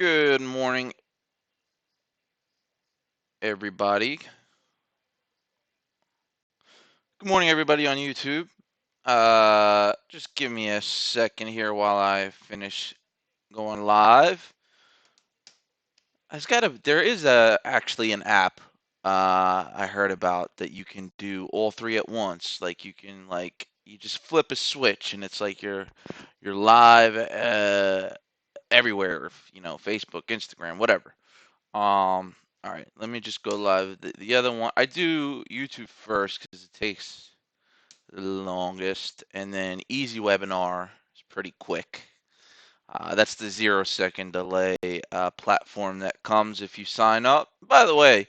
Good morning, everybody. Good morning, everybody on YouTube. Just give me a second here while I finish going live. There is actually an app I heard about that you can do all three at once. Like you just flip a switch and it's like you're live everywhere. Facebook, Instagram, whatever. All right, let me just go live. The other one, I do YouTube first because it takes the longest, and then Easy Webinar is pretty quick. That's the 0 second delay platform that comes if you sign up. By the way,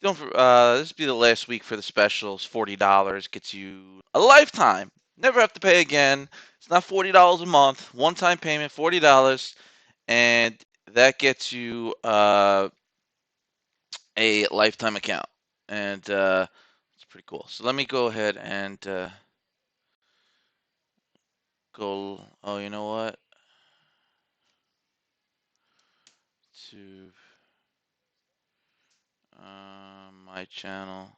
don't this will be the last week for the specials. $40 gets you a lifetime. Never have to pay again. It's not $40 a month. One-time payment, $40, and that gets you a lifetime account, and it's pretty cool. So let me go ahead and go. Oh, you know what? To my channel.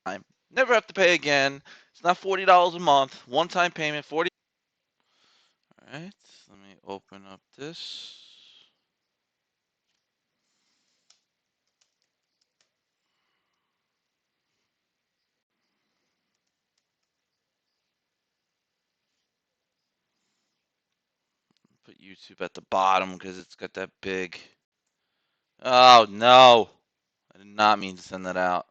I never have to pay again. It's not $40 a month. One-time payment, 40. All right. Let me open up this. Put YouTube at the bottom because it's got that big. Oh no! I did not mean to send that out.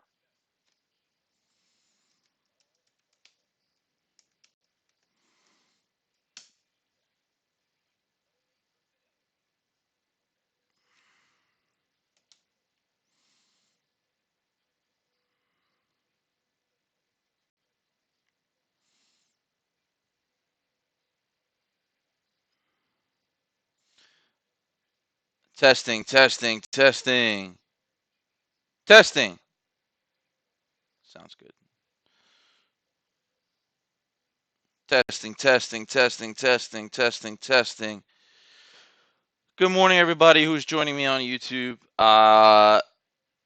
Testing, testing, testing, testing. Sounds good. Testing, testing, testing, testing, testing, testing. Good morning, everybody who's joining me on YouTube.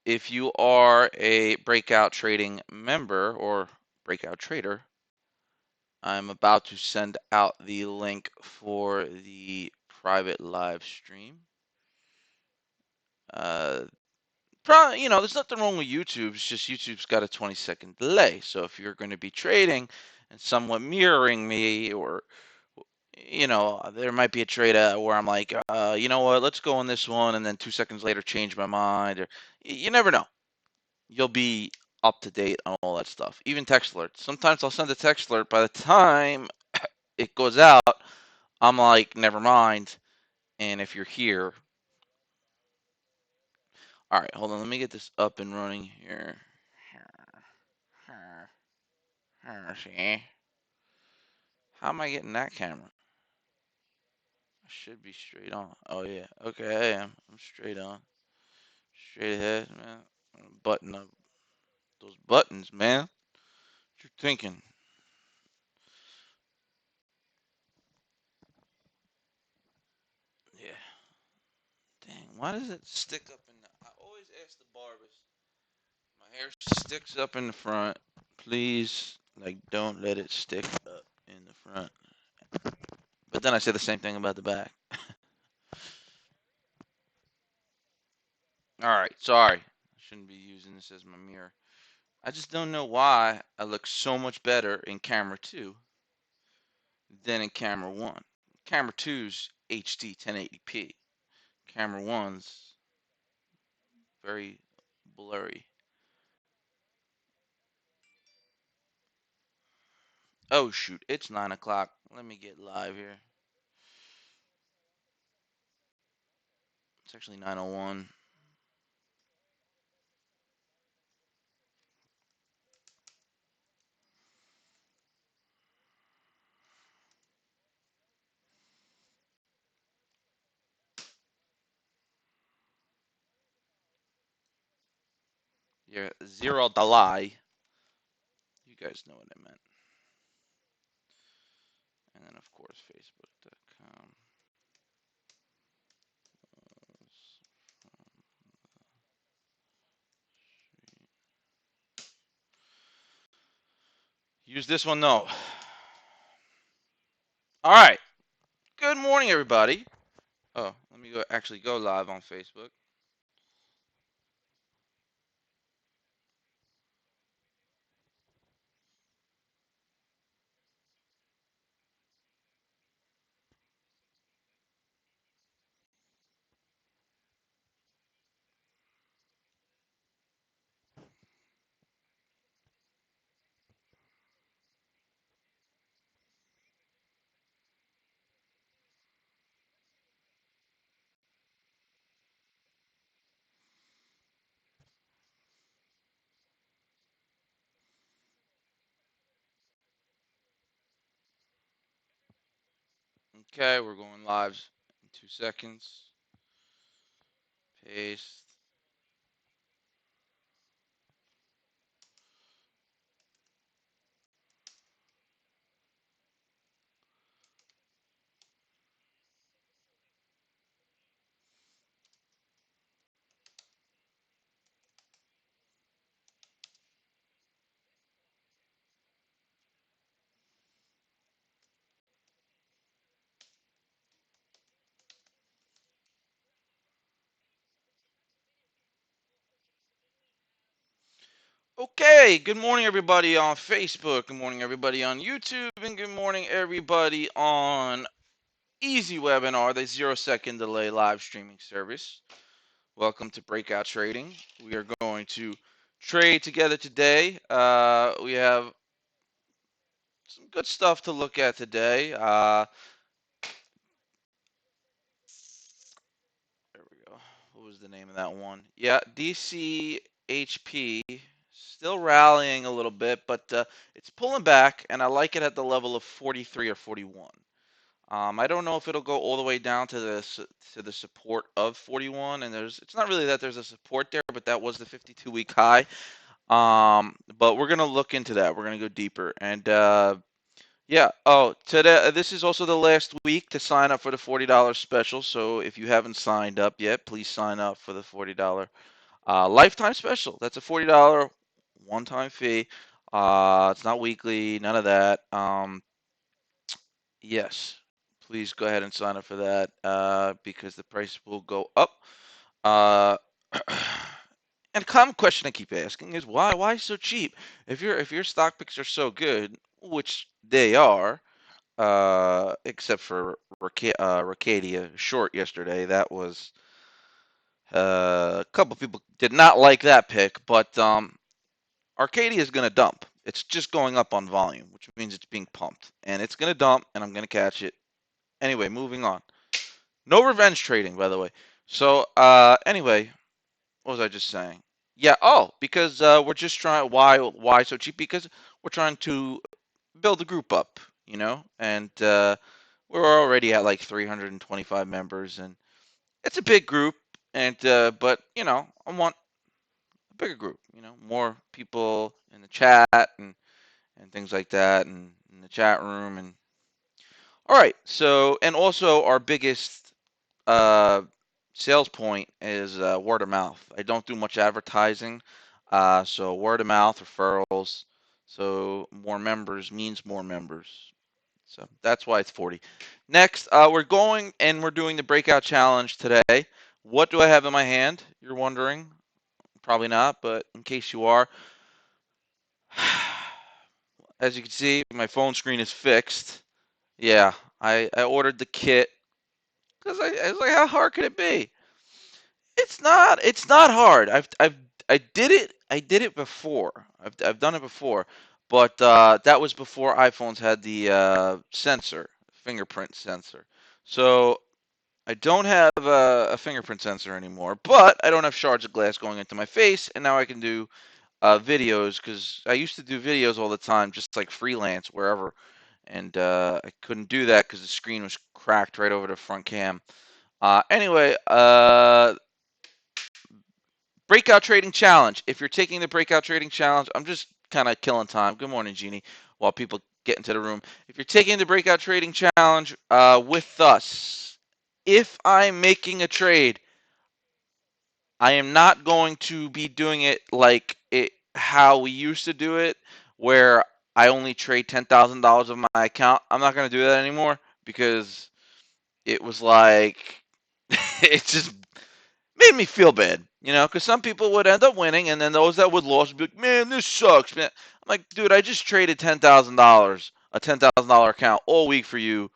If you are a Breakout Trading member or Breakout Trader, I'm about to send out the link for the private live stream. There's nothing wrong with YouTube. It's just YouTube's got a 20-second delay. So if you're going to be trading and somewhat mirroring me, or there might be a trade where I'm like, you know what, let's go on this one, and then 2 seconds later change my mind. Or you never know. You'll be up to date on all that stuff. Even text alerts. Sometimes I'll send a text alert. By the time it goes out, I'm like, never mind. And if you're here, all right, hold on. Let me get this up and running here. See? How am I getting that camera? I should be straight on. Oh, yeah. Okay, I am. I'm straight on. Straight ahead, man. Button up those buttons, man. What you thinking? Yeah. Dang, why does it stick up in the... I always ask the barbers. My hair sticks up in the front. Please, don't let it stick up in the front. But then I say the same thing about the back. All right, sorry. I shouldn't be using this as my mirror. I just don't know why I look so much better in camera 2 than in camera 1. Camera two's HD 1080p. Camera 1's very blurry. Oh shoot, it's 9 o'clock. Let me get live here. It's actually 9:01. Yeah, $0. You guys know what I meant. And then of course Facebook.com. Use this one though. All right. Good morning, everybody. Oh, let me go live on Facebook. Okay, we're going live in 2 seconds. Paste. Okay, good morning, everybody on Facebook. Good morning, everybody on YouTube. And good morning, everybody on Easy Webinar, the 0 second delay live streaming service. Welcome to Breakout Trading. We are going to trade together today. We have some good stuff to look at today. There we go. What was the name of that one? Yeah, DCHP still rallying a little bit, but it's pulling back, and I like it at the level of 43 or 41. I don't know if it'll go all the way down to the support of 41, and it's not really that there's a support there, but that was the 52-week high. But we're gonna look into that. We're gonna go deeper, and yeah. Oh, today this is also the last week to sign up for the $40 special. So if you haven't signed up yet, please sign up for the $40 lifetime special. That's a $40 one-time fee. It's not weekly, none of that. Yes, please go ahead and sign up for that because the price will go up. Uh, and a common question I keep asking is why so cheap? If your stock picks are so good, which they are, except for Racadia short yesterday, that was a couple people did not like that pick, but Arcadia is going to dump. It's just going up on volume, which means it's being pumped, and it's going to dump, and I'm going to catch it. Anyway, moving on. No revenge trading, by the way. So, anyway, what was I just saying? Yeah. Oh, because we're just trying. Why so cheap? Because we're trying to build a group up, and we're already at like 325 members, and it's a big group. And but I want a bigger group. More people in the chat and things like that, and in the chat room. And all right. So, and also our biggest uh, sales point is word of mouth. I don't do much advertising, so word of mouth referrals. So more members means more members. So that's why it's 40. Next, we're doing the breakout challenge today. What do I have in my hand? You're wondering. Probably not, but in case you are, as you can see, my phone screen is fixed. Yeah, I ordered the kit because I was like, how hard could it be? It's not. It's not hard. I did it before. I've done it before, but that was before iPhones had the sensor, fingerprint sensor. So I don't have a fingerprint sensor anymore, but I don't have shards of glass going into my face, and now I can do videos because I used to do videos all the time, just like freelance wherever, and I couldn't do that because the screen was cracked right over the front cam. Anyway, Breakout Trading Challenge. If you're taking the Breakout Trading Challenge, I'm just kind of killing time. Good morning, Jeannie, while people get into the room. If you're taking the Breakout Trading Challenge with us, if I'm making a trade, I am not going to be doing it like how we used to do it, where I only trade $10,000 of my account. I'm not going to do that anymore because it was like it just made me feel bad, because some people would end up winning, and then those that would lose would be like, "Man, this sucks, man." I'm like, dude, I just traded $10,000, a $10,000 account all week for you.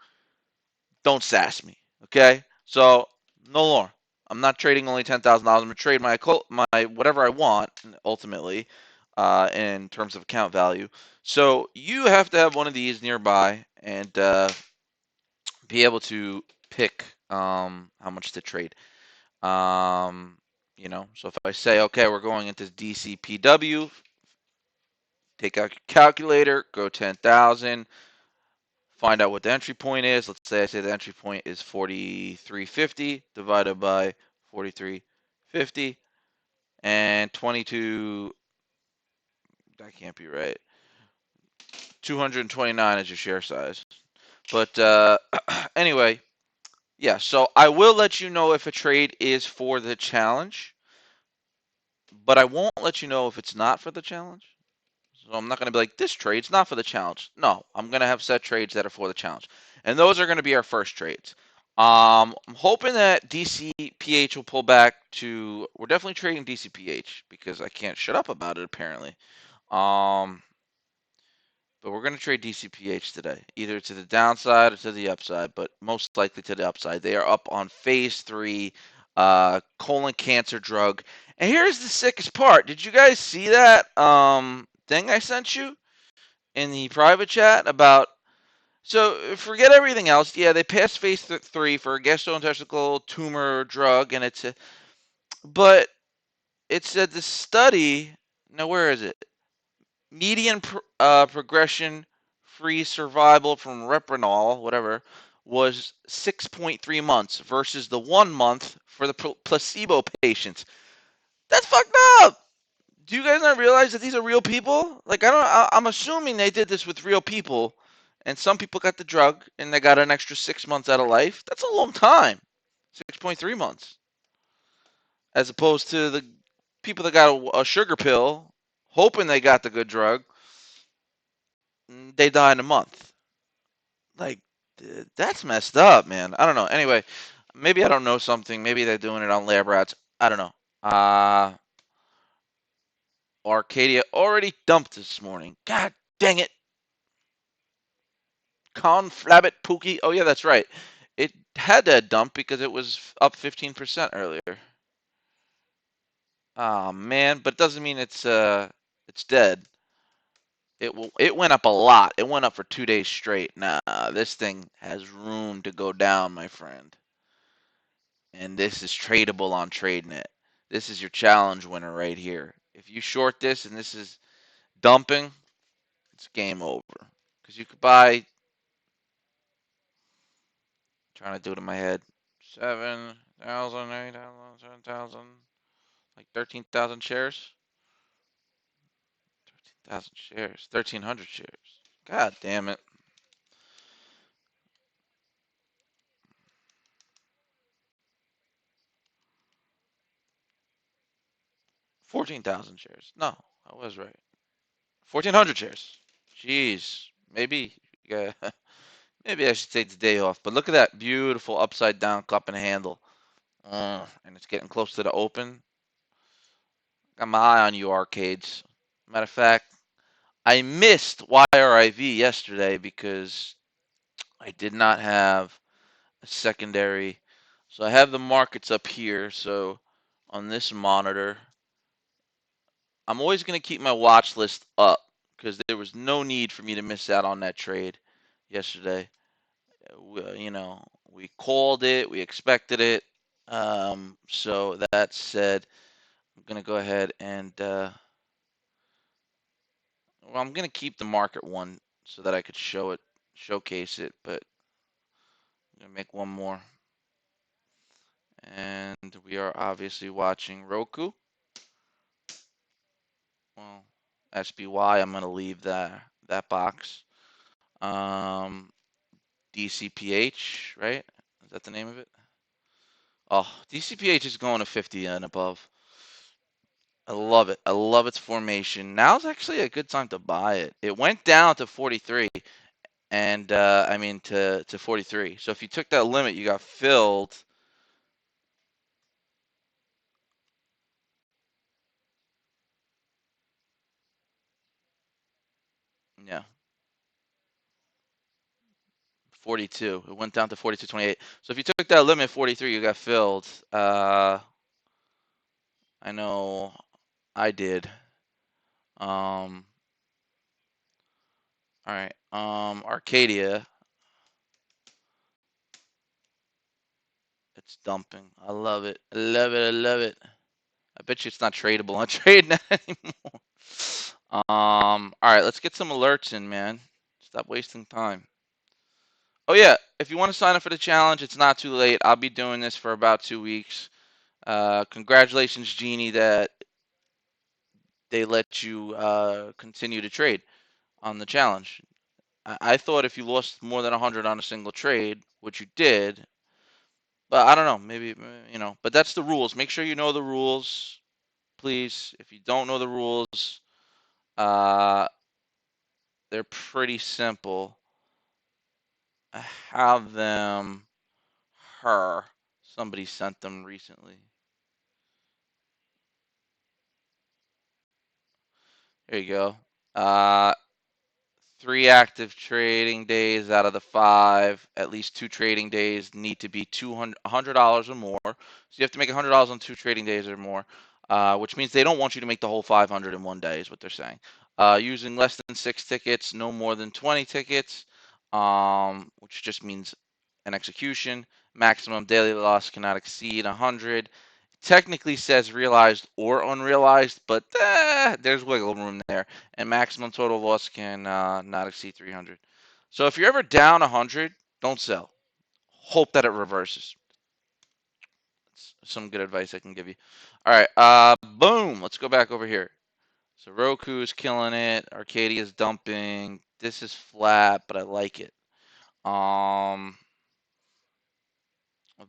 Don't sass me, okay? So no more. I'm not trading only $10,000. I'm gonna trade my whatever I want ultimately, in terms of account value. So you have to have one of these nearby and be able to pick how much to trade. So if I say, okay, we're going into DCPW, take out your calculator, go 10,000, find out what the entry point is. Let's say I say the entry point is 4350 divided by 4350 and 22. That can't be right. 229 is your share size. But anyway, yeah, so I will let you know if a trade is for the challenge, but I won't let you know if it's not for the challenge. So I'm not going to be like, this trade's not for the challenge. No, I'm going to have set trades that are for the challenge. And those are going to be our first trades. I'm hoping that DCPH will pull back to. We're definitely trading DCPH because I can't shut up about it apparently. Um, but we're going to trade DCPH today, either to the downside or to the upside, but most likely to the upside. They are up on phase 3 colon cancer drug. And here's the sickest part. Did you guys see that thing I sent you in the private chat about? So forget everything else. Yeah, they passed phase 3 for a gastrointestinal tumor drug, and but it said the study. Now where is it? Median progression free survival from retinol, whatever, was 6.3 months versus the 1 month for the placebo patients. That's fucked up. Do you guys not realize that these are real people? Like I'm assuming they did this with real people, and some people got the drug and they got an extra 6 months out of life. That's a long time. 6.3 months, as opposed to the people that got a sugar pill, hoping they got the good drug, they die in a month. Like, that's messed up, man. I don't know. Anyway, maybe I don't know something. Maybe they're doing it on lab rats. I don't know. Arcadia already dumped this morning. God dang it. Conflabbit Pookie. Oh, yeah, that's right. It had to dump because it was up 15% earlier. Oh, man. But it doesn't mean it's dead. It went up a lot. It went up for 2 days straight. Nah, this thing has room to go down, my friend. And this is tradable on TradeNet. This is your challenge winner right here. If you short this and this is dumping, it's game over. Because you could buy, trying to do it in my head, 7,000, 8,000, 7,000, like 13,000 shares? 13,000 shares, 1,300 shares. God damn it. 14,000 shares. No, I was right. 1,400 shares. Jeez. Maybe, yeah. Maybe I should take the day off. But look at that beautiful upside down cup and handle. And it's getting close to the open. Got my eye on you, arcades. Matter of fact, I missed YRIV yesterday because I did not have a secondary. So I have the markets up here. So on this monitor, I'm always going to keep my watch list up because there was no need for me to miss out on that trade yesterday. We called it, we expected it. So that said, I'm gonna go ahead and well, I'm gonna keep the market one so that I could showcase it, but I'm gonna make one more. And we are obviously watching Roku. Well, SBY, I'm gonna leave that box. Um, DCPH, right? Is that the name of it? Oh, DCPH is going to 50 and above. I love it. I love its formation. Now's actually a good time to buy it. It went down to 43, and I mean to 43. So if you took that limit, you got filled. Yeah, 42. It went down to 42.28. So if you took that limit 43, you got filled. I know I did. Um, all right. Arcadia, it's dumping. I love it. I love it. I love it. I bet you it's not tradable. I'm trading that anymore. All right, let's get some alerts in, man. Stop wasting time. Oh yeah, if you want to sign up for the challenge, it's not too late. I'll be doing this for about 2 weeks. Congratulations, Jeannie, that they let you continue to trade on the challenge. I thought if you lost more than 100 on a single trade, which you did, but I don't know, maybe But that's the rules. Make sure you know the rules, please. If you don't know the rules, uh, they're pretty simple. I have them. Her. Somebody sent them recently. There you go. Uh, 3 active trading days out of the 5, at least 2 trading days need to be $100 or more. So you have to make $100 on 2 trading days or more, which means they don't want you to make the whole 500 in one day, is what they're saying. Using less than 6 tickets, no more than 20 tickets, which just means an execution. Maximum daily loss cannot exceed 100. Technically says realized or unrealized, but there's wiggle room there. And maximum total loss can not exceed 300. So if you're ever down 100, don't sell. Hope that it reverses. That's some good advice I can give you. All right, boom. Let's go back over here. So Roku's killing it. Arcadia's dumping. This is flat, but I like it. Um,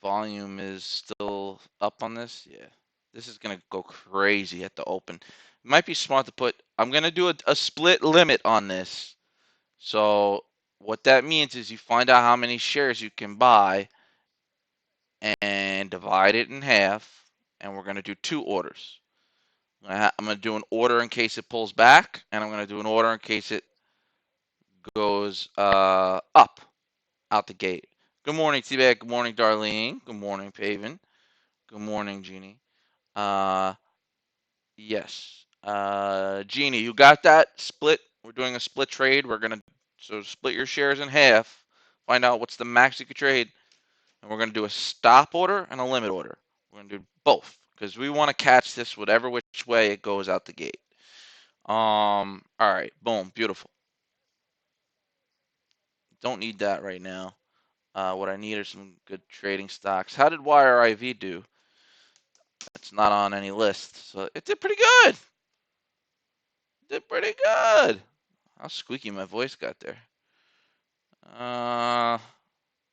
Volume is still up on this. Yeah. This is going to go crazy at the open. It might be smart to put, I'm going to do a split limit on this. So what that means is you find out how many shares you can buy and divide it in half. And we're going to do 2 orders. I'm going to do an order in case it pulls back. And I'm going to do an order in case it goes up out the gate. Good morning, T-Bag. Good morning, Darlene. Good morning, Paven. Good morning, Jeannie. Uh, yes. Jeannie, you got that split? We're doing a split trade. We're gonna split your shares in half. Find out what's the max you could trade, and we're gonna do a stop order and a limit order. We're gonna do both because we want to catch this whatever which way it goes out the gate. All right. Boom. Beautiful. Don't need that right now. What I need are some good trading stocks. How did YRIV do? It's not on any list, so it did pretty good. Did pretty good. How squeaky my voice got there. Uh,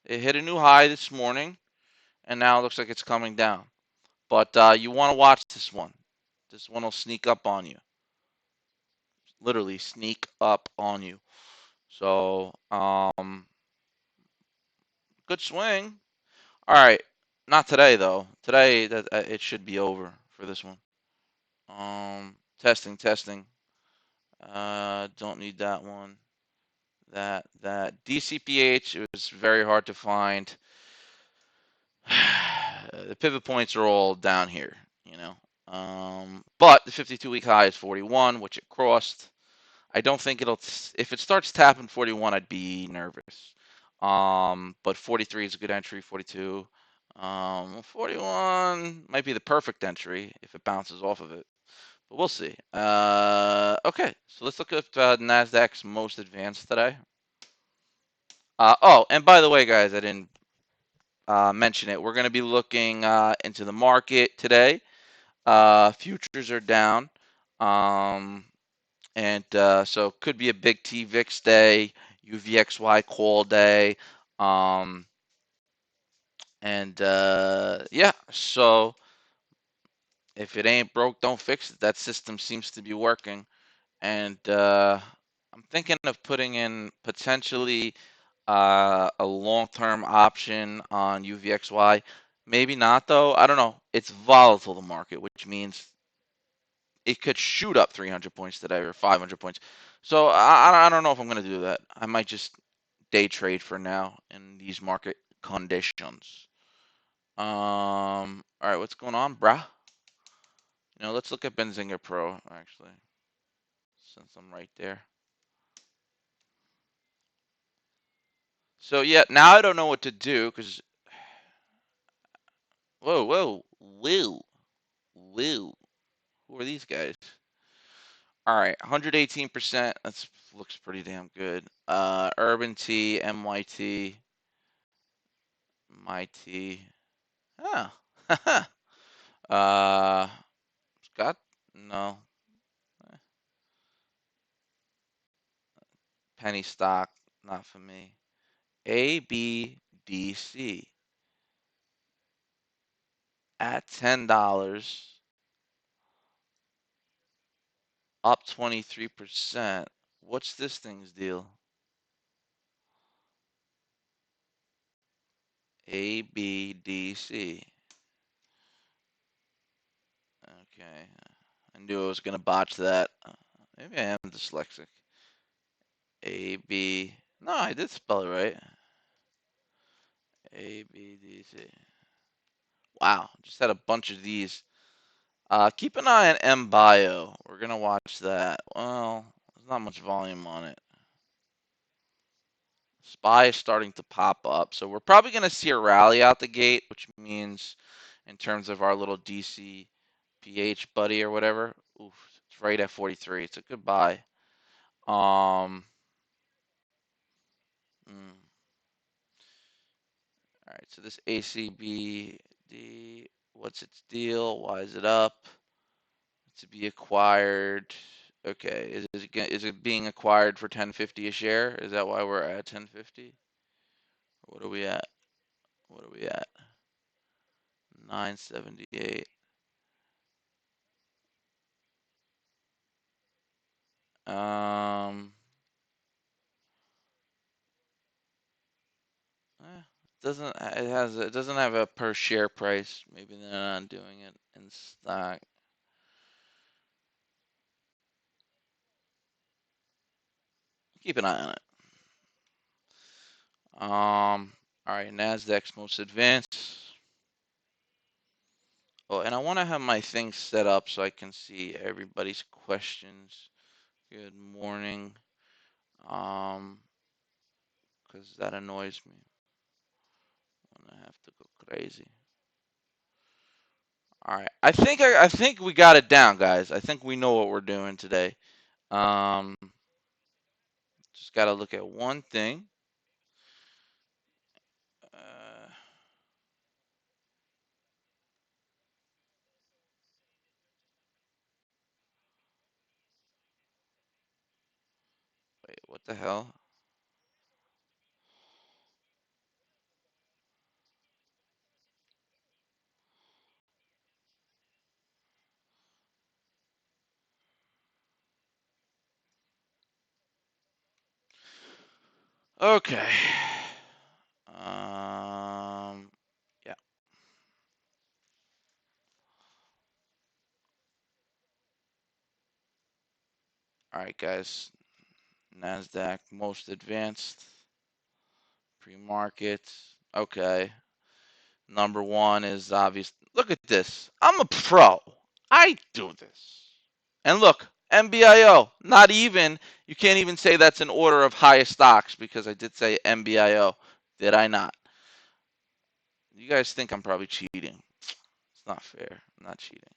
it hit a new high this morning, and now it looks like it's coming down. But you want to watch this one. This one will sneak up on you. Literally sneak up on you. So, good swing. All right. Not today though. Today that it should be over for this one. Testing, testing. Don't need that one. That DCPH, it was very hard to find. The pivot points are all down here, you know. But the 52-week high is 41, which it crossed. I don't think it'll. If it starts tapping 41, I'd be nervous. But 43 is a good entry. 42, 41 might be the perfect entry if it bounces off of it. But we'll see. Okay, so let's look at Nasdaq's most advanced today. Oh, and by the way, guys, I didn't mention it. We're going to be looking into the market today. Futures are down. Um, and so could be a big TVIX day, UVXY call day. Um, and yeah, so If it ain't broke, don't fix it. That system seems to be working. And I'm thinking of putting in potentially a long-term option on UVXY. Maybe not though. I don't know. It's volatile the market, which means it could shoot up 300 points today or 500 points. So I don't know if I'm going to do that. I might just day trade for now in these market conditions. All right, what's going on, brah? Let's look at Benzinger Pro actually, since I'm right there. So yeah, now I don't know what to do because whoa. Who are these guys? All right, 118%. That looks pretty damn good. Urban T, MYT, MIT. Oh. uh, Scott? No. Penny stock, not for me. ABDC at $10, up 23%. What's this thing's deal? ABDC. Okay. I knew I was going to botch that. Maybe I am dyslexic. AB. No, I did spell it right. ABDC. Wow. Just had a bunch of these. Keep an eye on MBio. We're going to watch that. Well, there's not much volume on it. SPY is starting to pop up. So we're probably going to see a rally out the gate, which means in terms of our little DCPH buddy or whatever, oof, it's right at 43. It's a good buy. Mm. All right, so this ACBD, what's its deal? Why is it up? To be acquired. Okay, is it being acquired for 10.50 a share? Is that why we're at 10.50? What are we at? What are we at? 978. Um, it doesn't have a per share price. Maybe they're not doing it in stock. Keep an eye on it. All right, Nasdaq's most advanced. Oh, and I want to have my thing set up so I can see everybody's questions. Good morning. Because that annoys me when I have to go crazy. All right, I think we got it down, guys. I think we know what we're doing today. Um, just got to look at one thing. Uh, wait, what the hell? Okay. Yeah. All right, guys. Nasdaq most advanced pre-market. Okay. Number one is obvious. Look at this. I'm a pro. I do this. And look, MBIO. Not even. You can't even say that's an order of highest stocks because I did say MBIO. Did I not? You guys think I'm probably cheating. It's not fair. I'm not cheating.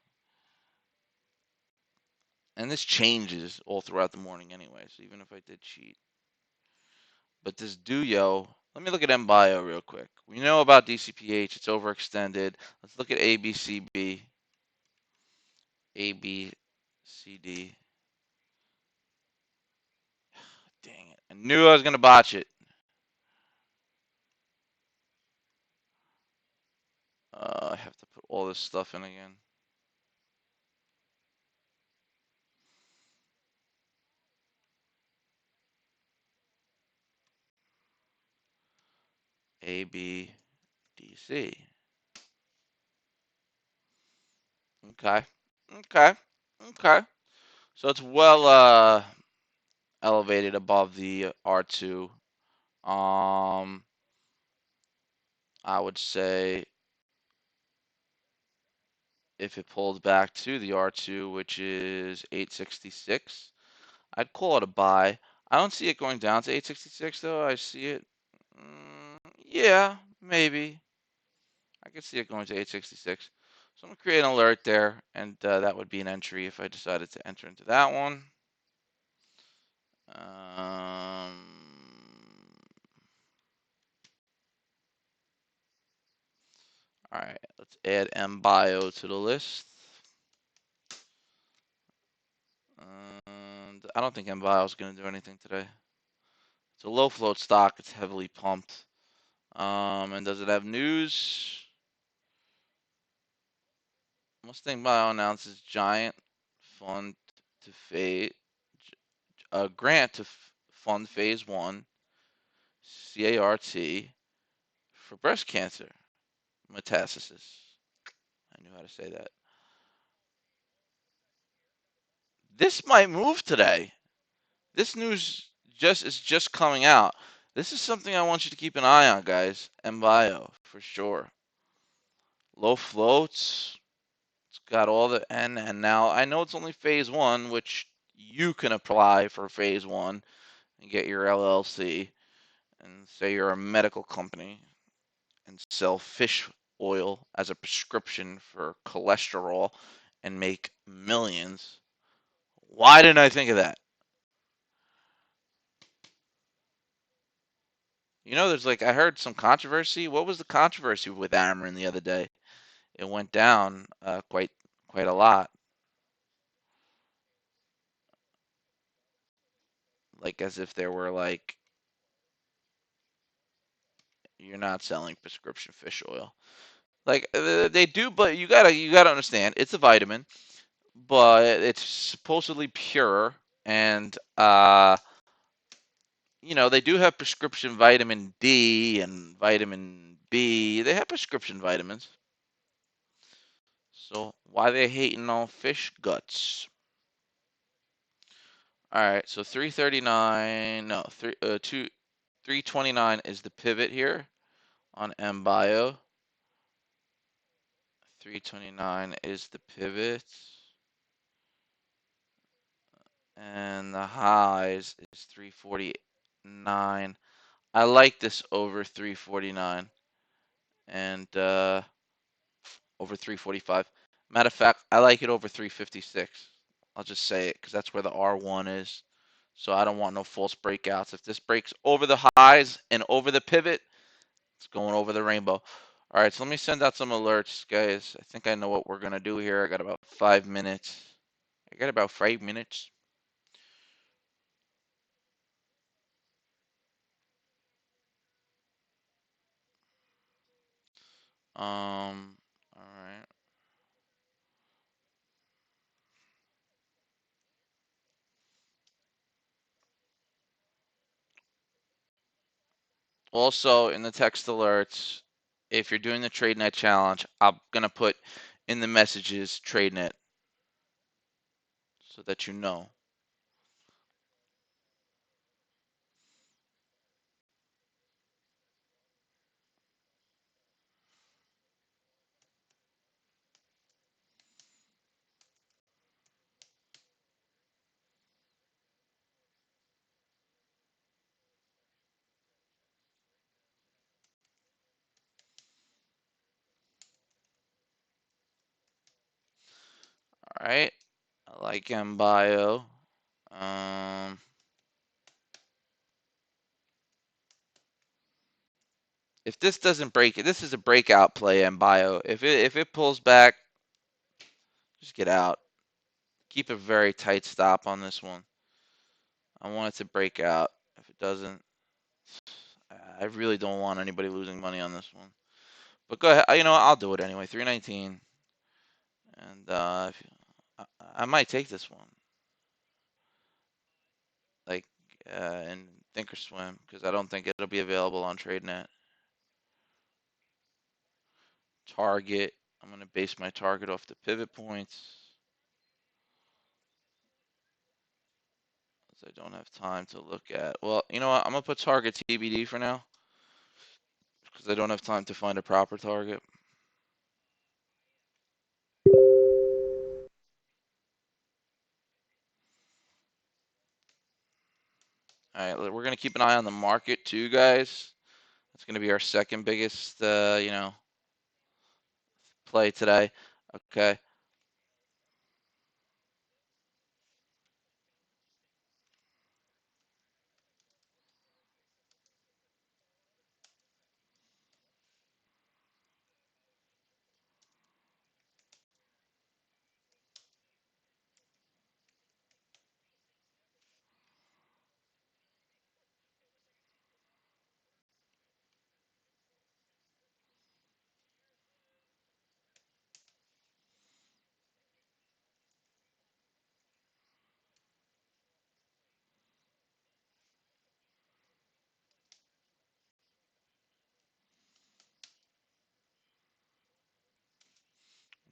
And this changes all throughout the morning anyway, so even if I did cheat. But this Duyo, let me look at MBio real quick. We know about DCPH, it's overextended. Let's look at ABCB, ABCD. Dang it. I knew I was going to botch it. I have to put all this stuff in again. A, B, D, C. Okay. Okay. Okay. So it's well elevated above the R2. Um, I would say if it pulled back to the R2, which is 866, I'd call it a buy. I don't see it going down to 866 though. I see it. Yeah, maybe. I could see it going to 866. So I'm gonna create an alert there, and that would be an entry if I decided to enter into that one. All right, let's add MBio to the list. And I don't think MBio is going to do anything today. It's a low float stock. It's heavily pumped. And does it have news? Mustang Bio announces giant fund to phase a grant to fund phase one CART for breast cancer metastasis. I knew how to say that. This might move today. This news just coming out. This is something I want you to keep an eye on, guys. MBio for sure. Low floats. It's got all the and now I know it's only phase one, which you can apply for phase one and get your LLC and say you're a medical company and sell fish oil as a prescription for cholesterol and make millions. Why didn't I think of that? You know, there's like I heard some controversy. What was the controversy with Amarin the other day? It went down quite a lot, like as if there were like you're not selling prescription fish oil. Like they do, but you gotta understand it's a vitamin, but it's supposedly pure, and they do have prescription vitamin D and vitamin B. They have prescription vitamins. So why they hating on fish guts? All right, so 339, no, 329 is the pivot here on MBio. 329 is the pivot. And the highs is 349. I like this over 349 and over 345. Matter of fact, I like it over 356. I'll just say it because that's where the R1 is. So I don't want no false breakouts. If this breaks over the highs and over the pivot, it's going over the rainbow. All right, so let me send out some alerts, guys. I think I know what we're going to do here. I got about 5 minutes. I got about 5 minutes. All right. Also, in the text alerts, if you're doing the TradeNet challenge, I'm going to put in the messages TradeNet so that you know. All right. I like MBio. If this doesn't break it, this is a breakout play MBio. If it pulls back, just get out. Keep a very tight stop on this one. I want it to break out. If it doesn't, I really don't want anybody losing money on this one. But go ahead. I'll do it anyway. 319, and I might take this one, like in Thinkorswim, because I don't think it'll be available on TradeNet. target. I'm going to base my target off the pivot points. I don't have time to look at. Well, you know what? I'm going to put target TBD for now because I don't have time to find a proper target. All right, we're going to keep an eye on the market too, guys. That's going to be our second biggest, play today. Okay.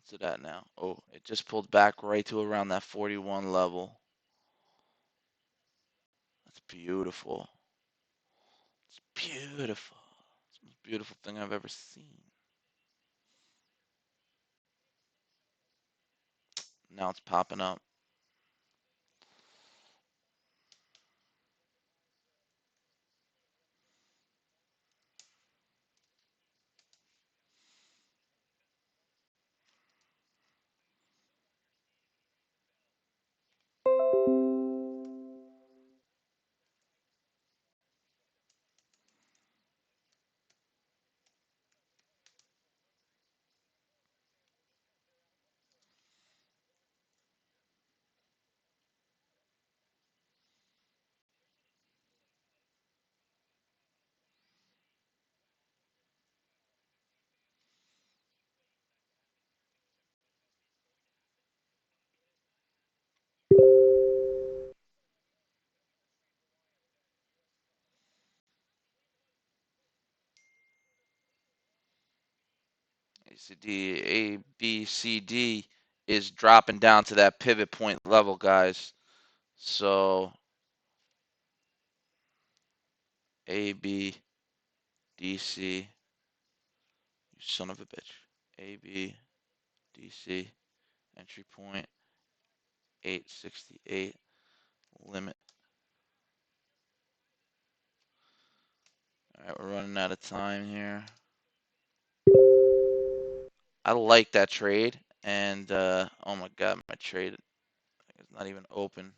What's it at now? Oh, it just pulled back right to around that 41 level. That's beautiful. It's beautiful. It's the most beautiful thing I've ever seen. Now it's popping up. ACD, A, B, C, D is dropping down to that pivot point level, guys. So A, B, D, C, you son of a bitch. A, B, D, C, entry point 868, limit. All right, we're running out of time here. I like that trade, and oh my god, my trade is not even open.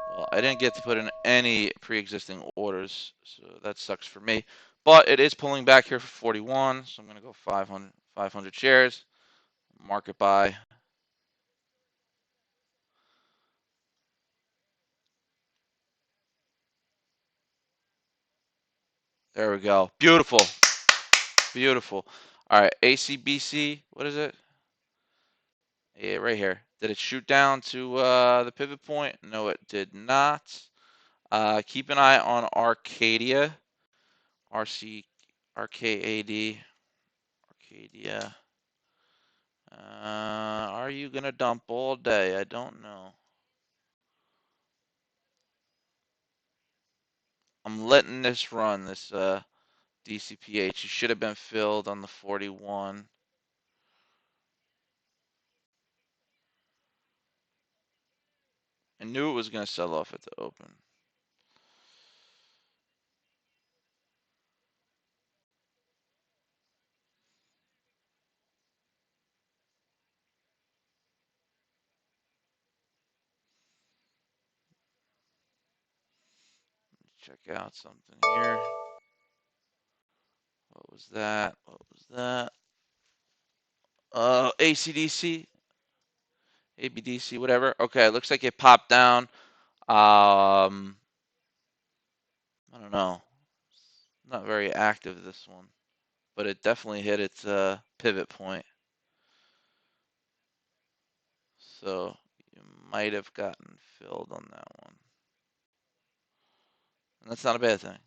Well, I didn't get to put in any pre-existing orders, so that sucks for me. But it is pulling back here for 41, so I'm going to go 500 shares, market buy. There we go. Beautiful. Beautiful. All right, ACBC, what is it? Yeah, right here. Did it shoot down to the pivot point? No, it did not. Keep an eye on Arcadia. RC, RKAD, Arcadia. Are you gonna dump all day? I don't know. I'm letting this run, this DCPH. It should have been filled on the 41. I knew it was gonna sell off at the open. Check out something here. What was that? What was that? ACDC, ABDC, whatever. Okay, looks like it popped down. I don't know. Not very active, this one, but it definitely hit its pivot point. So you might have gotten filled on that one. And that's not a bad thing.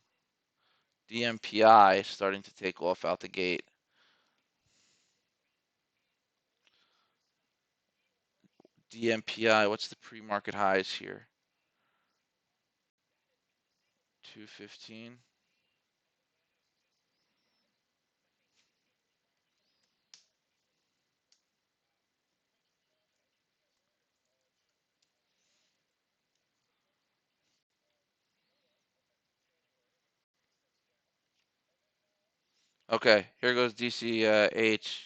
DMPI starting to take off out the gate. DMPI, what's the pre-market highs here? 215. Okay, here goes DCH.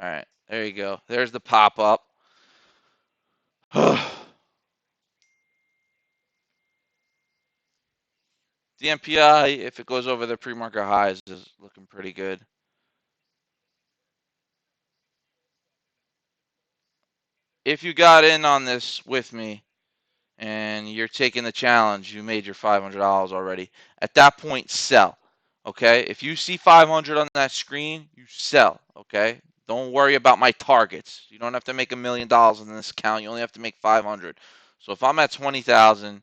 All right, there you go. There's the pop up. The MPI, if it goes over the pre-market highs, is looking pretty good. If you got in on this with me and you're taking the challenge, you made your $500 already. At that point, sell. Okay? If you see 500 on that screen, you sell. Okay? Don't worry about my targets. You don't have to make $1,000,000 in this account. You only have to make 500. So if I'm at 20,000,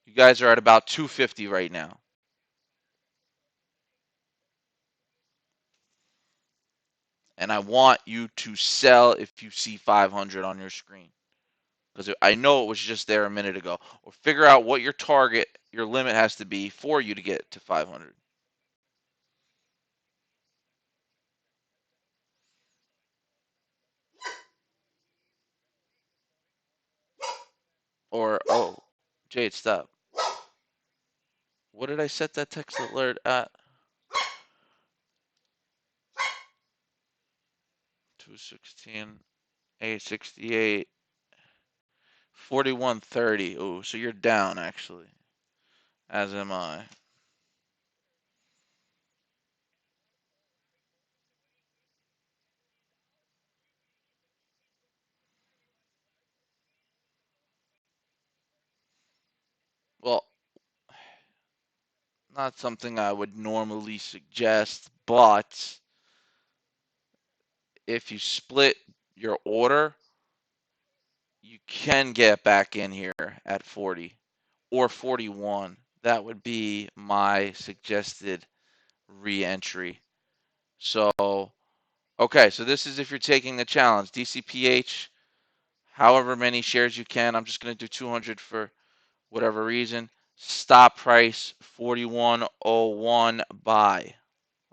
you guys are at about 250 right now. And I want you to sell if you see 500 on your screen. Because I know it was just there a minute ago. Or figure out what your target, your limit has to be for you to get to 500. Or, oh, Jade, stop. What did I set that text alert at? 216, 868, 4130. Oh, so you're down, actually. As am I. Well, not something I would normally suggest, but if you split your order, you can get back in here at 40 or 41. That would be my suggested re-entry. So, okay, so this is if you're taking the challenge. DCPH, however many shares you can. I'm just going to do 200 for whatever reason. Stop price 41.01 buy.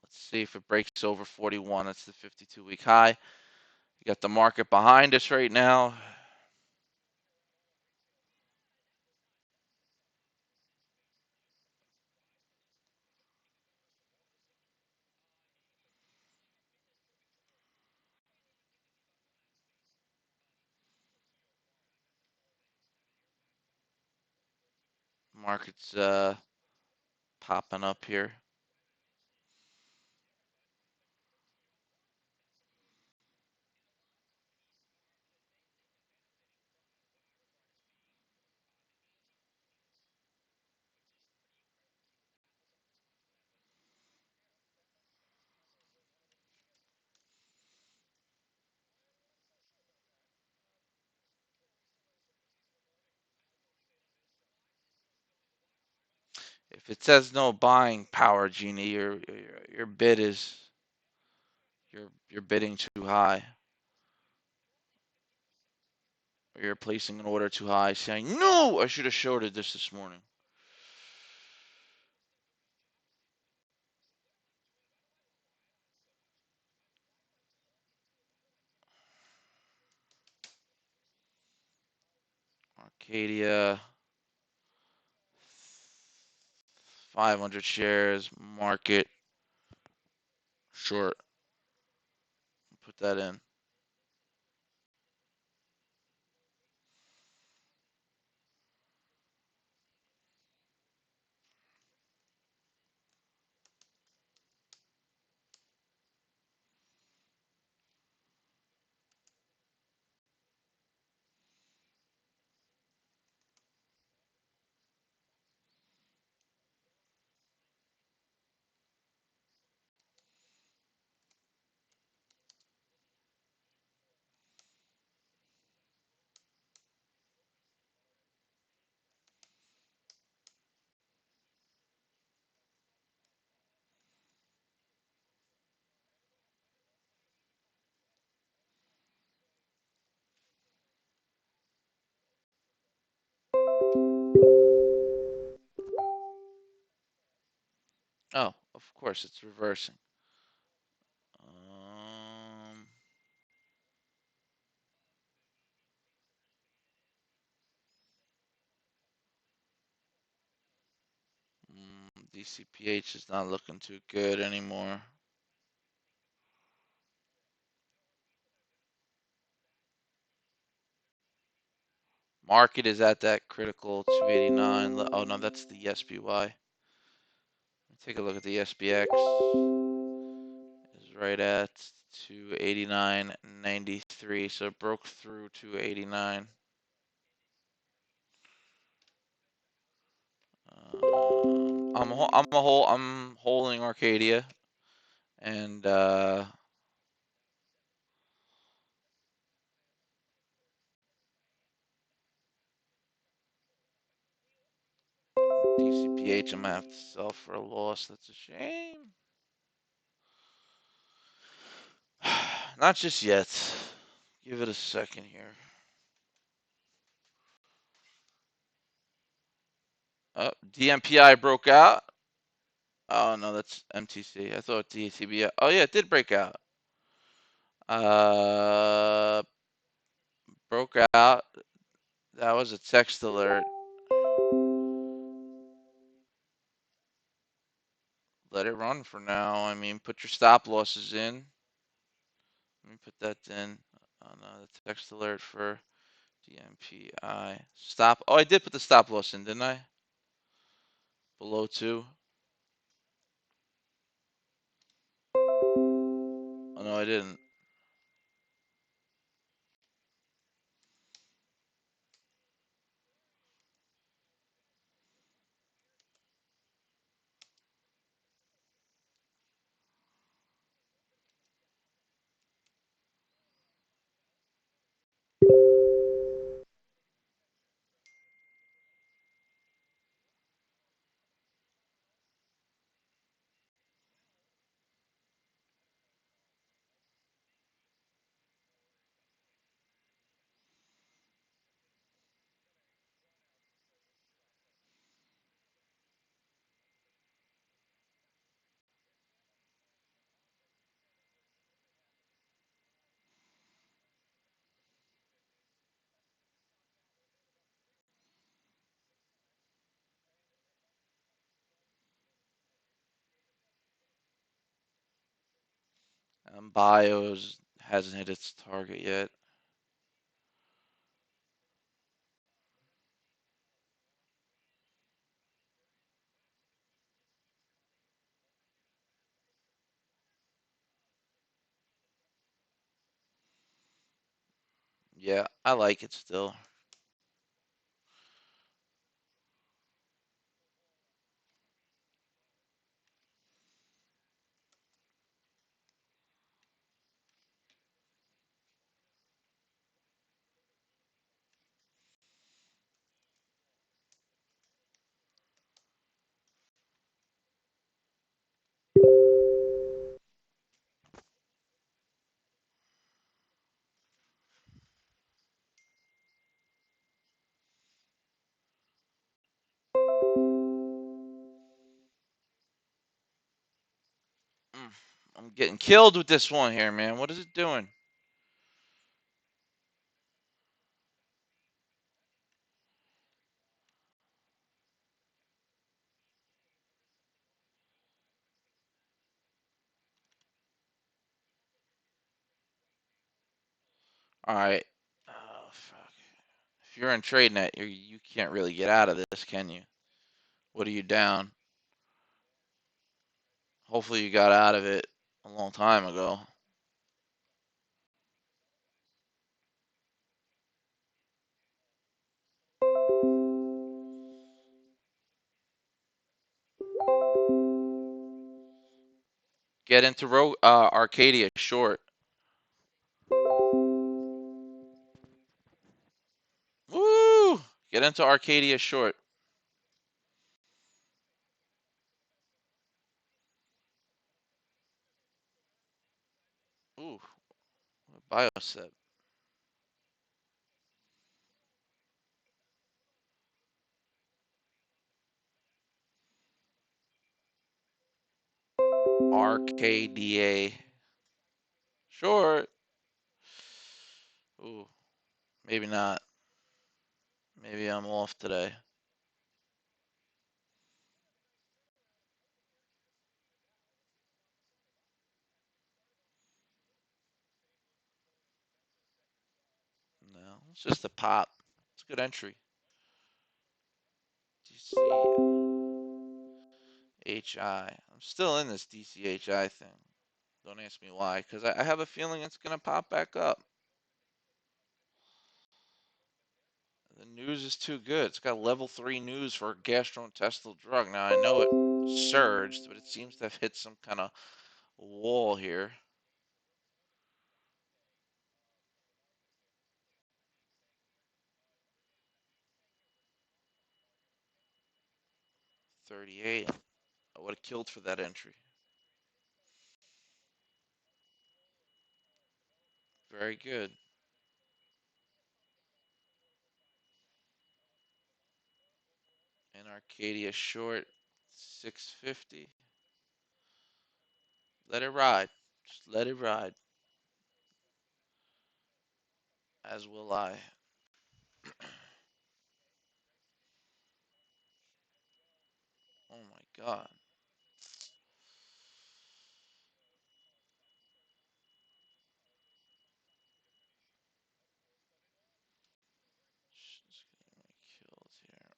Let's see if it breaks over 41. That's the 52-week high. You got the market behind us right now. Market's popping up here. If it says no buying power, Genie, your bid is you're bidding too high. Or you're placing an order too high, saying, no, I should have shorted this morning. Arcadia, 500 shares, market, short. Put that in. Oh, of course, it's reversing. Um, DCPH is not looking too good anymore. Market is at that critical 289. Oh no, that's the SPY. Take a look at the SPX. Is right at 289.93. So it broke through 289. I'm holding Arcadia, and DCPH I'm gonna have to sell for a loss. That's a shame. Not just yet. Give it a second here. DMPI broke out. Oh no, that's MTC. I thought DCBI. Oh yeah, it did break out. Uh, broke out. That was a text alert. Let it run for now. I mean, put your stop losses in. Let me put that in. Oh no, the text alert for DMPI. Stop. Oh, I did put the stop loss in, didn't I? Below 2. Oh no, I didn't. Bios hasn't hit its target yet. Yeah, I like it still. Mm, I'm getting killed with this one here, man. What is it doing? All right. Oh, fuck. If you're in TradeNet, you can't really get out of this, can you? What are you down? Hopefully you got out of it a long time ago. Get into Arcadia short. Woo! Get into Arcadia short. Ooh, Bioset. RKDA short. Ooh, maybe not. Maybe I'm off today. No, it's just a pop. It's a good entry. DCHI. I'm still in this DCHI thing. Don't ask me why, because I have a feeling it's going to pop back up. The news is too good. It's got level 3 news for a gastrointestinal drug. Now, I know it surged, but it seems to have hit some kind of wall here. 38. I would have killed for that entry. Very good. And Arcadia short 650. Let it ride. Just let it ride. As will I. Oh my god. Just getting my kills here.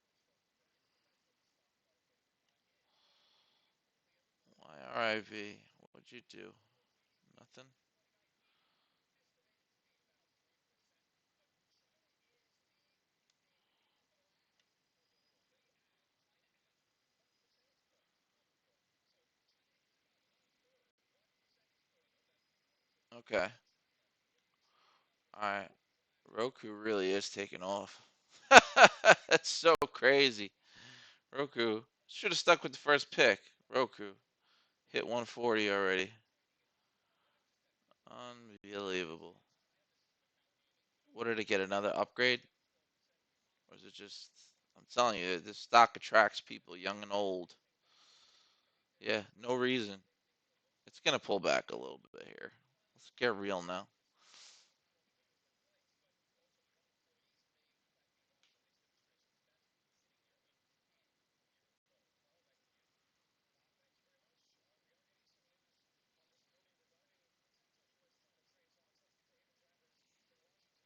YRIV. What'd you do? Nothing? Okay. Alright. Roku really is taking off. That's so crazy. Roku. Should have stuck with the first pick. Roku. Hit 140 already. Unbelievable. What did it get? Another upgrade? Or is it just. I'm telling you, this stock attracts people, young and old. Yeah, no reason. It's going to pull back a little bit here. Let's get real now.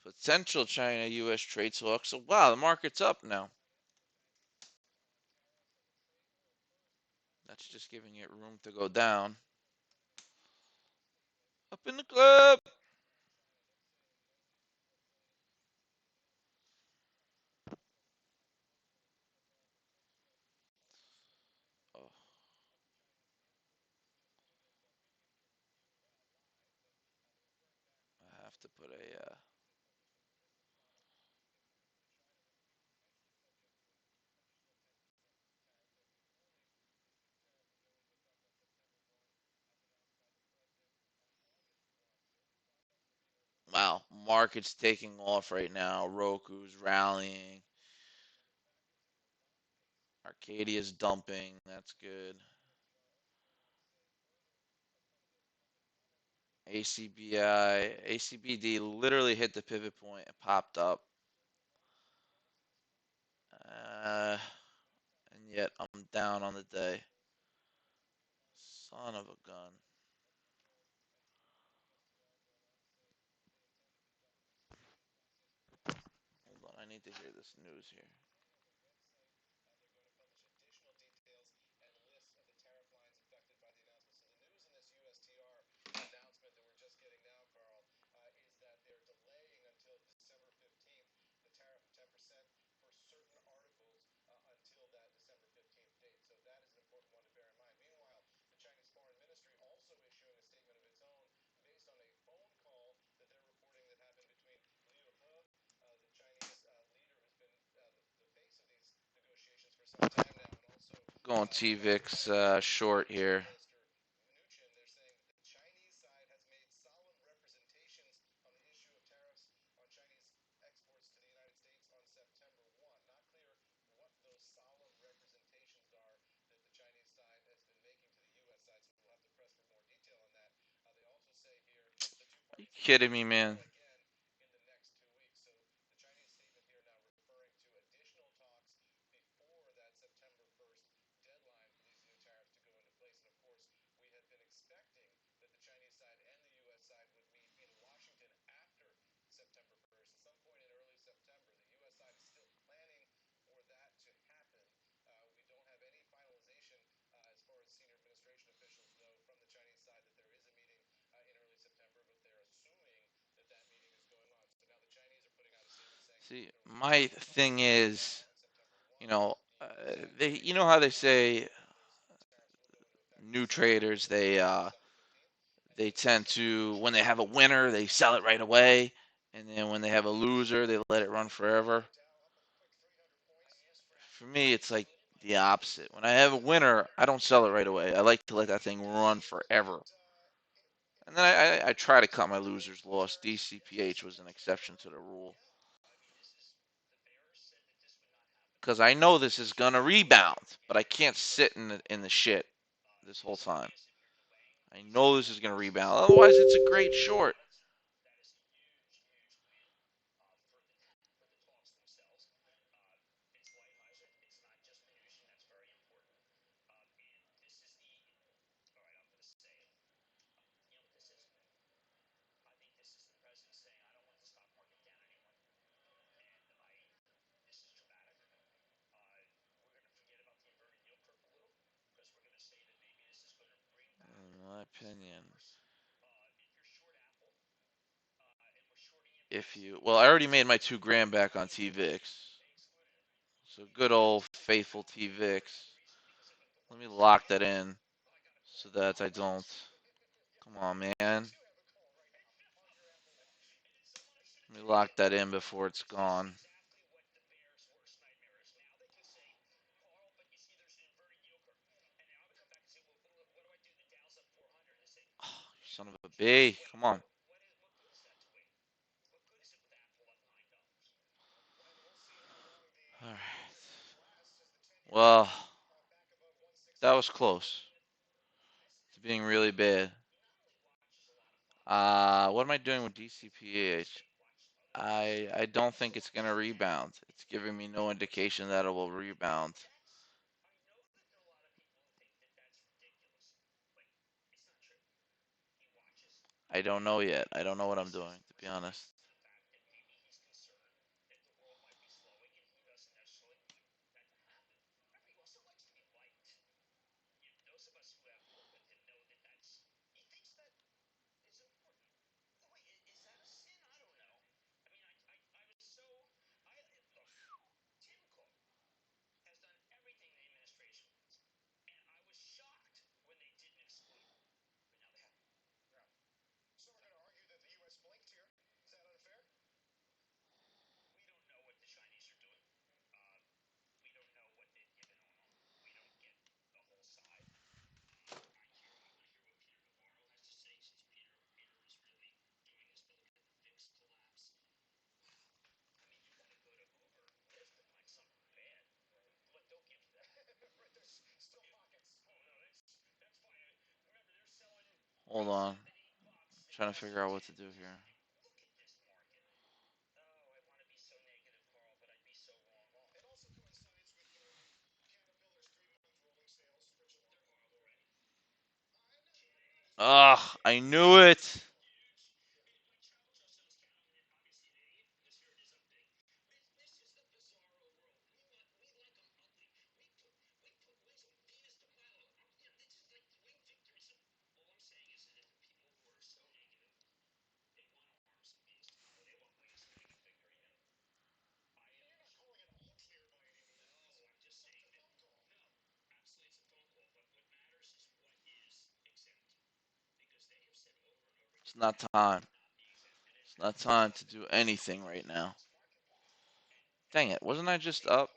Potential China US trade talks. So, wow, the market's up now. That's just giving it room to go down. Up in the club. Oh, I have to put a. Wow, market's taking off right now. Roku's rallying. Arcadia's dumping. That's good. ACBD literally hit the pivot point and popped up. And yet I'm down on the day. Son of a gun. Hold on, I need to hear this news here. Going TVIX short here. You kidding me, man? See, my thing is, you know, you know how they say new traders, they tend to, when they have a winner, they sell it right away, and then when they have a loser, they let it run forever. For me, it's like the opposite. When I have a winner, I don't sell it right away. I like to let that thing run forever. And then I try to cut my losers loss. DCPH was an exception to the rule. Because I know this is going to rebound, but I can't sit in the shit this whole time. I know this is going to rebound. Otherwise, it's a great short. In my opinion, if you, well, I already made my 2 grand back on TVIX. So good old faithful TVIX. Let me lock that in so that I don't. Come on, man. Let me lock that in before it's gone. Son of a B. Come on. All right. Well, that was close to being really bad. What am I doing with DCPH? I don't think it's gonna rebound. It's giving me no indication that it will rebound. I don't know yet. I don't know what I'm doing, to be honest. Hold on. I'm trying to figure out what to do here. Ugh, I knew it. It's not time. It's not time to do anything right now. Dang it, wasn't I just up?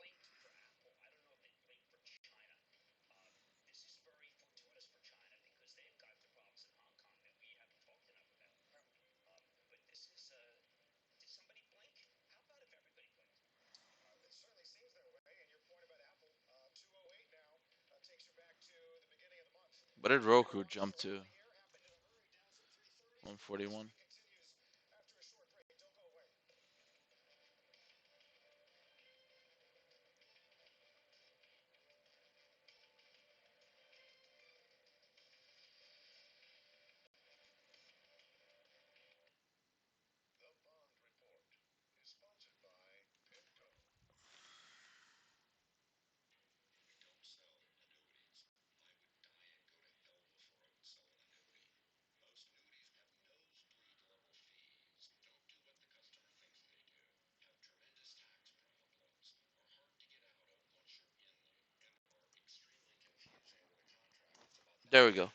What did Roku jump to? 141. There we go.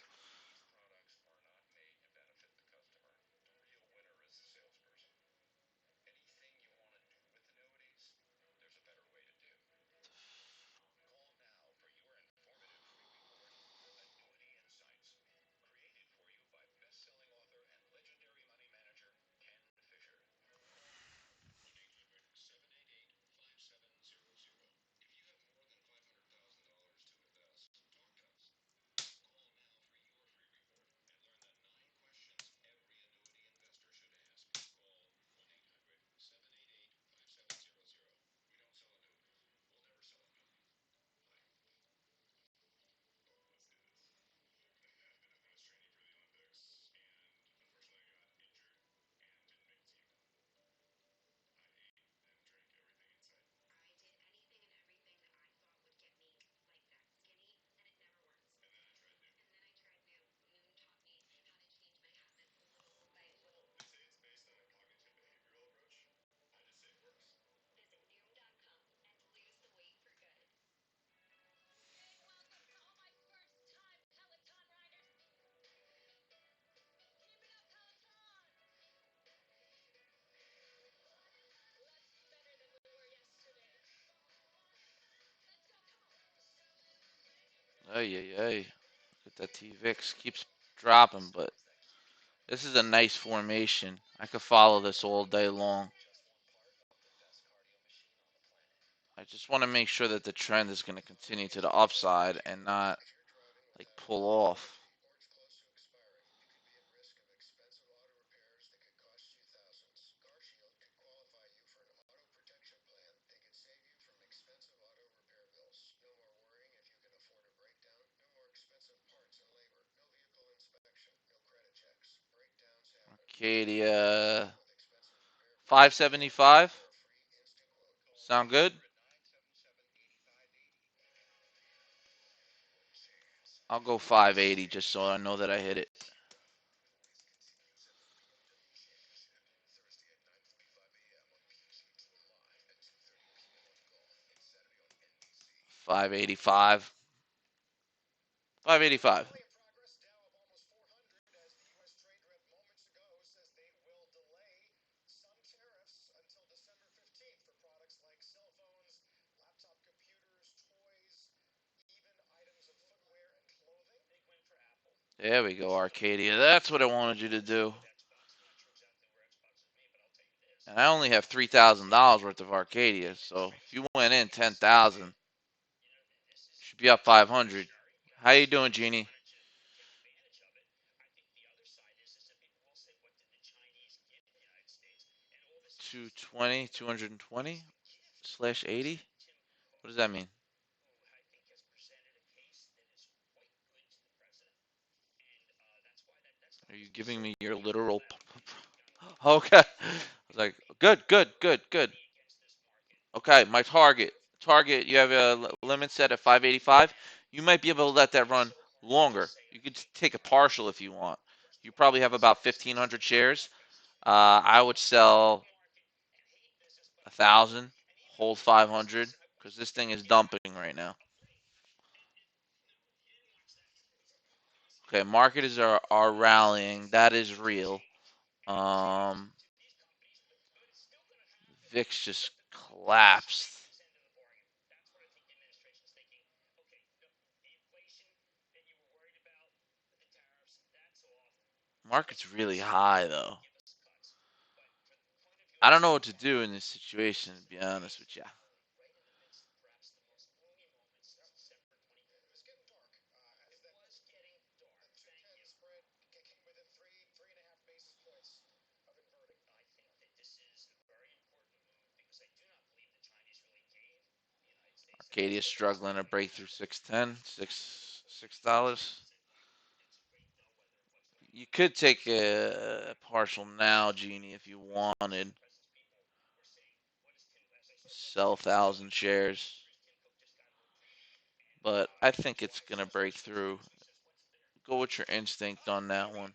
Hey, hey, hey. Look at that T-Vix. Keeps dropping, but this is a nice formation. I could follow this all day long. I just want to make sure that the trend is going to continue to the upside and not like pull off. Arcadia 575. Sound good? I'll go 580 just so I know that I hit it. 585. 585. There we go, Arcadia. That's what I wanted you to do. And I only have $3,000 worth of Arcadia, so if you went in 10,000, should be up 500. How you doing, Jeannie? 220, 220 slash 80. What does that mean? Are you giving me your literal? Okay. I was like, good, good, good, good. Okay, my target. Target. You have a limit set at 585. You might be able to let that run longer. You could take a partial if you want. You probably have about 1,500 shares. I would sell 1,000, hold 500, because this thing is dumping right now. Okay, markets are rallying. That is real. Um, VIX just collapsed. Market's really high though. I don't know what to do in this situation, to be honest with you. Arcadia's struggling to break through 610, $6. You could take a partial now, Genie, if you wanted. Sell 1,000 shares. But I think it's going to break through. Go with your instinct on that one.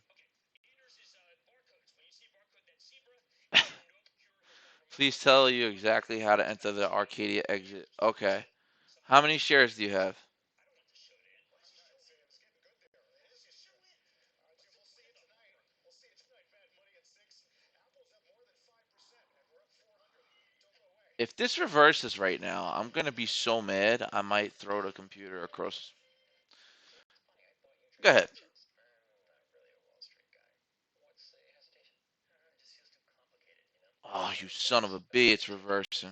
Please tell you exactly how to enter the Arcadia exit. Okay. How many shares do you have? If this reverses right now, I'm gonna be so mad. I might throw the computer across. Go ahead. Oh, you son of a b! It's reversing.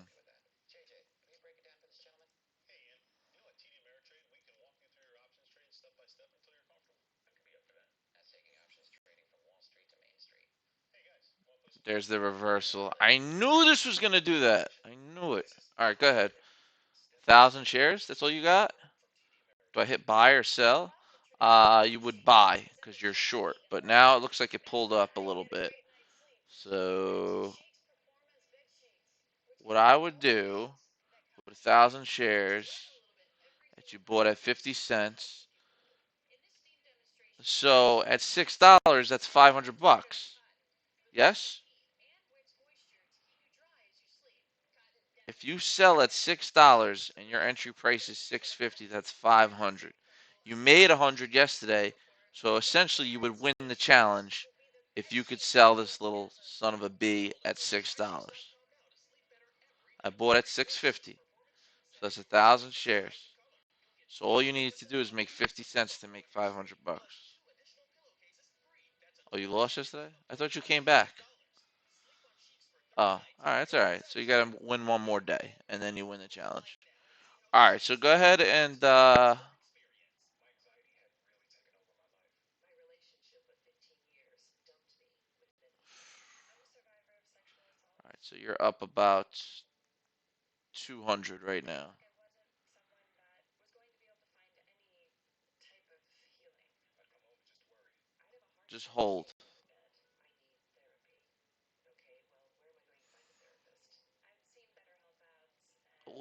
There's the reversal. I knew this was gonna do that. I knew it. All right, go ahead. 1,000 shares. That's all you got. Do I hit buy or sell? You would buy because you're short. But now it looks like it pulled up a little bit. So what I would do with 1,000 shares that you bought at 50 cents. So at $6, that's $500. Yes. If you sell at $6 and your entry price is 650, that's 500. You made 100 yesterday, so essentially you would win the challenge if you could sell this little son of a b at $6. I bought at 650, so that's 1,000 shares. So all you need to do is make 50 cents to make $500. Oh, you lost yesterday? I thought you came back. Oh, all right, that's all right. So you got to win one more day, and then you win the challenge. All right, so go ahead and all right, so you're up about 200 right now. Just hold.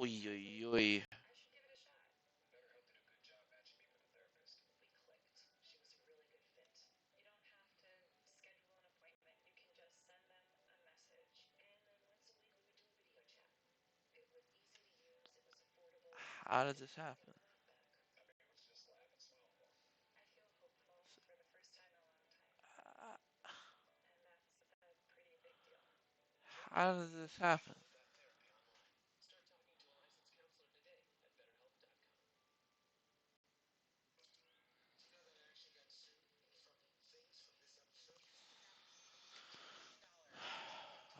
Oy, oy, oy. How did this happen? How did this happen?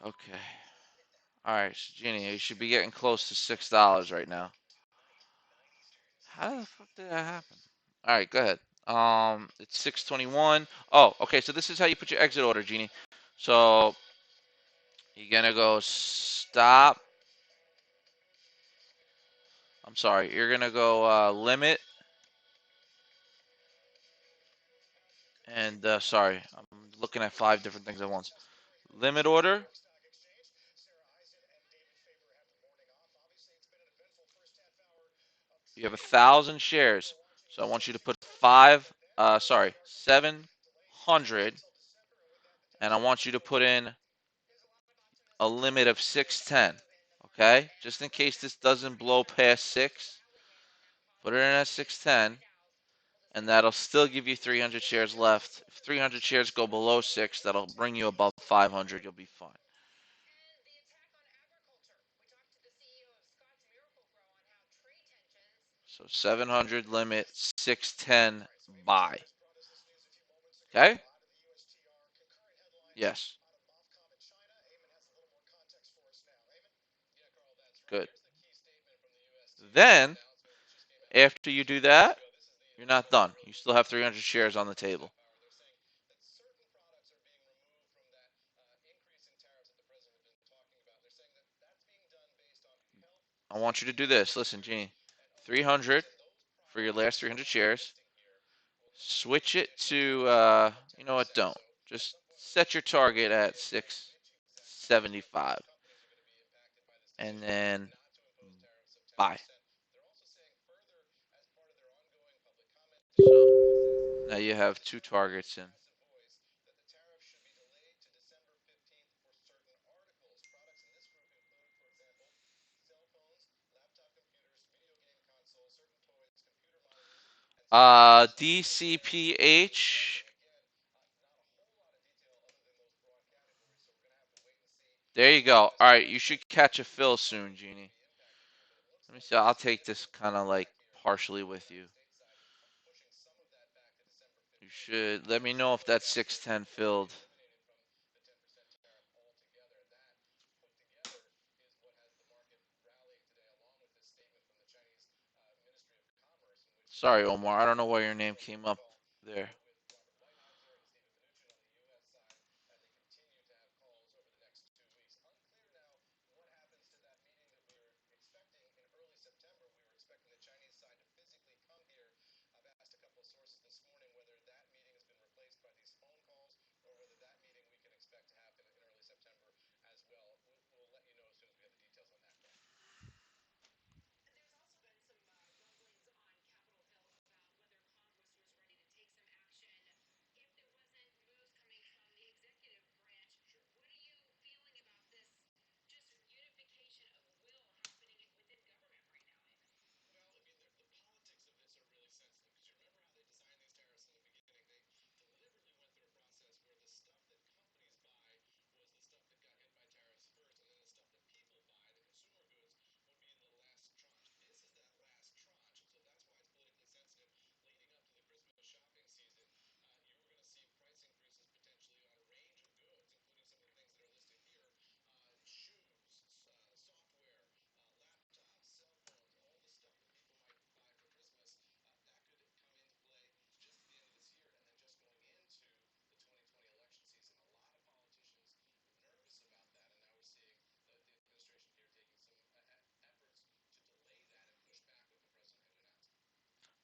Okay. All right, so Jeannie, you should be getting close to $6 right now. How the fuck did that happen? All right, go ahead. It's 6:21. Oh, okay. So this is how you put your exit order, Jeannie. So you're gonna go stop. I'm sorry. You're gonna go limit and sorry, I'm looking at 5 different things at once. Limit order. You have 1,000 shares. So I want you to put 700, and I want you to put in a limit of 610. Okay, just in case this doesn't blow past 6, put it in at 610, and that'll still give you 300 shares left. If 300 shares go below 6, that'll bring you above 500. You'll be fine. So 700 limit, 610 buy. Okay? Yes. Good. Then, after you do that, you're not done. You still have 300 shares on the table. I want you to do this. Listen, Genie. 300 for your last 300 shares. Switch it to, you know what? Don't. Just set your target at 675. And then buy. So now you have 2 targets in. DCPH. There you go. All right, you should catch a fill soon, Jeannie. Let me see. I'll take this kind of like partially with you. You should let me know if that 610 filled. Sorry, Omar. I don't know why your name came up there.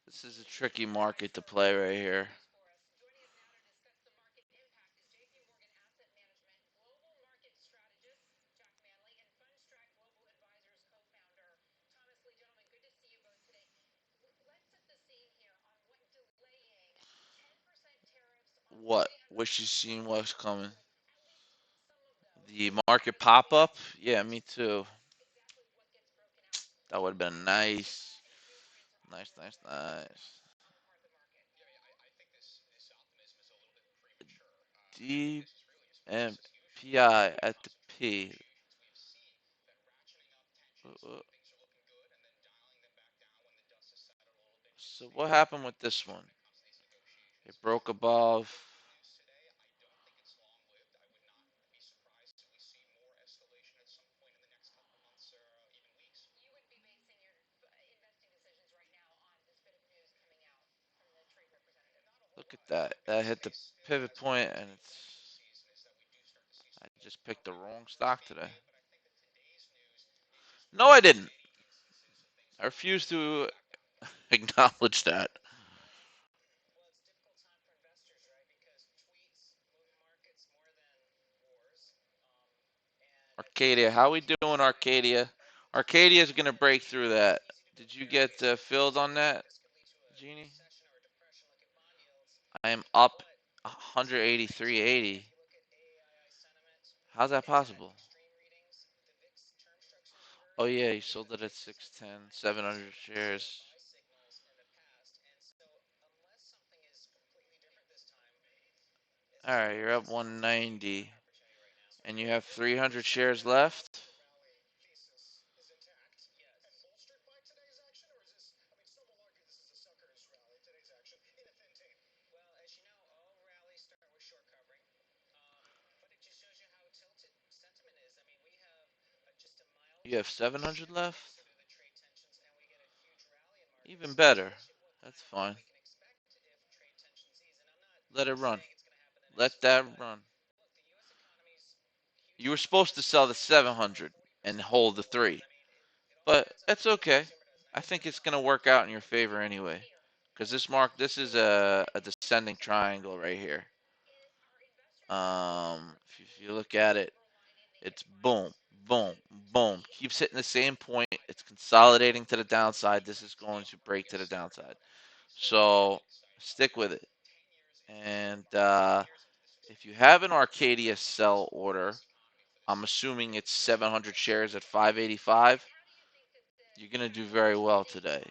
This is a tricky market to play right here. What? Wish you seen what's coming. The market pop up? Yeah, me too. That would have been nice. Nice, nice, nice. D M P I at the P. Uh, So what happened with this one? It broke above. Look at that. That hit the pivot point and it's. I just picked the wrong stock today. No, I didn't. I refuse to acknowledge that. Arcadia, how we doing, Arcadia? Arcadia's gonna break through that. Did you get filled on that, Jeannie? I am up 183.80. How's that possible? Oh yeah, you sold it at 610, 700 shares. All right, you're up 190, and you have 300 shares left. You have 700 left. Even better. That's fine. Let it run. Let that run. You were supposed to sell the 700 and hold the three, but that's okay. I think it's gonna work out in your favor anyway, because this is a descending triangle right here. If you look at it, it's boom, boom, boom. Keeps hitting the same point. It's consolidating to the downside. This is going to break to the downside. So stick with it. And if you have an Arcadia sell order, I'm assuming it's 700 shares at 585. You're gonna do very well today.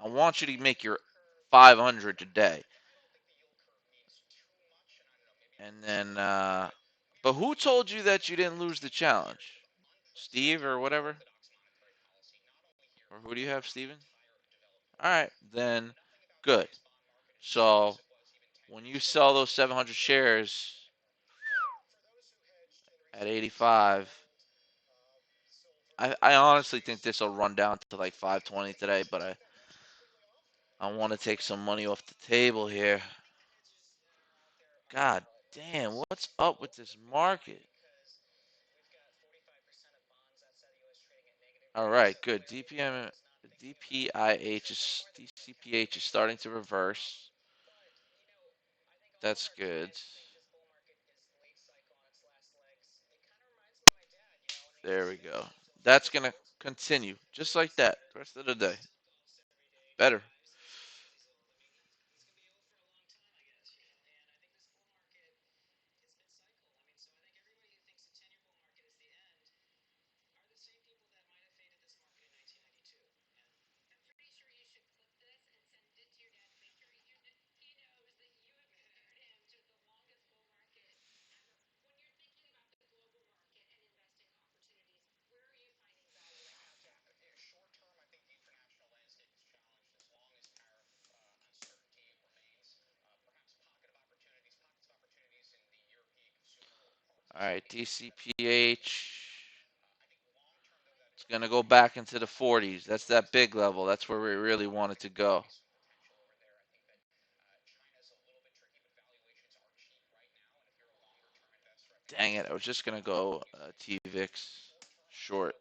I want you to make your 500 today, and then But who told you that you didn't lose the challenge? Steve or whatever? Or who do you have, Steven? All right, then good. So when you sell those 700 shares at 85, I honestly think this will run down to like 520 today, but I want to take some money off the table here. God damn, what's up with this market? All right, good. DCPH is starting to reverse. That's good. There we go. That's gonna continue just like that the rest of the day. Better. All right, DCPH. It's gonna go back into the 40s. That's that big level. That's where we really want it to go. Dang it! I was just gonna go TVIX short.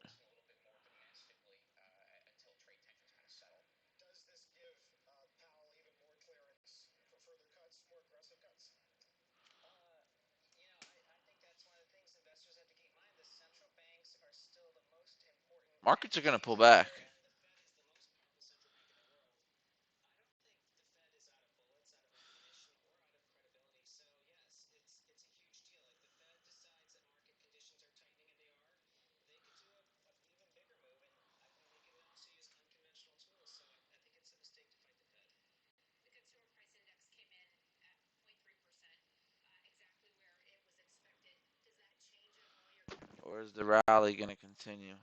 Markets are gonna pull back. Or is the rally gonna continue?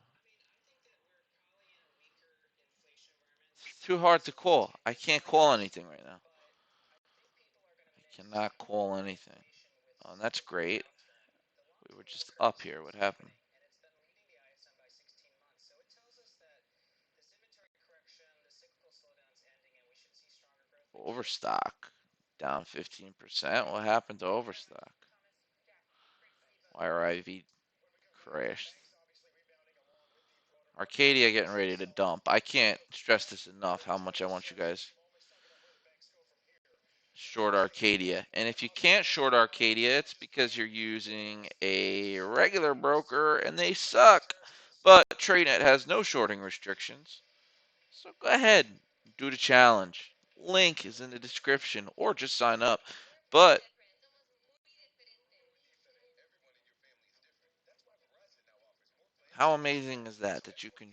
It's too hard to call. I can't call anything right now. I cannot call anything. Oh, and that's great. We were just up here. What happened? Overstock. Down 15%. What happened to Overstock? YRIV crashed. Arcadia getting ready to dump. I can't stress this enough how much I want you guys short Arcadia. And if you can't short Arcadia, it's because you're using a regular broker and they suck. But TradeNet has no shorting restrictions. So go ahead, do the challenge. Link is in the description or just sign up. But how amazing is that that you can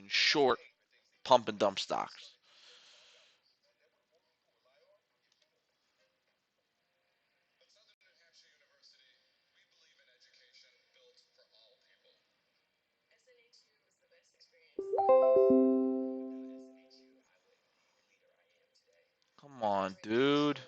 short pump and dump stocks? Come on, dude.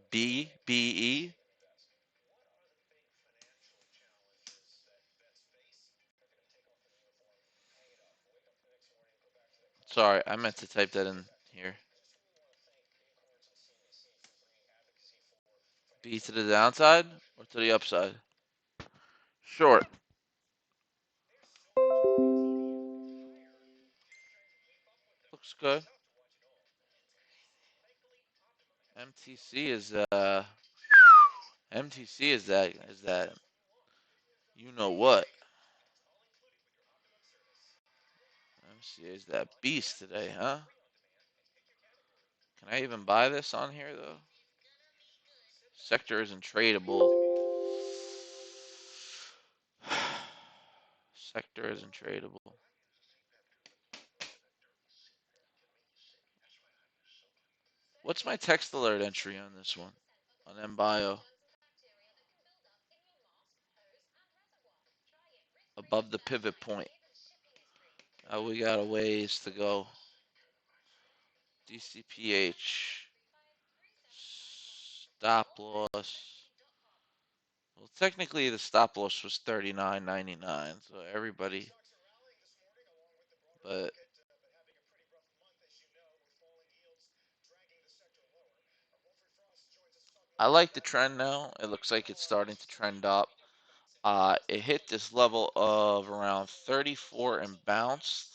BE. Sorry, I meant to type that in here. B to the downside or to the upside? Short. Looks good. MTC is MTC is that you know what? MCA is that beast today, huh? Can I even buy this on here though? Sector isn't tradable. Sector isn't tradable. What's my text alert entry on this one? On MBio. Above the pivot point. We got a ways to go. DCPH. Stop loss. Well, technically the stop loss was 39.99, so everybody. But I like the trend now. It looks like it's starting to trend up. It hit this level of around 34 and bounced.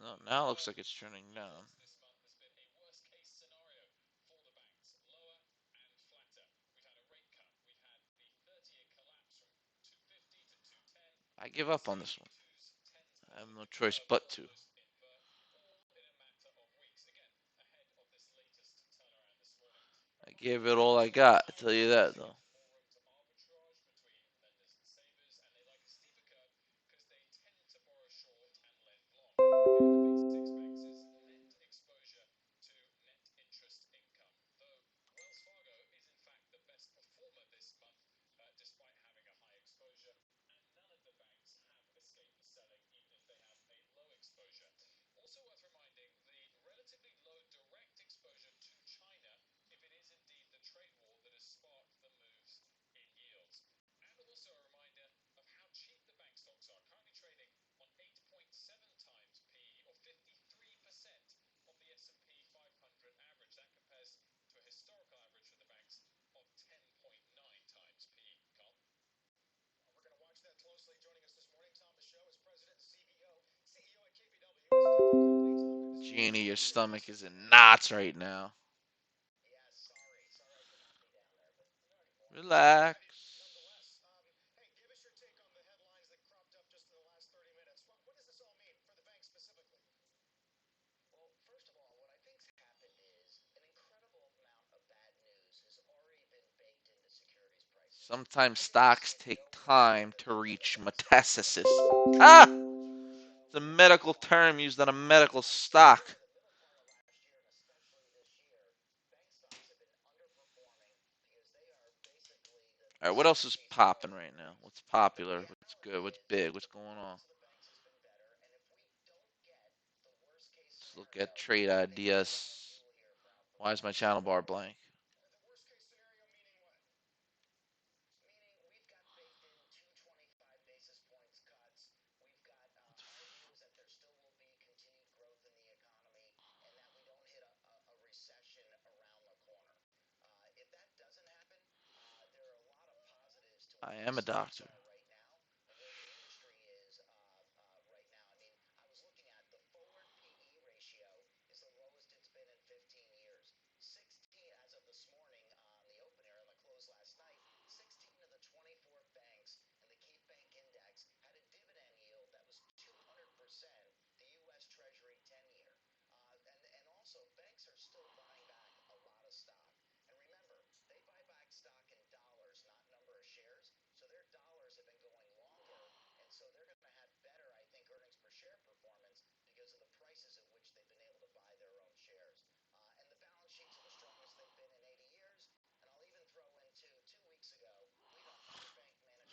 No, now it looks like it's trending down. I give up on this one. I have no choice but to. I gave it all I got. I tell you that though. Genie, your stomach is in knots right now. Relax. Sometimes stocks take time to reach metastasis. Ah! It's a medical term used on a medical stock. All right, what else is popping right now? What's popular? What's good? What's big? What's going on? Let's look at trade ideas. Why is my channel bar blank? I am a doctor.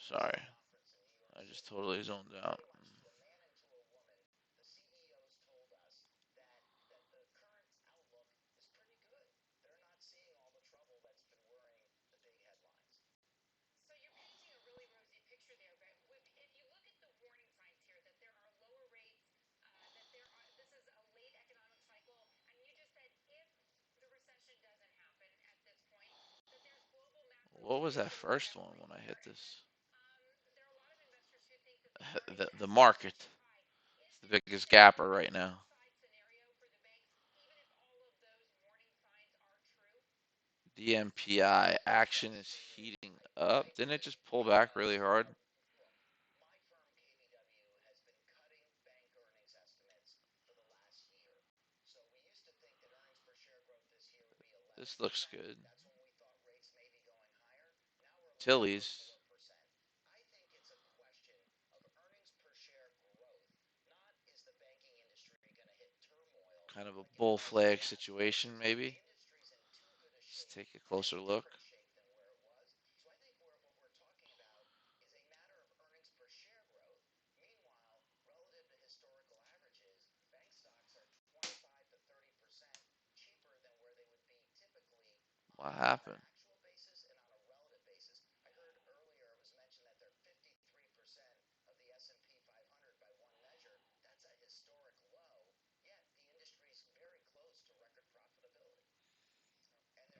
Sorry, I just totally zoned out. What was that first one when I hit this? The market. It's the biggest gapper right now. DMPI action is heating up. Didn't it just pull back really hard? This looks good. Tilly's kind of a bull flag situation, maybe. Let's take a closer look. What happened?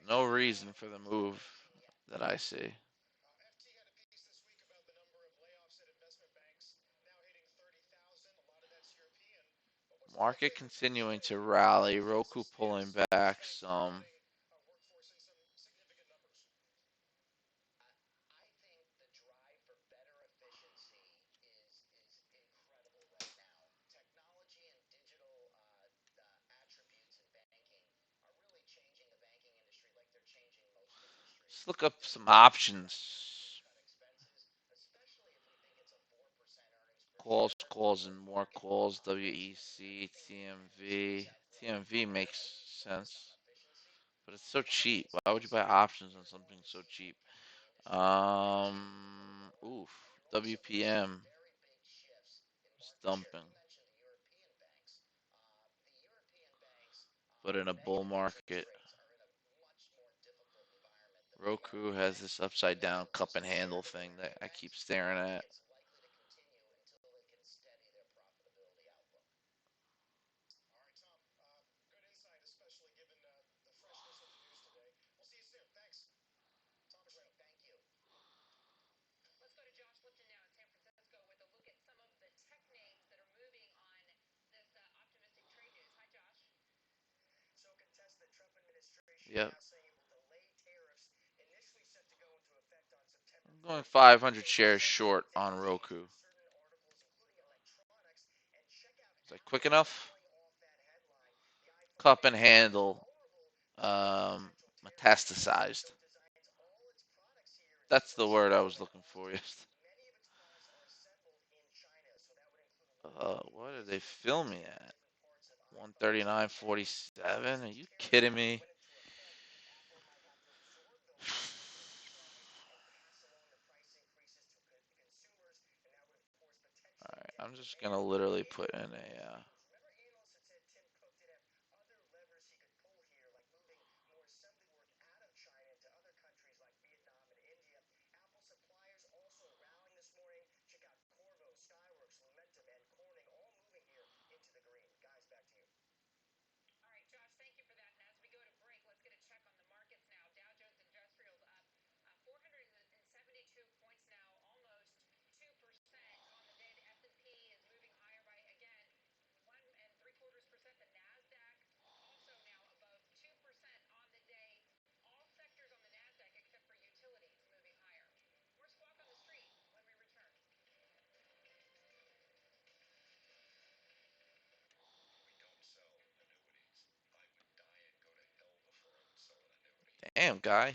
No reason for the move that I see. Market continuing to rally. Roku pulling back some. Let's look up some options. Calls, and more calls. WEC, TMV. TMV makes sense, but it's so cheap. Why would you buy options on something so cheap? Oof. WPM is dumping, but in a bull market. Roku has this upside down cup and handle thing that I keep staring at. Yep. I'm going 500 shares short on Roku. Is that quick enough? Cup and handle metastasized. That's the word I was looking for. Yes. What are they filming at? 139.47. Are you kidding me? All right, I'm just gonna literally put in a. Damn, guy.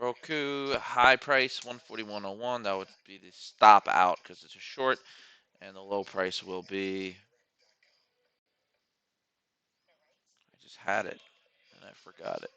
Roku, high price 141.01. That would be the stop out because it's a short, and the low price will be. I just had it and I forgot it.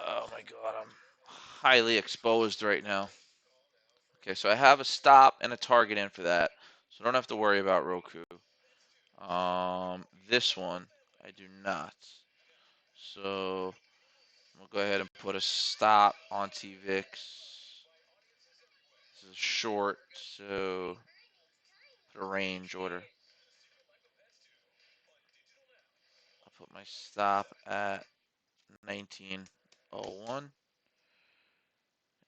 Oh my god, I'm highly exposed right now. Okay, so I have a stop and a target in for that, so I don't have to worry about Roku. This one I do not. So we'll go ahead and put a stop on TVIX. This is short, so put a range order. I'll put my stop at 1901,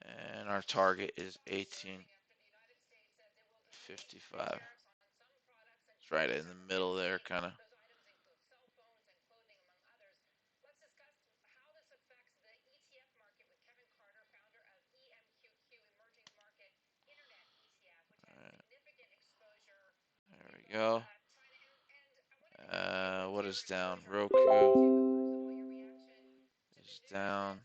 and our target is 1855. It's right in the middle there, kind of. There we go. What is down? Roku is down.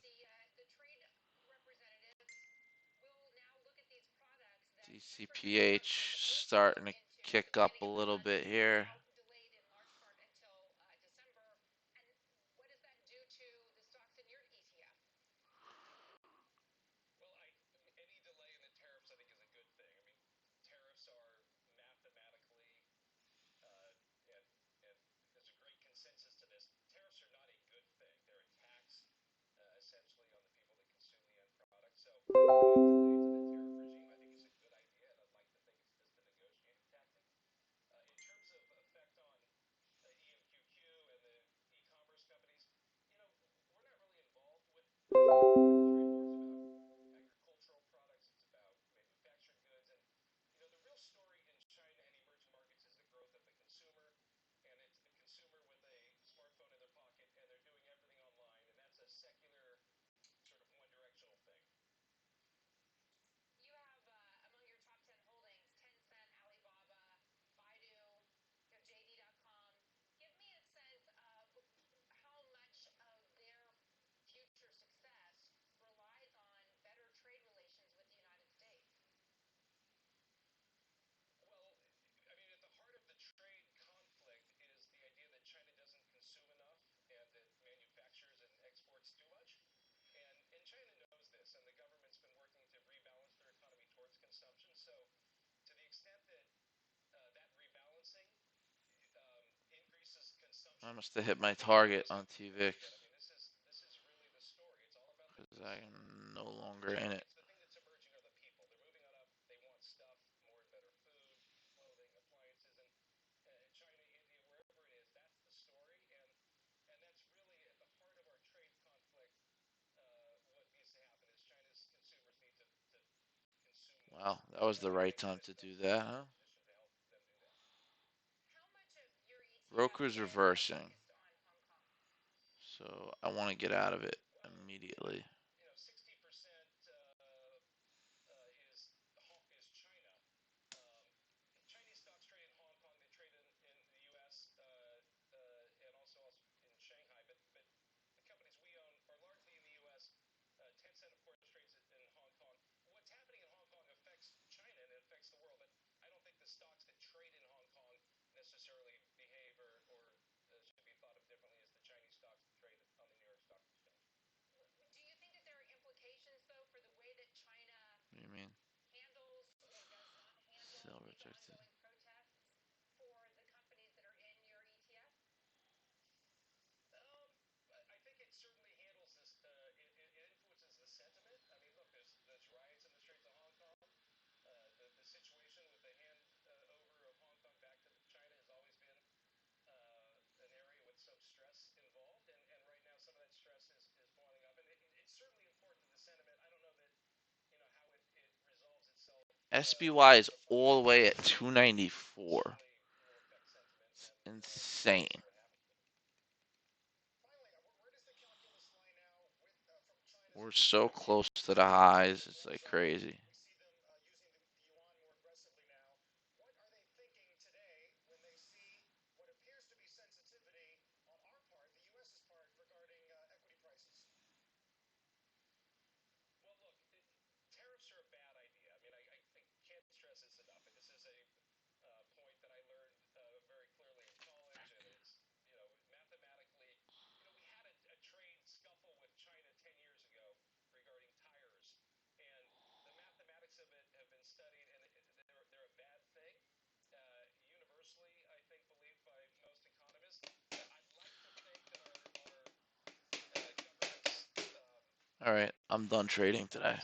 DCPH starting to kick up a little bit here. I must have hit my target on TVIX because I'm no longer in it. Wow, that was the right time to do that, huh? Roku's reversing, so I want to get out of it immediately. SBY is all the way at 294. Insane. We're so close to the highs. It's like crazy. All right, I'm done trading today.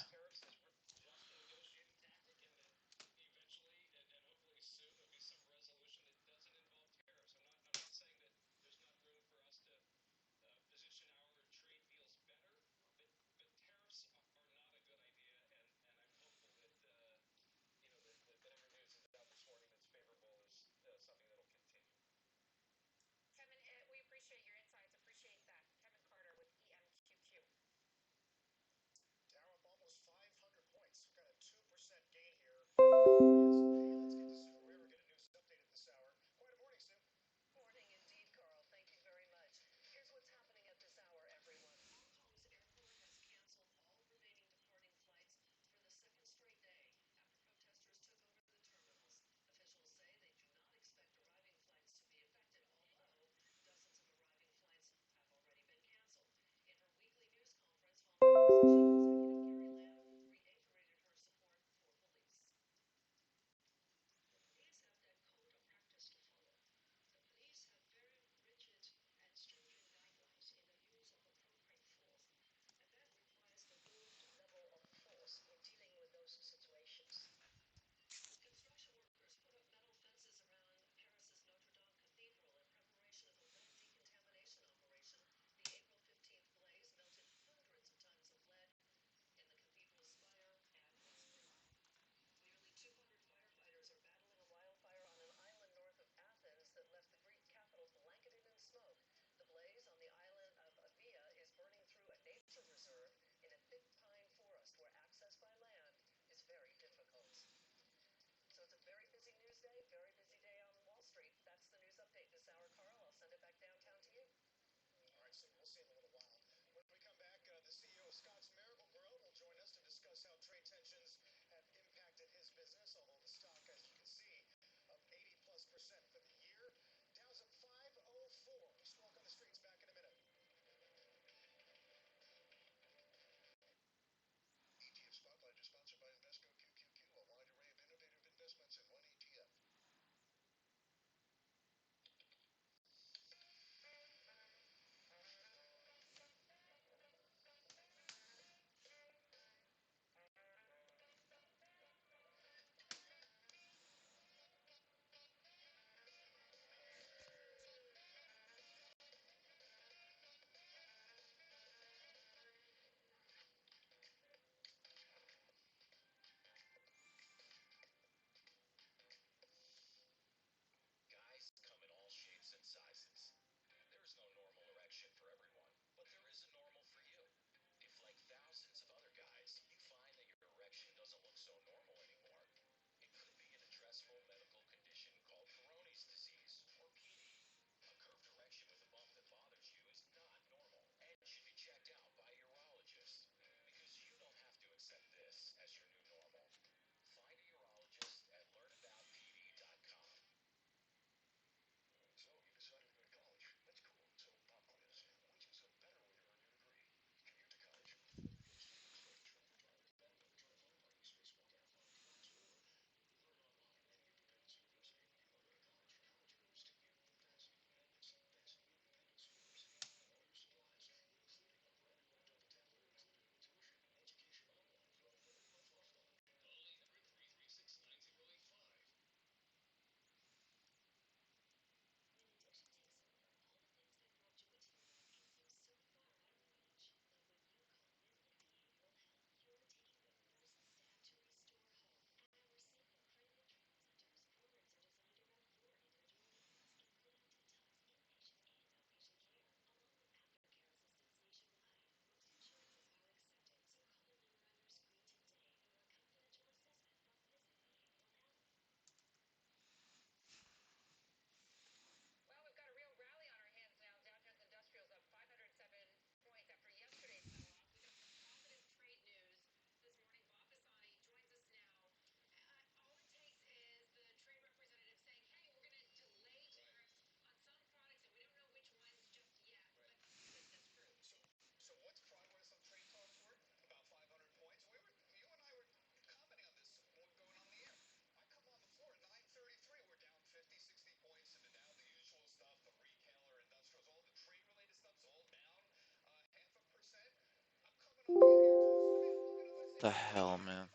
The hell, man.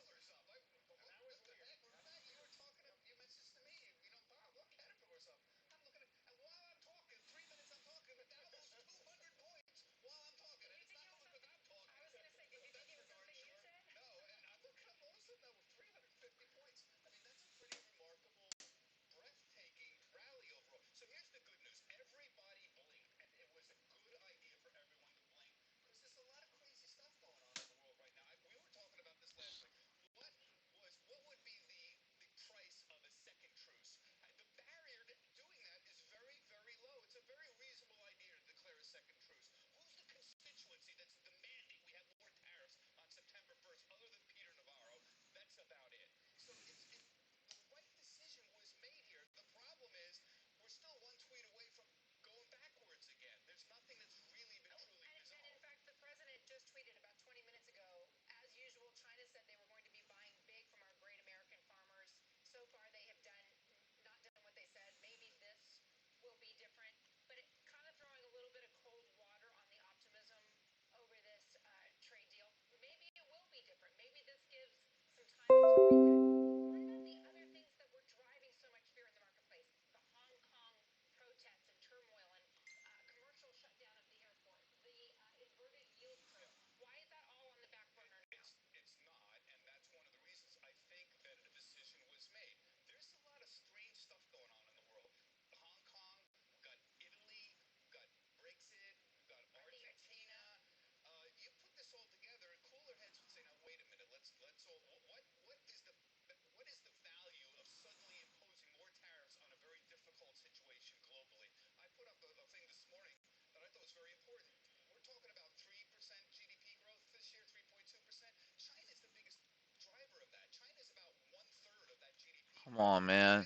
Come on, man.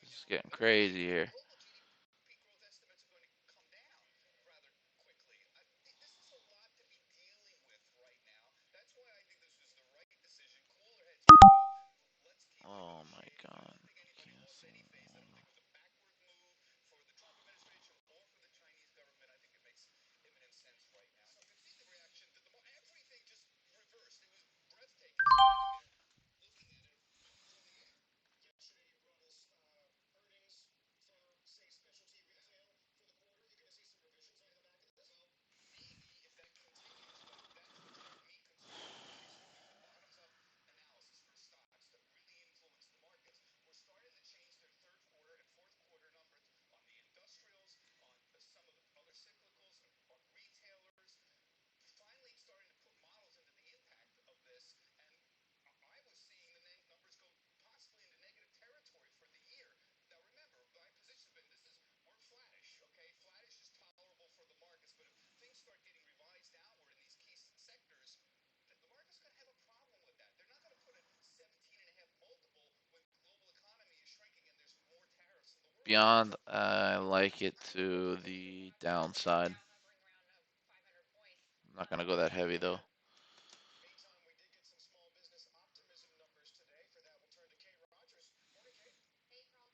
This is getting crazy here. Oh my god. I can't see. Beyond, I like it to the downside. I'm not gonna go that heavy though.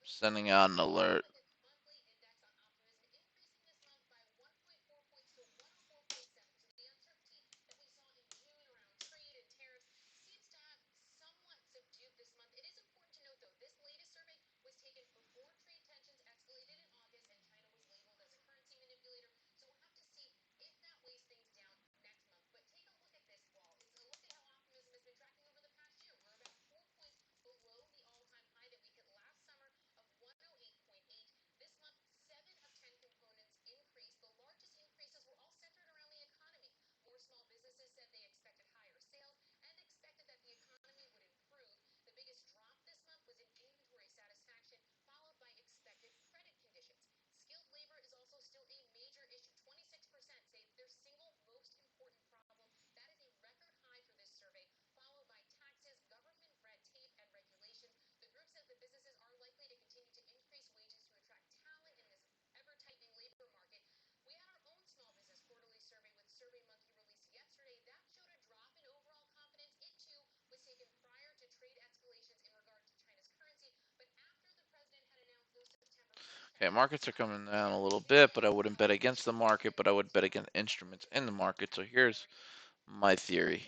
Sending out an alert. Okay, markets are coming down a little bit, but I wouldn't bet against the market, but I would bet against instruments in the market. So here's my theory.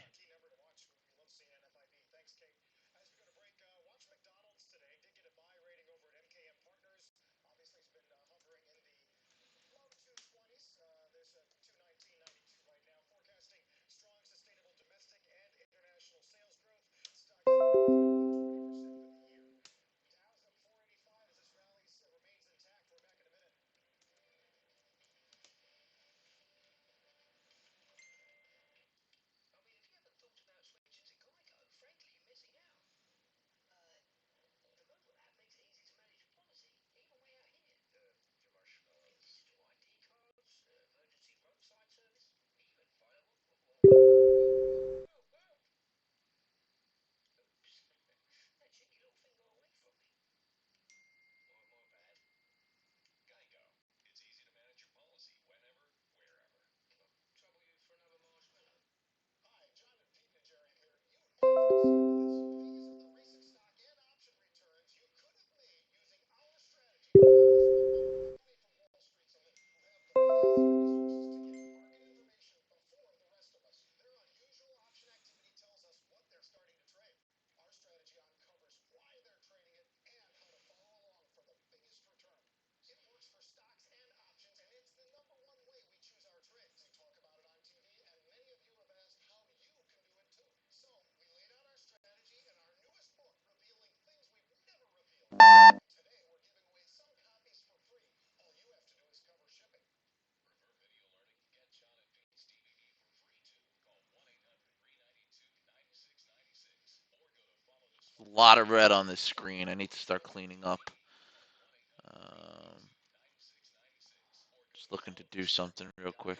A lot of red on this screen. I need to start cleaning up. Um, just looking to do something real quick.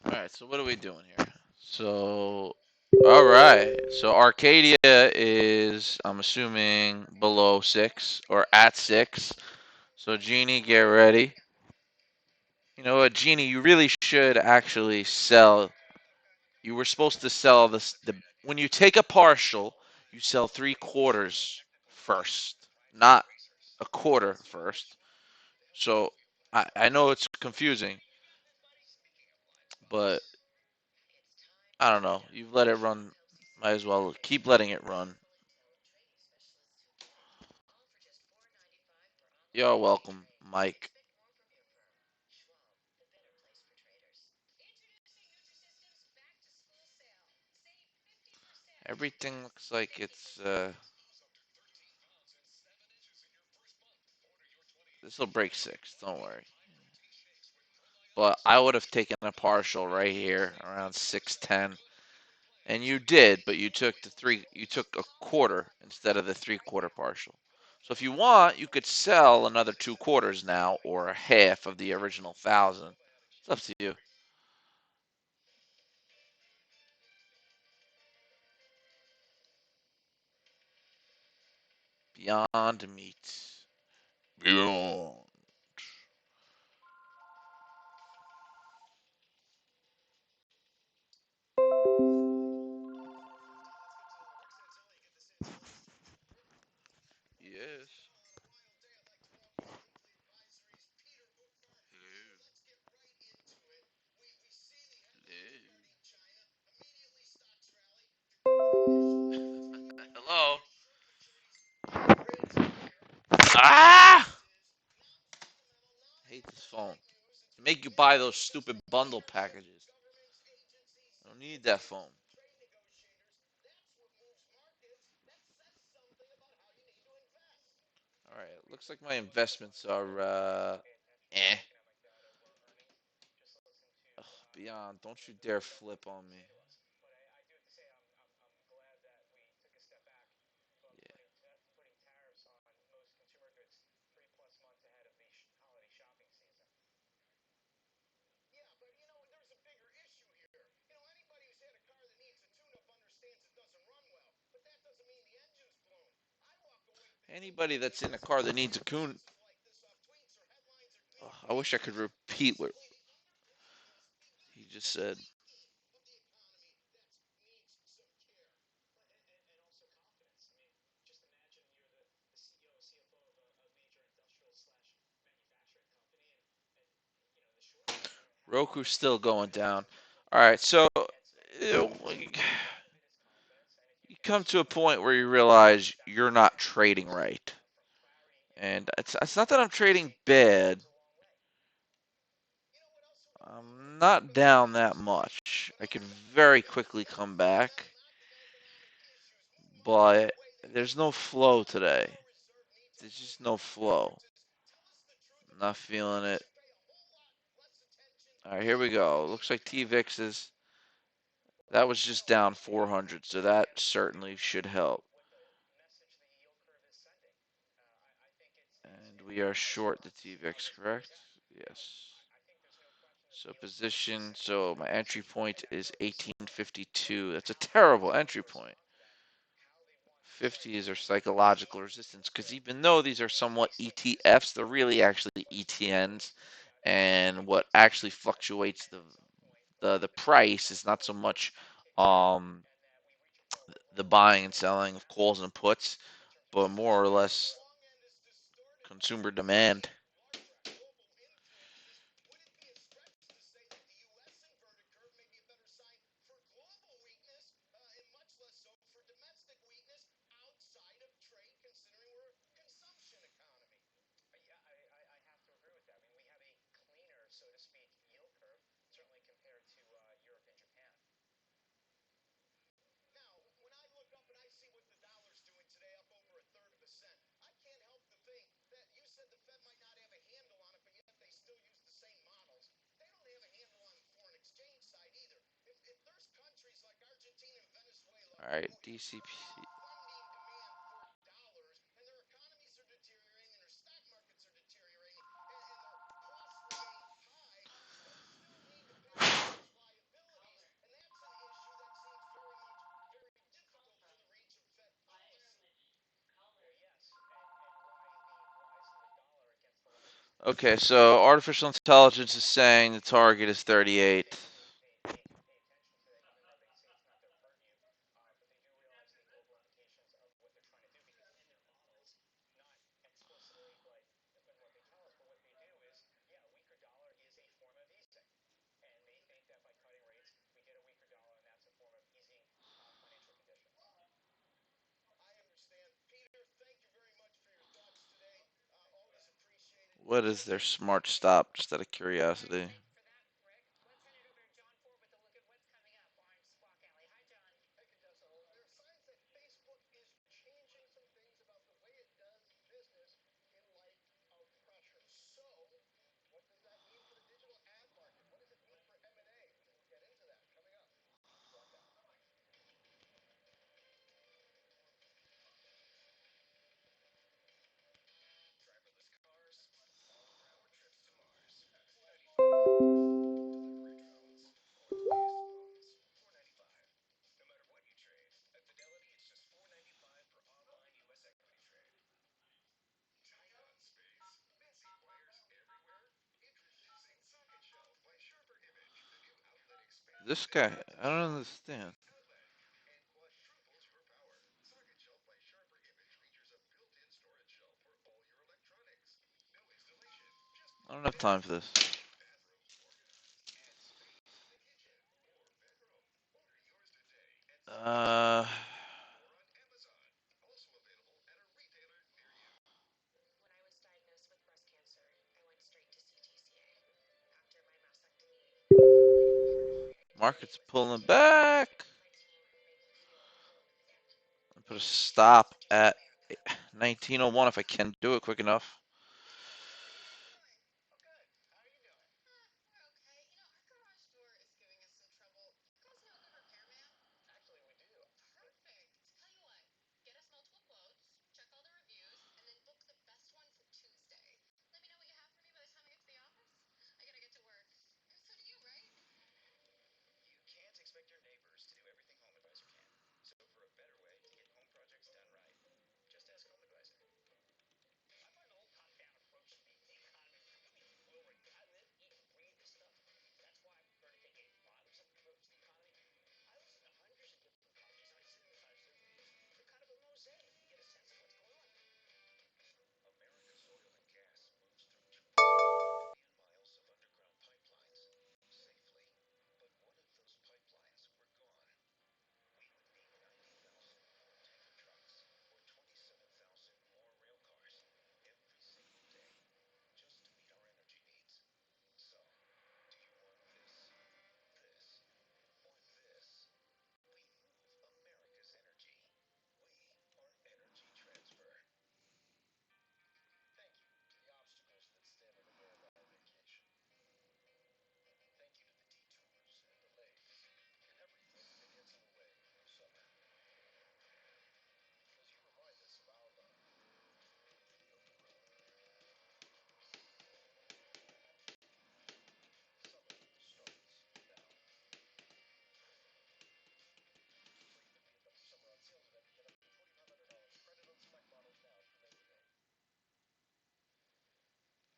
All right, so what are we doing here? So, all right. So Arcadia is, I'm assuming, below 6 or at 6. So Jeannie, get ready. You know what, Jeannie, you really should actually sell. You were supposed to sell this. When you take a partial, you sell 3/4 first, not a quarter first. So I know it's confusing, but I don't know. You've let it run. Might as well keep letting it run. You're welcome, Mike. Everything looks like it's. This will break 6. Don't worry. But I would have taken a partial right here around 610, and you did, but you took the three. You took a quarter instead of the 3/4 partial. So if you want, you could sell another 2/4 now, or a half of the original 1,000. It's up to you. Beyond meat. Beyond. Yes. Hello. Ah! I hate this phone. Make you buy those stupid bundle packages. I don't need that phone. All right. Looks like my investments are eh. Ugh, Beyond. Don't you dare flip on me. Yeah. Anybody that's in a car that needs a coon. Ugh, I wish I could repeat what he just said. Roku's still going down. All right. So you come to a point where you realize you're not trading right. And it's not that I'm trading bad. I'm not down that much. I could very quickly come back, but there's no flow today. There's just no flow. Not feeling it. All right, here we go. Looks like TVIX is that was just down 400, so that certainly should help. And we are short the TVIX, correct? Yes. So position, so my entry point is 1852. That's a terrible entry point. 50 is our psychological resistance because even though these are somewhat ETFs, they're really actually ETNs. And what actually fluctuates the price is not so much um, the buying and selling of calls and puts, but more or less consumer demand. All right, DCP. Okay, so artificial intelligence is saying the target is 38. What is their smart stop? Just out of curiosity. This guy, I don't understand. I don't have time for this. Uh, Market's pulling back. Put a stop at 1901 if I can do it quick enough.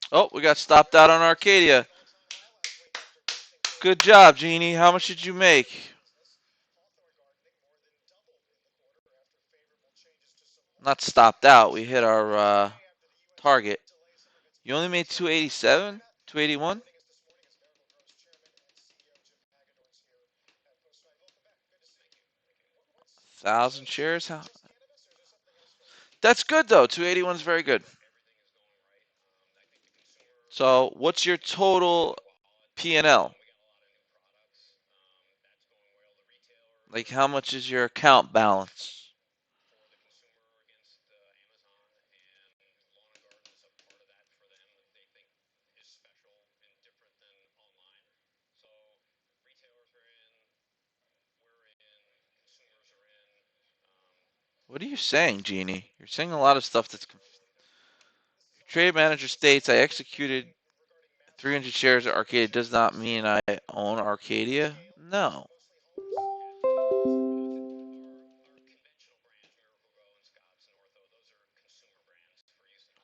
Oh, we got stopped out on Arcadia. Good job, Jeannie. How much did you make? Not stopped out. We hit our target. You only made 287? 281? 1,000 shares? How? That's good though. 281 is very good. So, what's your total P&L? Like, how much is your account balance? What are you saying, Jeannie? You're saying a lot of stuff that's. Trade manager states I executed 300 shares of Arcadia does not mean I own Arcadia. No.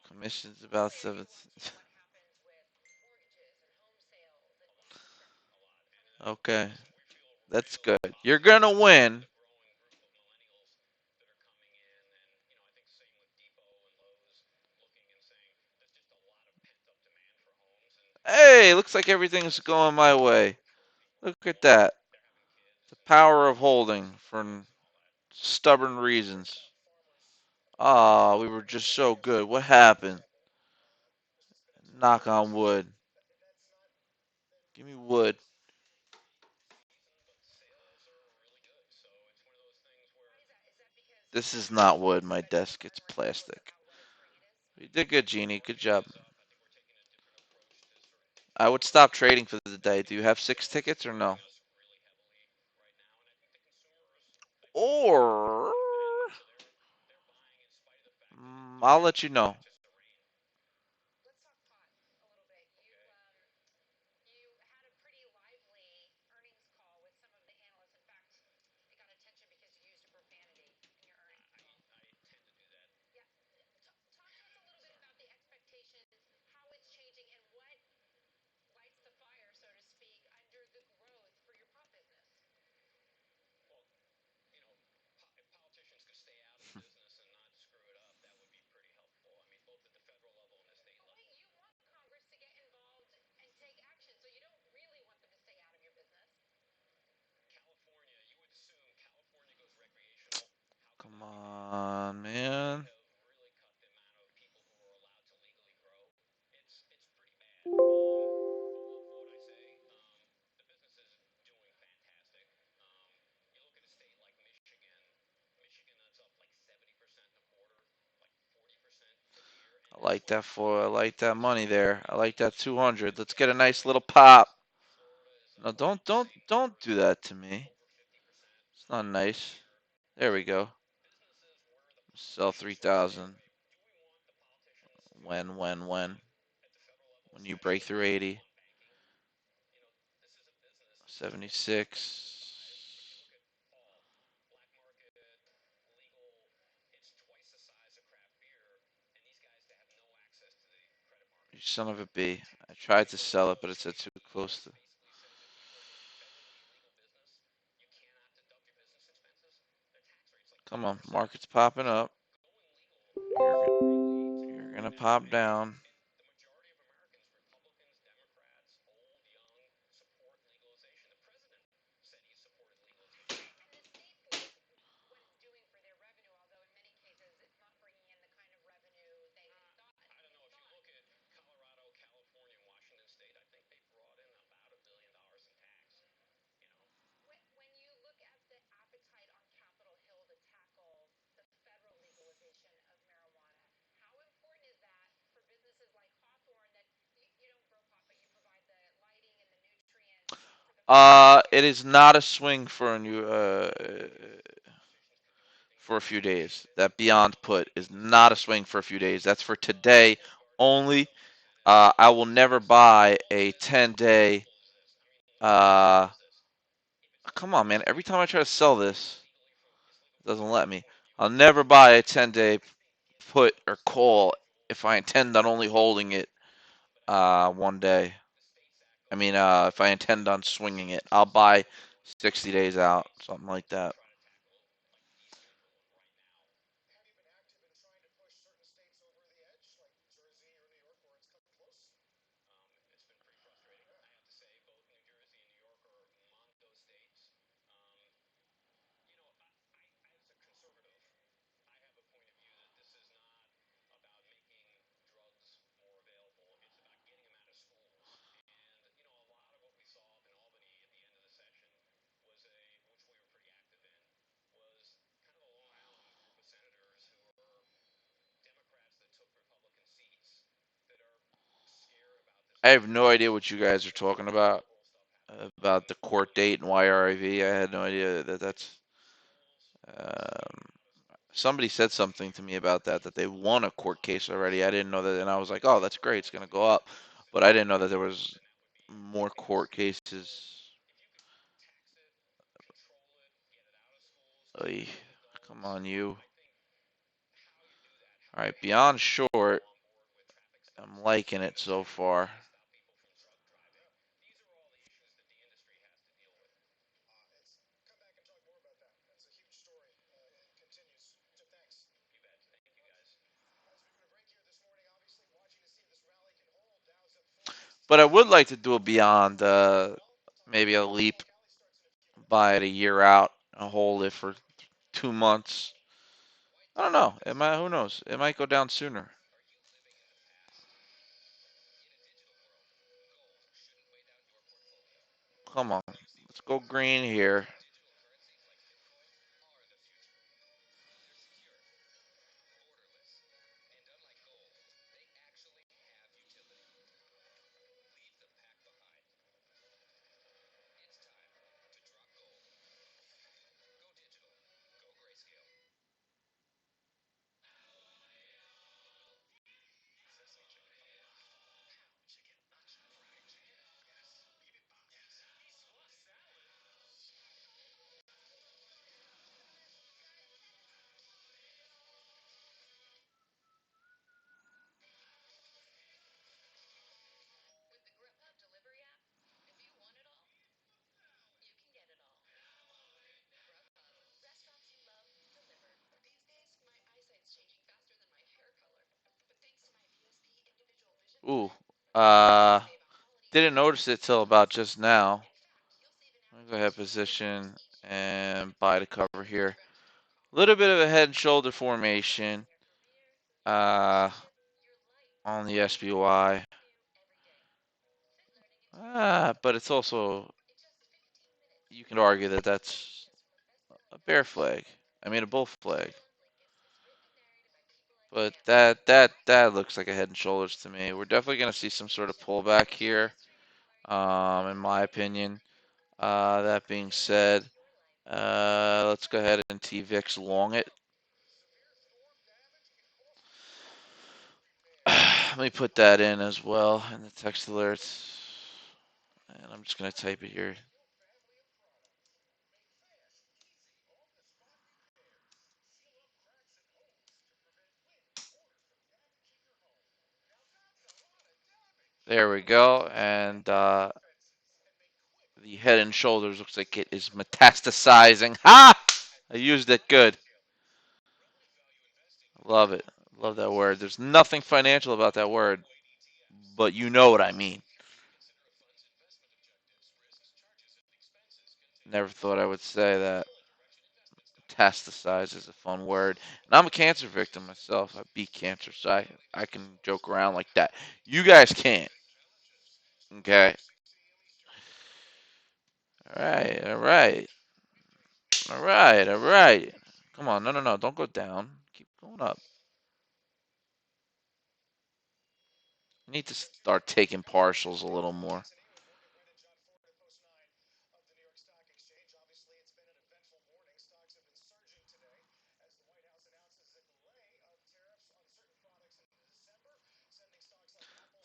Commissions about 7. Okay, that's good. You're gonna win. Hey, looks like everything's going my way. Look at that. The power of holding for stubborn reasons. Ah, we were just so good. What happened? Knock on wood. Give me wood. This is not wood, my desk. It's plastic. You did good, Jeannie. Good job. I would stop trading for the day. Do you have 6 tickets or no? Or I'll let you know. Come on, man. I like that I like that money there. I like that 200. Let's get a nice little pop. No, don't do that to me. It's not nice. There we go. Sell 3,000. When you break through 80. 76. You son of a B. I tried to sell it, but it said too close to. Come on, market's popping up. You're gonna pop down. It is not a swing for a new for a few days. That beyond put is not a swing for a few days. That's for today only. I will never buy a 10-day. Uh, Come on, man. Every time I try to sell this, it doesn't let me. I'll never buy a 10-day put or call if I intend on only holding it one day. I mean, if I intend on swinging it, I'll buy 60 days out, something like that. I have no idea what you guys are talking about the court date and YRIV. I had no idea that that's. Um, somebody said something to me about that they won a court case already. I didn't know that, and I was like, oh, that's great, it's gonna go up. But I didn't know that there was more court cases. Oy, come on, you. All right, beyond short, I'm liking it so far. But I would like to do a beyond, maybe a leap, buy it a year out, and hold it for 2 months. I don't know. It might. Who knows? It might go down sooner. Come on, let's go green here. Ooh, uh, didn't notice it till about just now. I'm gonna go ahead, position, and buy the cover here. A little bit of a head and shoulder formation, uh, on the SPY. But it's also, you can argue that that's a bear flag. I mean a bull flag. But that looks like a head and shoulders to me. We're definitely gonna see some sort of pullback here, in my opinion. That being said, let's go ahead and TVIX long it. Let me put that in as well in the text alerts. And I'm just going to type it here. There we go. And the head and shoulders looks like it is metastasizing. Ha! I used it good. Love it. Love that word. There's nothing financial about that word, but you know what I mean. Never thought I would say that. Metastasize is a fun word. And I'm a cancer victim myself. I beat cancer, so I can joke around like that. You guys can't. Okay. All right. All right. All right. All right. Come on. No, no, no. Don't go down. Keep going up. I need to start taking partials a little more.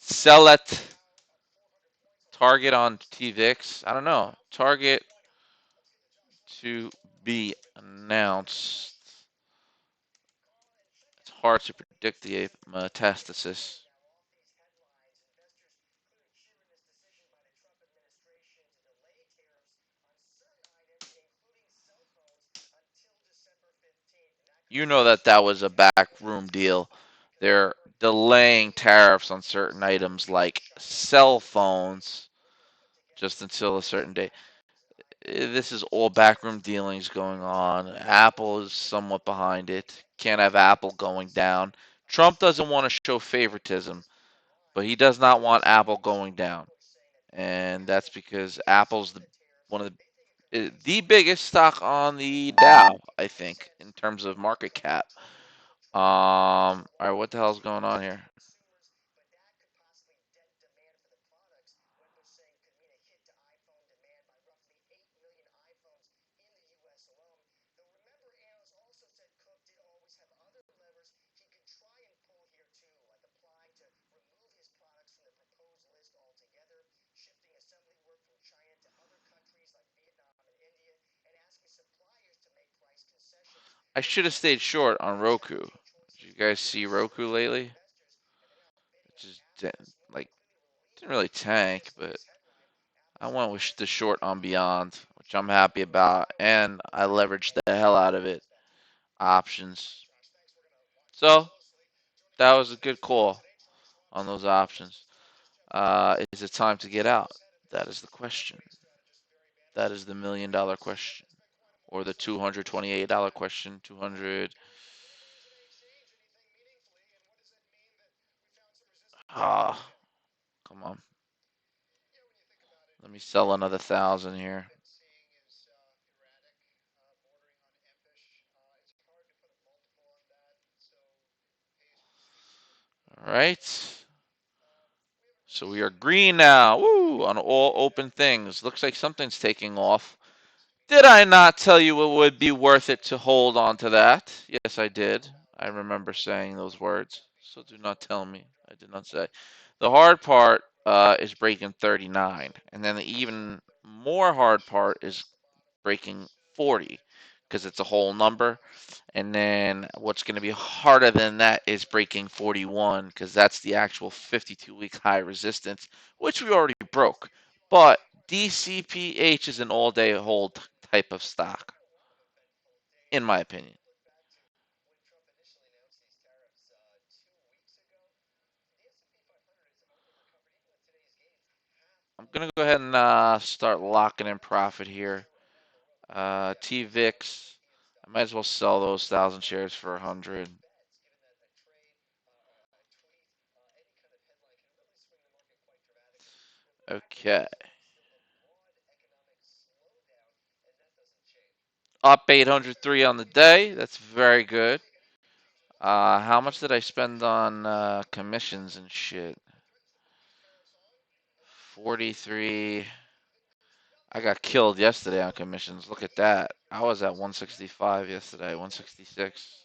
Sell at target on TVIX. I don't know. Target to be announced. It's hard to predict the metastasis. You know that that was a backroom deal. They're delaying tariffs on certain items like cell phones just until a certain date. This is all backroom dealings going on. Apple is somewhat behind it. Can't have Apple going down. Trump doesn't want to show favoritism, but he does not want Apple going down. And that's because Apple's one of the biggest stock on the Dow, I think, in terms of market cap. All right, what the hell's going on here? I should have stayed short on Roku. Did you guys see Roku lately? It just like didn't really tank, but I went with the short on Beyond, which I'm happy about, and I leveraged the hell out of it. Options. So that was a good call on those options. Is it time to get out? That is the question. That is the $1 million question, or the $228 question. 200. Ah, come on. Let me sell another 1,000 here. All right. So we are green now. Woo! On all open things. Looks like something's taking off. Did I not tell you it would be worth it to hold on to that? Yes, I did. I remember saying those words. So do not tell me. I did not say. The hard part is breaking 39. And then the even more hard part is breaking 40 because it's a whole number. And then what's going to be harder than that is breaking 41 because that's the actual 52-week high resistance, which we already broke. But DCPH is an all-day hold type of stock, in my opinion. I'm going to go ahead and start locking in profit here. TVIX, I might as well sell those 1,000 shares for 100. Okay. Up 803 on the day. That's very good. How much did I spend on commissions and shit? 43. I got killed yesterday on commissions. Look at that. I was at 165 yesterday, 166.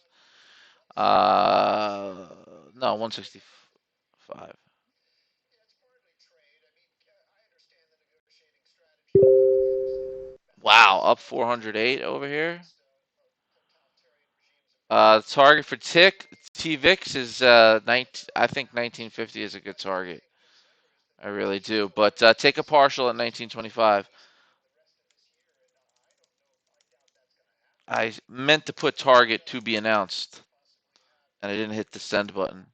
Uh, no, 165. Wow, up 408 over here. Target for TVIX is 19, I think 1950 is a good target. I really do. But take a partial at 1925. I meant to put target to be announced, and I didn't hit the send button.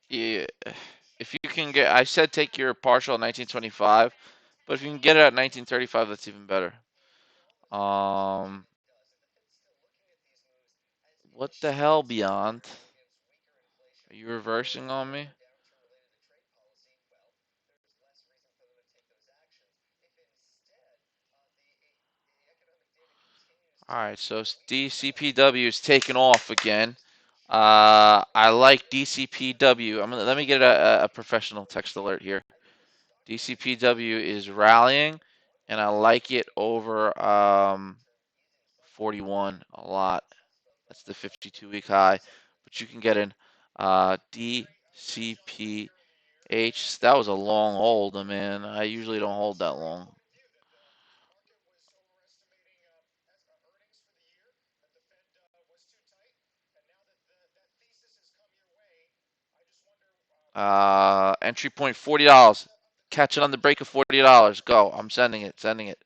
Yeah, if you can get, I said take your partial at 1925, but if you can get it at 1935, that's even better. Um, what the hell, Beyond? Are you reversing on me? All right, so DCPW is taking off again. I like DCPW. Let me get a professional text alert here. DCPW is rallying, and I like it over 41 a lot. That's the 52-week high, but you can get in DCPH. That was a long hold, man. I usually don't hold that long. Entry point $40. Catch it on the break of $40. Go. I'm sending it. Sending it.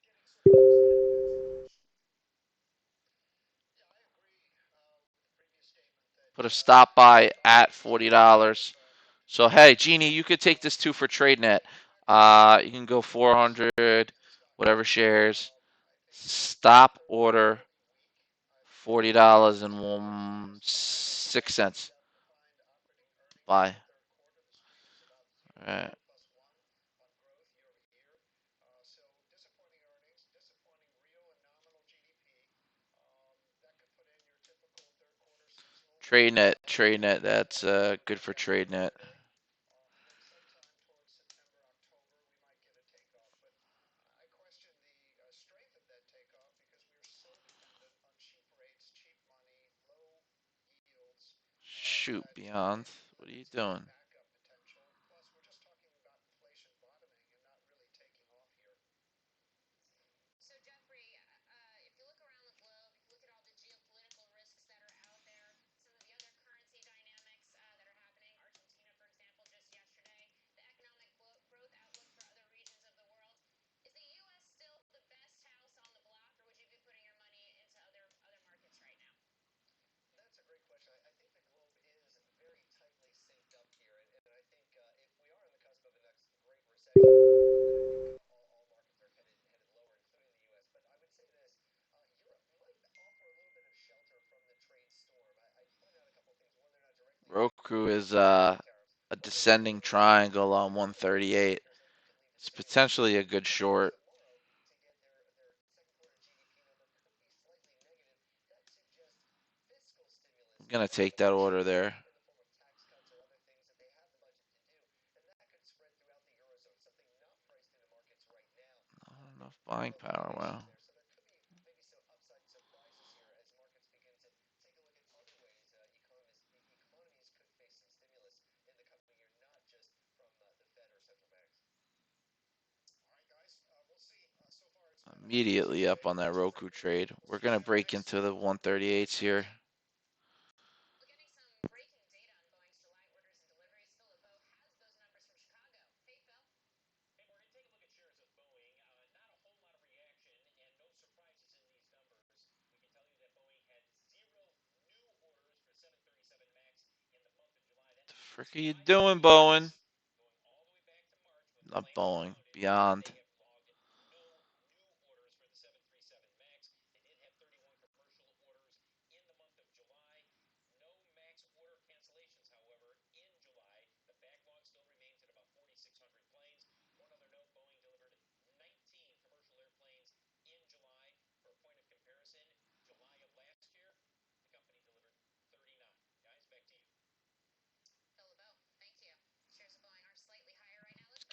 Put a stop by at $40. So hey, Jeannie, you could take this too for TradeNet. You can go 400, whatever shares. Stop order $40.06. Buy. All right. TradeNet. That's good for TradeNet. Shoot, Beyond. What are you doing? Roku is a descending triangle on 138. It's potentially a good short. I'm gonna take that order there. Not enough buying power. Wow. Immediately up on that Roku trade. We're gonna break into the 138s here. The frick are you doing, Bowen? Not Boeing. Beyond.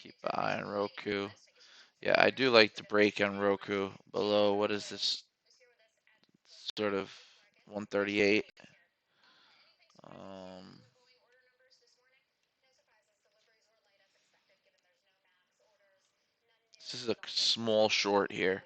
Keep an eye on Roku. Yeah, I do like the break on Roku below. What is this? Sort of 138. Um, this is a small short here.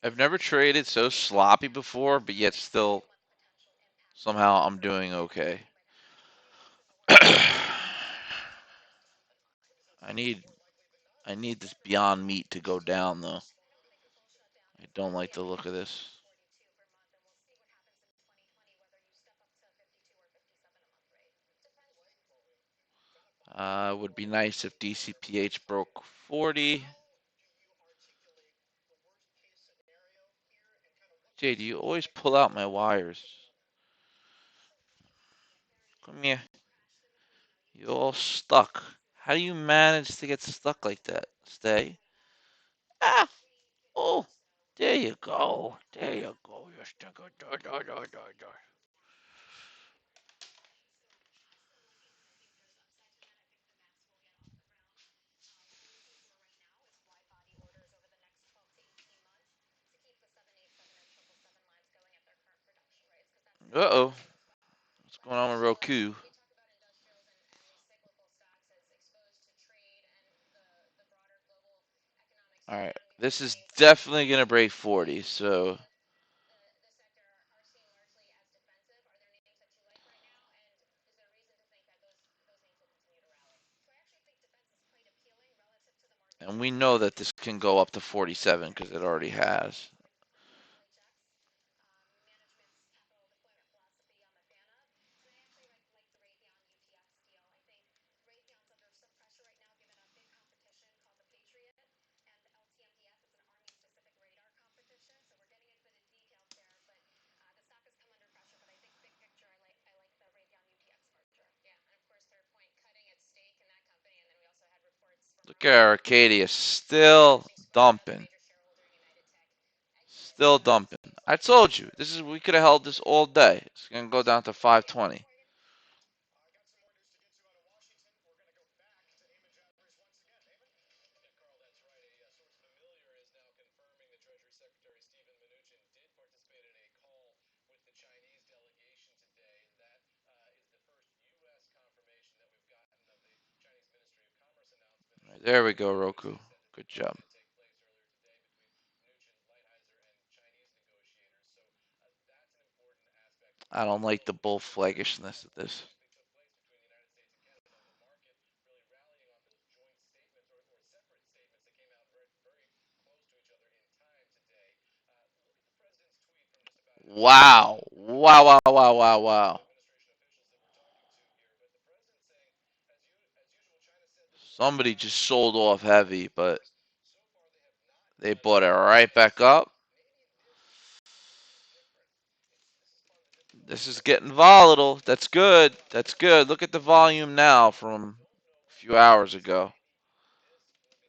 I've never traded so sloppy before, but yet still somehow I'm doing okay. I need I need this Beyond Meat to go down though. I don't like the look of this. Would be nice if DCPH broke 40. Jay, do you always pull out my wires? Come here. You're all stuck. How do you manage to get stuck like that? Stay. Ah! Oh! There you go. There you go. You're stuck. Uh-oh. What's going on with Roku? Alright. This is definitely going to break 40, so... And we know that this can go up to 47 because it already has. Look at Arcadia still dumping. Still dumping. I told you, this is we could have held this all day. It's gonna go down to 520. There we go, Roku. Good job. I don't like the bull flaggishness of this. Wow. Wow, wow, wow, wow, wow. Somebody just sold off heavy, but they bought it right back up. This is getting volatile. That's good. That's good. Look at the volume now from a few hours ago.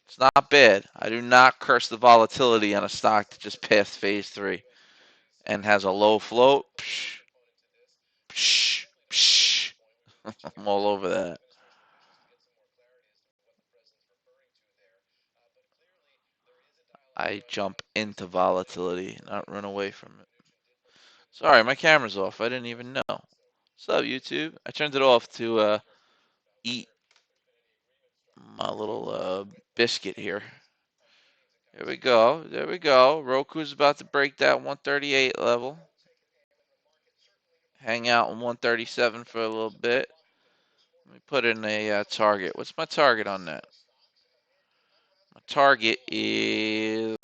It's not bad. I do not curse the volatility on a stock that just passed phase 3 and has a low float. Psh, psh, psh. I'm all over that. I jump into volatility, not run away from it. Sorry, my camera's off. I didn't even know. What's up, YouTube? I turned it off to eat my little biscuit here. There we go. There we go. Roku's about to break that 138 level. Hang out on 137 for a little bit. Let me put in a target. What's my target on that? My target is.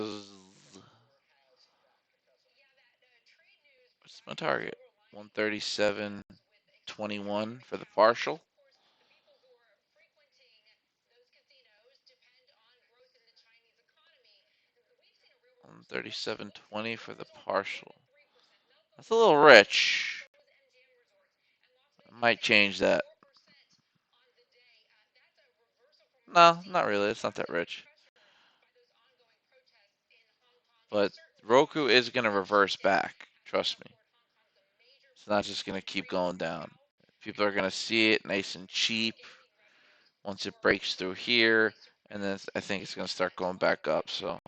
What's my target? 137.21 for the partial. 137.20 for the partial. That's a little rich. I might change that. No, not really. It's not that rich. But Roku is going to reverse back. Trust me. It's not just going to keep going down. People are going to see it nice and cheap once it breaks through here. And then I think it's going to start going back up. So,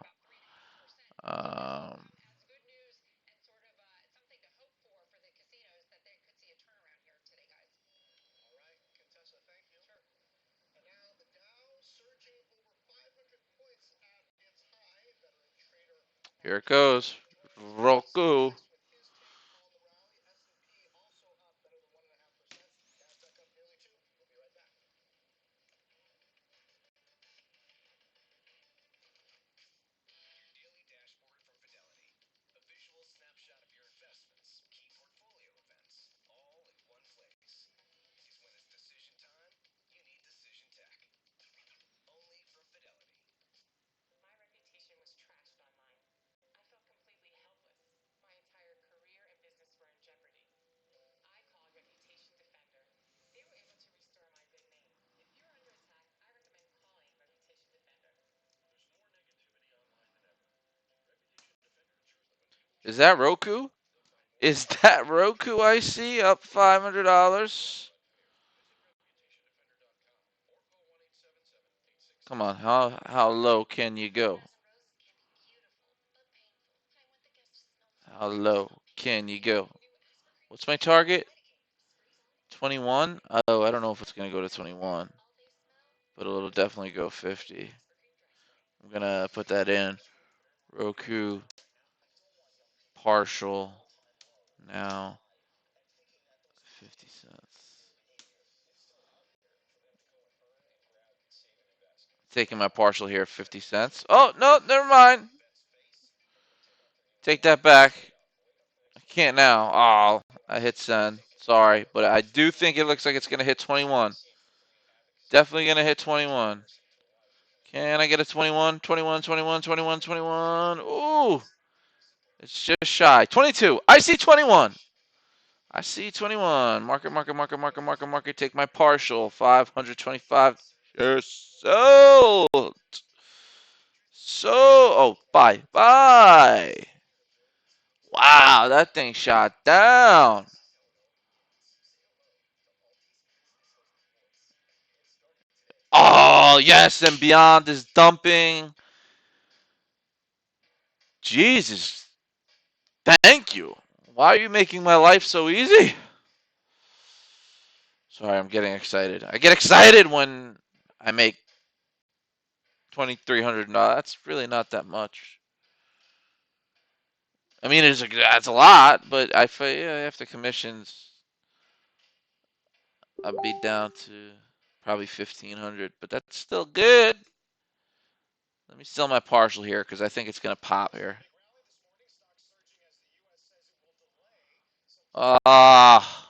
um, here it goes. Roku. Is that Roku? Is that Roku I see up $500? Come on, how low can you go? How low can you go? What's my target? 21? Oh, I don't know if it's going to go to 21, but it'll definitely go 50. I'm going to put that in. Roku partial now 50 cents. Taking my partial here, 50 cents. Oh, no, never mind. Take that back. I can't now. Oh, I hit send. Sorry, but I do think it looks like it's going to hit 21. Definitely going to hit 21. Can I get a 21? 21, 21, 21, 21. Ooh, it's just shy. 22. I see 21. I see 21. Market, market, market, market, market, market. Take my partial. 525. Yes, sold. So, oh, bye, bye. Wow, that thing shot down. Oh, yes, and Beyond is dumping. Jesus, thank you. Why are you making my life so easy? Sorry, I'm getting excited. I get excited when I make 2,300. No, that's really not that much. I mean, that's a lot, but after commissions, I'd be down to probably 1,500, but that's still good. Let me sell my partial here because I think it's going to pop here. Ah,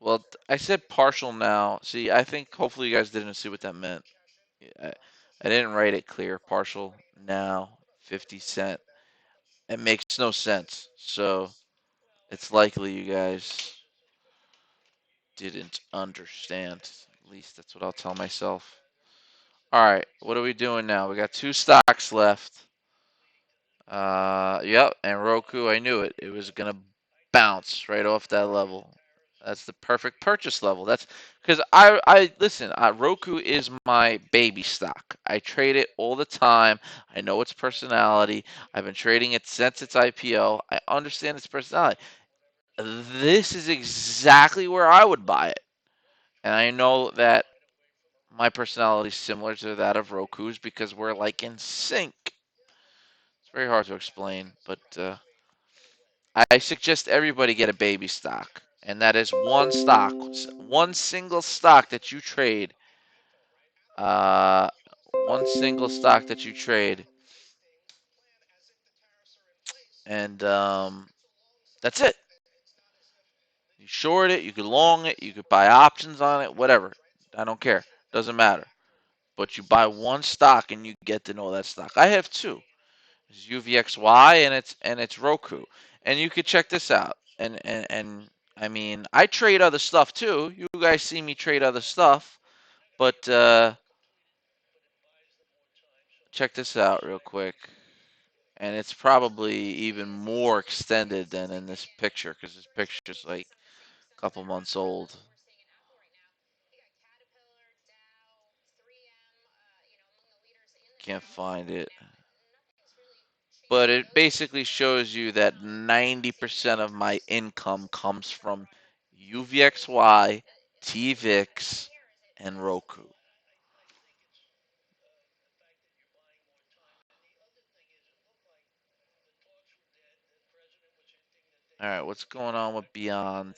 well, I said partial now. See, I think hopefully you guys didn't see what that meant. I, I didn't write it clear. Partial now, 50 cent. It makes no sense. So it's likely you guys didn't understand. At least that's what I'll tell myself. All right, what are we doing now? We got two stocks left. Yep, and Roku, I knew it. It was gonna bounce right off that level. That's the perfect purchase level. That's because I listen. Roku is my baby stock. I trade it all the time. I know its personality. I've been trading it since its IPO. I understand its personality. This is exactly where I would buy it, and I know that my personality is similar to that of Roku's because we're like in sync. It's very hard to explain, but I suggest everybody get a baby stock, and that is one stock, one single stock that you trade. Uh, one single stock that you trade, and that's it. You short it, you could long it, you could buy options on it, whatever. I don't care. Doesn't matter. But you buy one stock and you get to know that stock. I have two. It's UVXY and it's Roku. And you could check this out. And I mean, I trade other stuff too. You guys see me trade other stuff, but check this out real quick. And it's probably even more extended than in this picture because this picture's like a couple months old. Can't find it. But it basically shows you that 90% of my income comes from UVXY, TVIX, and Roku. All right, what's going on with Beyond?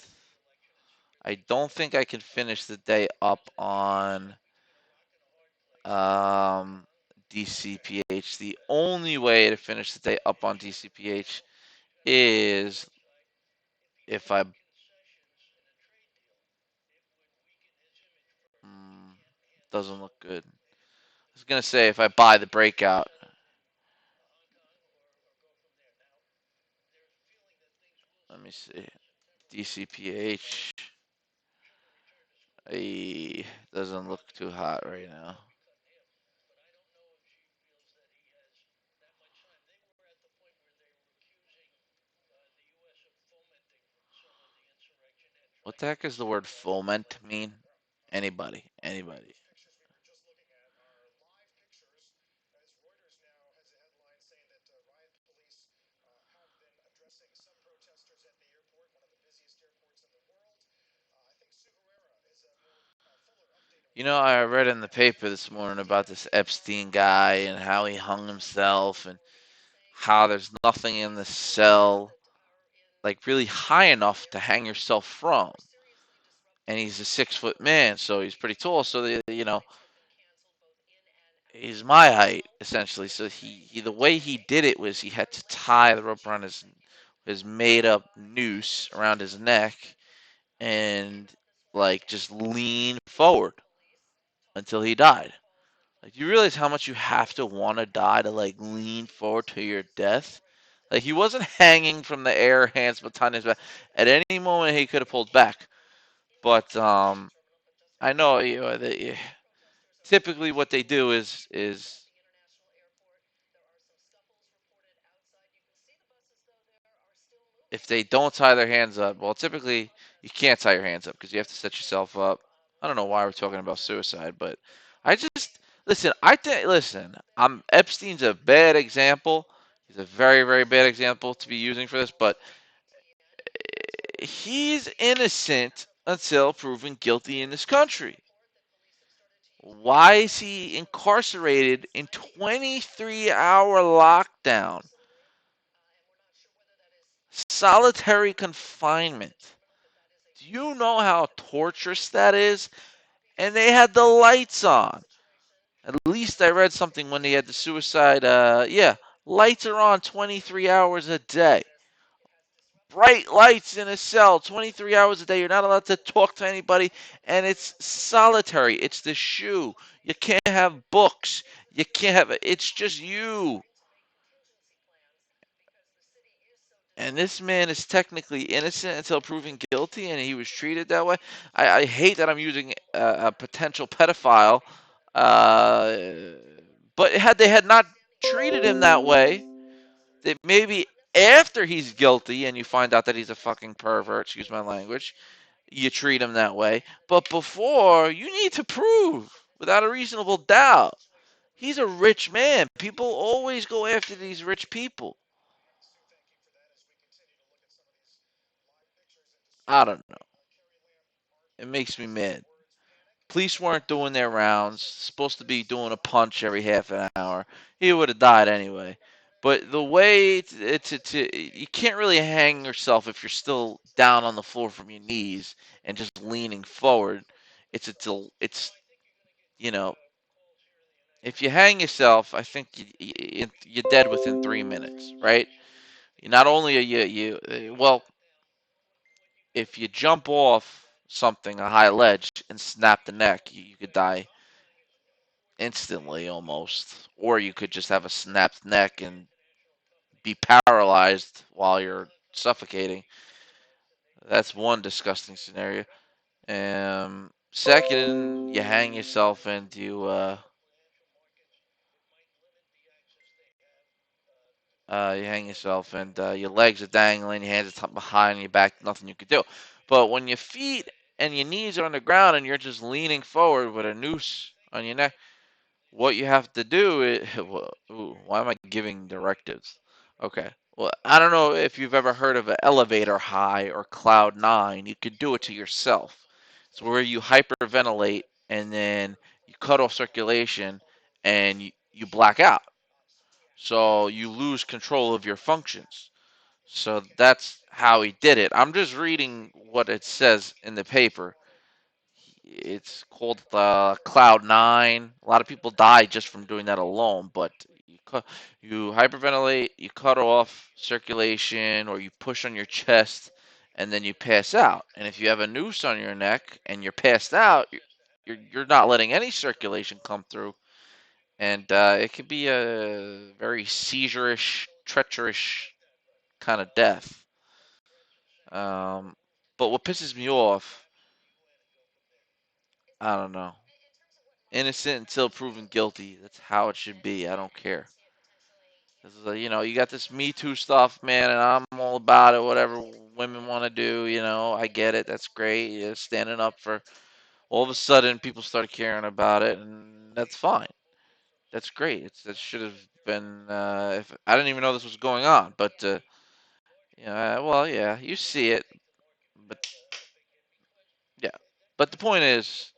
I don't think I can finish the day up on um, DCPH. The only way to finish the day up on DCPH is if I mm, doesn't look good. I was gonna say if I buy the breakout. Let me see. DCPH. Doesn't look too hot right now. What the heck does the word foment mean? Anybody? Anybody? You know, I read in the paper this morning about this Epstein guy and how he hung himself and how there's nothing in the cell like really high enough to hang yourself from. And he's a 6 foot man, so he's pretty tall. So he's my height essentially. So he the way he did it was he had to tie the rope around his made up noose around his neck and like just lean forward until he died. Like you realize how much you have to want to die to like lean forward to your death. Like he wasn't hanging from the air, hands behind his back. At any moment he could have pulled back. But I know typically what they do is if they don't tie their hands up, well, typically you can't tie your hands up because you have to set yourself up. I don't know why we're talking about suicide, but I just listen. I think listen. I'm Epstein's a bad example. He's a very very bad example to be using for this, but he's innocent until proven guilty in this country. Why is he incarcerated in 23-hour lockdown, solitary confinement? Do you know how torturous that is? And they had the lights on. At least I read something when they had the suicide. Yeah, lights are on 23 hours a day. Bright lights in a cell 23 hours a day. You're not allowed to talk to anybody, and it's solitary. It's the shoe. You can't have books. You can't have. It's just you. And this man is technically innocent until proven guilty, and he was treated that way. I hate that I'm using a potential pedophile, uh, but had they had not treated him that way, that maybe after he's guilty and you find out that he's a fucking pervert, excuse my language, you treat him that way. But before, you need to prove without a reasonable doubt. He's a rich man. People always go after these rich people. I don't know. It makes me mad. Police weren't doing their rounds. Supposed to be doing a punch every half an hour. He would have died anyway. But the way you can't really hang yourself if you're still down on the floor from your knees and just leaning forward. It's you know if you hang yourself, I think you're dead within 3 minutes, right? Not only are well, if you jump off something, a high ledge, and snap the neck, you could die instantly almost. Or you could just have a snapped neck and be paralyzed while you're suffocating. That's one disgusting scenario. Second, you hang yourself and you hang yourself and your legs are dangling, your hands are tucked behind your back, nothing you could do. But when your feet and your knees are on the ground and you're just leaning forward with a noose on your neck, what you have to do is, well, ooh, why am I giving directives? Okay. Well, I don't know if you've ever heard of an elevator high or cloud nine. You could do it to yourself. It's where you hyperventilate and then you cut off circulation and you black out. So you lose control of your functions. So that's how he did it. I'm just reading what it says in the paper. It's called Cloud Nine. A lot of people die just from doing that alone. But you hyperventilate, you cut off circulation, or you push on your chest, and then you pass out. And if you have a noose on your neck and you're passed out, you're not letting any circulation come through, and it could be a very seizure-ish, treacherous kind of death. Um, but what pisses me off, I don't know. Innocent until proven guilty. That's how it should be. I don't care. This is you got this Me Too stuff, man, and I'm all about it. Whatever women want to do, I get it. That's great. Standing up for. All of a sudden, people start caring about it, and that's fine. That's great. That should have been. If I didn't even know this was going on, but well, yeah, you see it, but yeah. But the point is,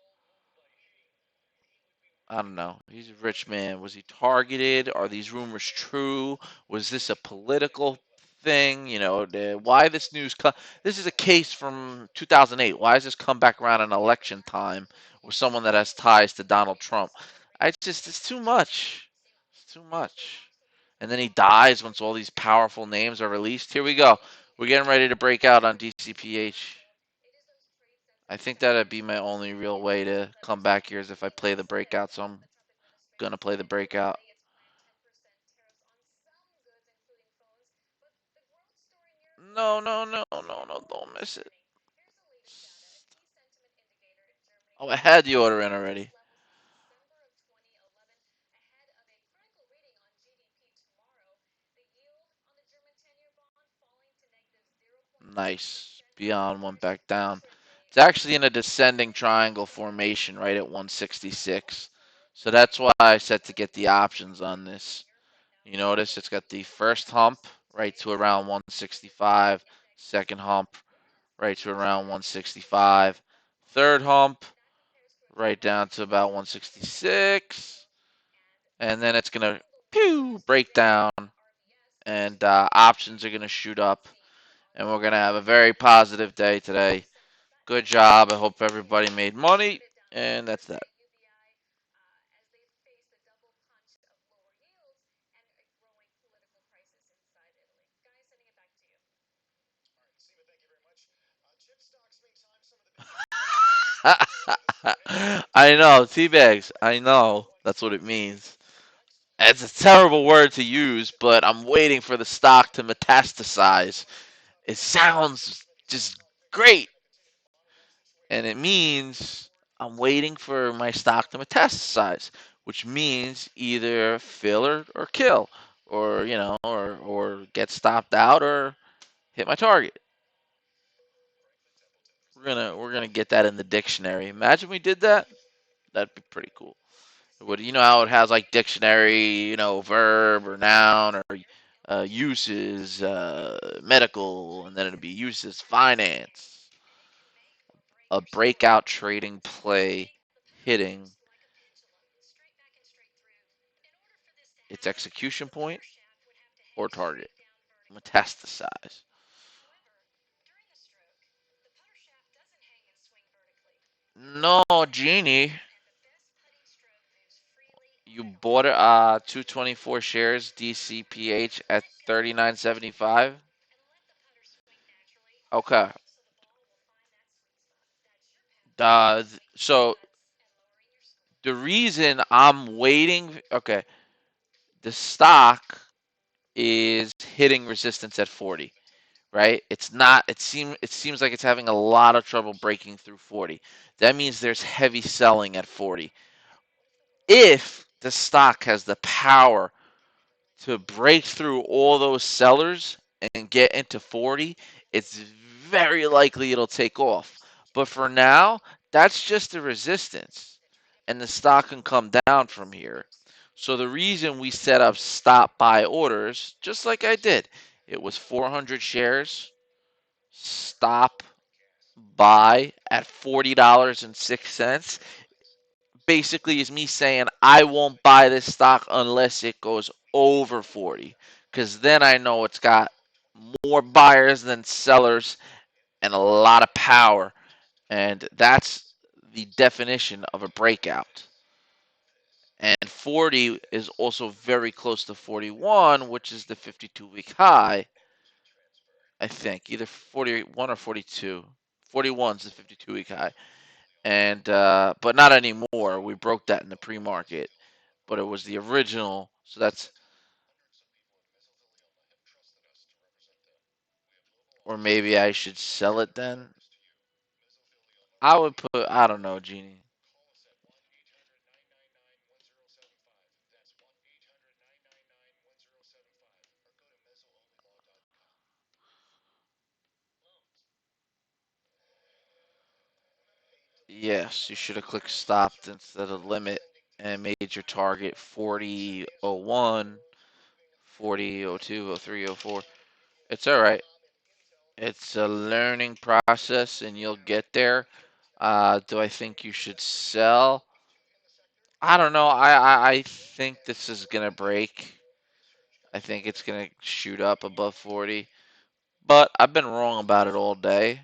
I don't know. He's a rich man. Was he targeted? Are these rumors true? Was this a political thing? Why this news? This is a case from 2008. Why has this come back around in election time with someone that has ties to Donald Trump? It's too much. It's too much. And then he dies once all these powerful names are released. Here we go. We're getting ready to break out on DCPH. I think that'd be my only real way to come back here is if I play the breakout. So I'm gonna play the breakout. No, no, no, no, no, don't miss it. Oh, I had the order in already. Nice. Beyond went back down. It's actually in a descending triangle formation right at 166. So that's why I said to get the options on this. You notice it's got the first hump right to around 165, second hump right to around 165, third hump right down to about 166, and then it's gonna break down, and options are gonna shoot up, and we're gonna have a very positive day today. Good job. I hope everybody made money, and that's that. I know, teabags. I know. That's what it means. It's a terrible word to use, but I'm waiting for the stock to metastasize. It sounds just great, and it means I'm waiting for my stock to metastasize, which means either fill or kill, or or get stopped out or hit my target. We're gonna get that in the dictionary. Imagine we did that. That'd be pretty cool. What how it has like dictionary, verb or noun or uses, medical, and then it'd be uses finance. A breakout trading play hitting its execution point or target. Metastasize. No, Genie. You bought it 224 shares DCPH at 39.75. Okay. So the reason I'm waiting, okay, the stock is hitting resistance at 40, right? It's not. It seems like it's having a lot of trouble breaking through 40. That means there's heavy selling at 40. If the stock has the power to break through all those sellers and get into 40, it's very likely it'll take off. But for now, that's just a resistance, and the stock can come down from here. So the reason we set up stop buy orders, just like I did, it was 400 shares, stop buy at $40.06. Basically is me saying I won't buy this stock unless it goes over 40 because then I know it's got more buyers than sellers and a lot of power, and that's the definition of a breakout. And 40 is also very close to 41, which is the 52-week high. I think either 41 or 42. 41 is the 52-week high, and but not anymore. We broke that in the pre-market, but it was the original. So that's, or maybe I should sell it then. I would put, I don't know, Genie. Yes, you should have clicked stopped instead of limit and made your target 40.01, 40.02, 03, 04. It's all right. It's a learning process and you'll get there. Do I think you should sell? I don't know. I think this is going to break. I think it's going to shoot up above 40. But I've been wrong about it all day.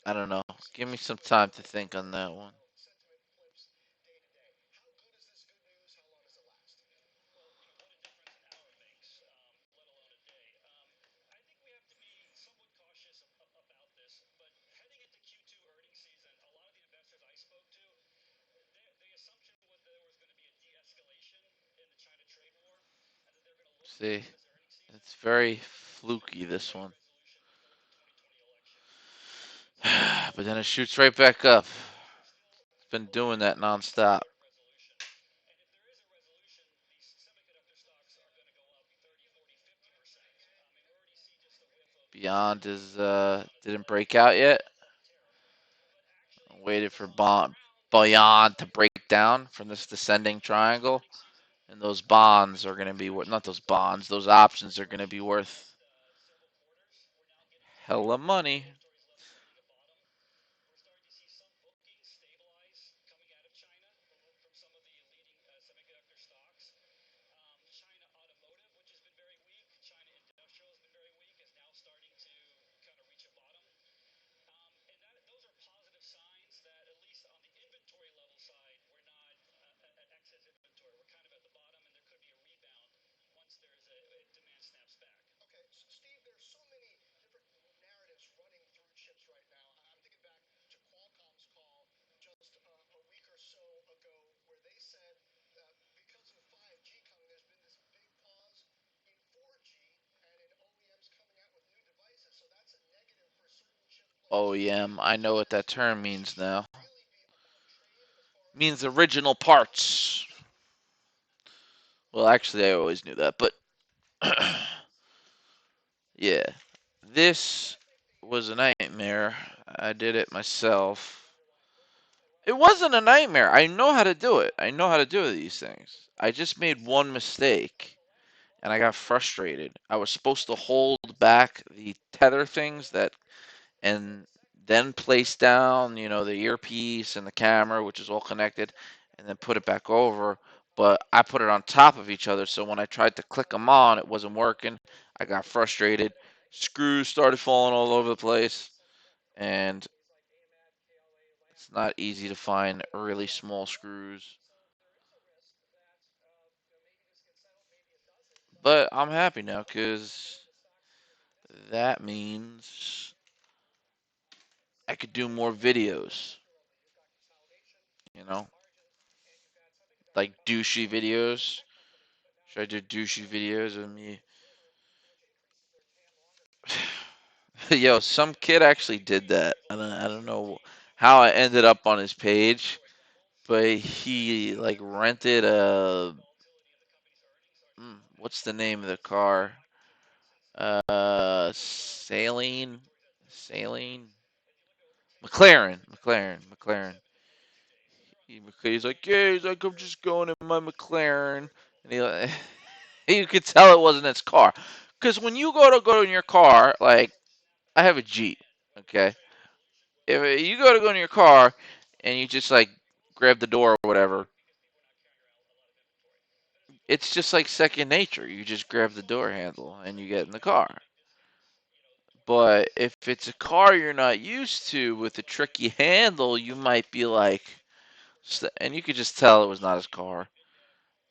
I don't know. Give me some time to think on that one. See, it's very fluky, this one. But then it shoots right back up. It's been doing that nonstop. Beyond is didn't break out yet. Waited for Beyond to break down from this descending triangle, and those bonds are going to be worth. Not those bonds. Those options are going to be worth hella money. OEM. I know what that term means now. Means original parts. Well, actually, I always knew that, but yeah, this was a nightmare. I did it myself. It wasn't a nightmare. I know how to do it. I know how to do these things. I just made one mistake and I got frustrated. I was supposed to hold back the tether things that and then place down, the earpiece and the camera, which is all connected, and then put it back over. But I put it on top of each other, so when I tried to click them on, it wasn't working. I got frustrated. Screws started falling all over the place, and it's not easy to find really small screws. But I'm happy now because that means I could do more videos, you know, like douchey videos. Should I do douchey videos of me? Yo, some kid actually did that. I don't know how I ended up on his page, but he like rented a what's the name of the car? Sailing, McLaren. He's like, yeah, he's like, I'm just going in my McLaren, and you could tell it wasn't his car, because when you go in your car, like I have a Jeep, okay. If you go in your car and you just like grab the door or whatever, it's just like second nature. You just grab the door handle and you get in the car. But if it's a car you're not used to with a tricky handle, you might be like, and you could just tell it was not his car.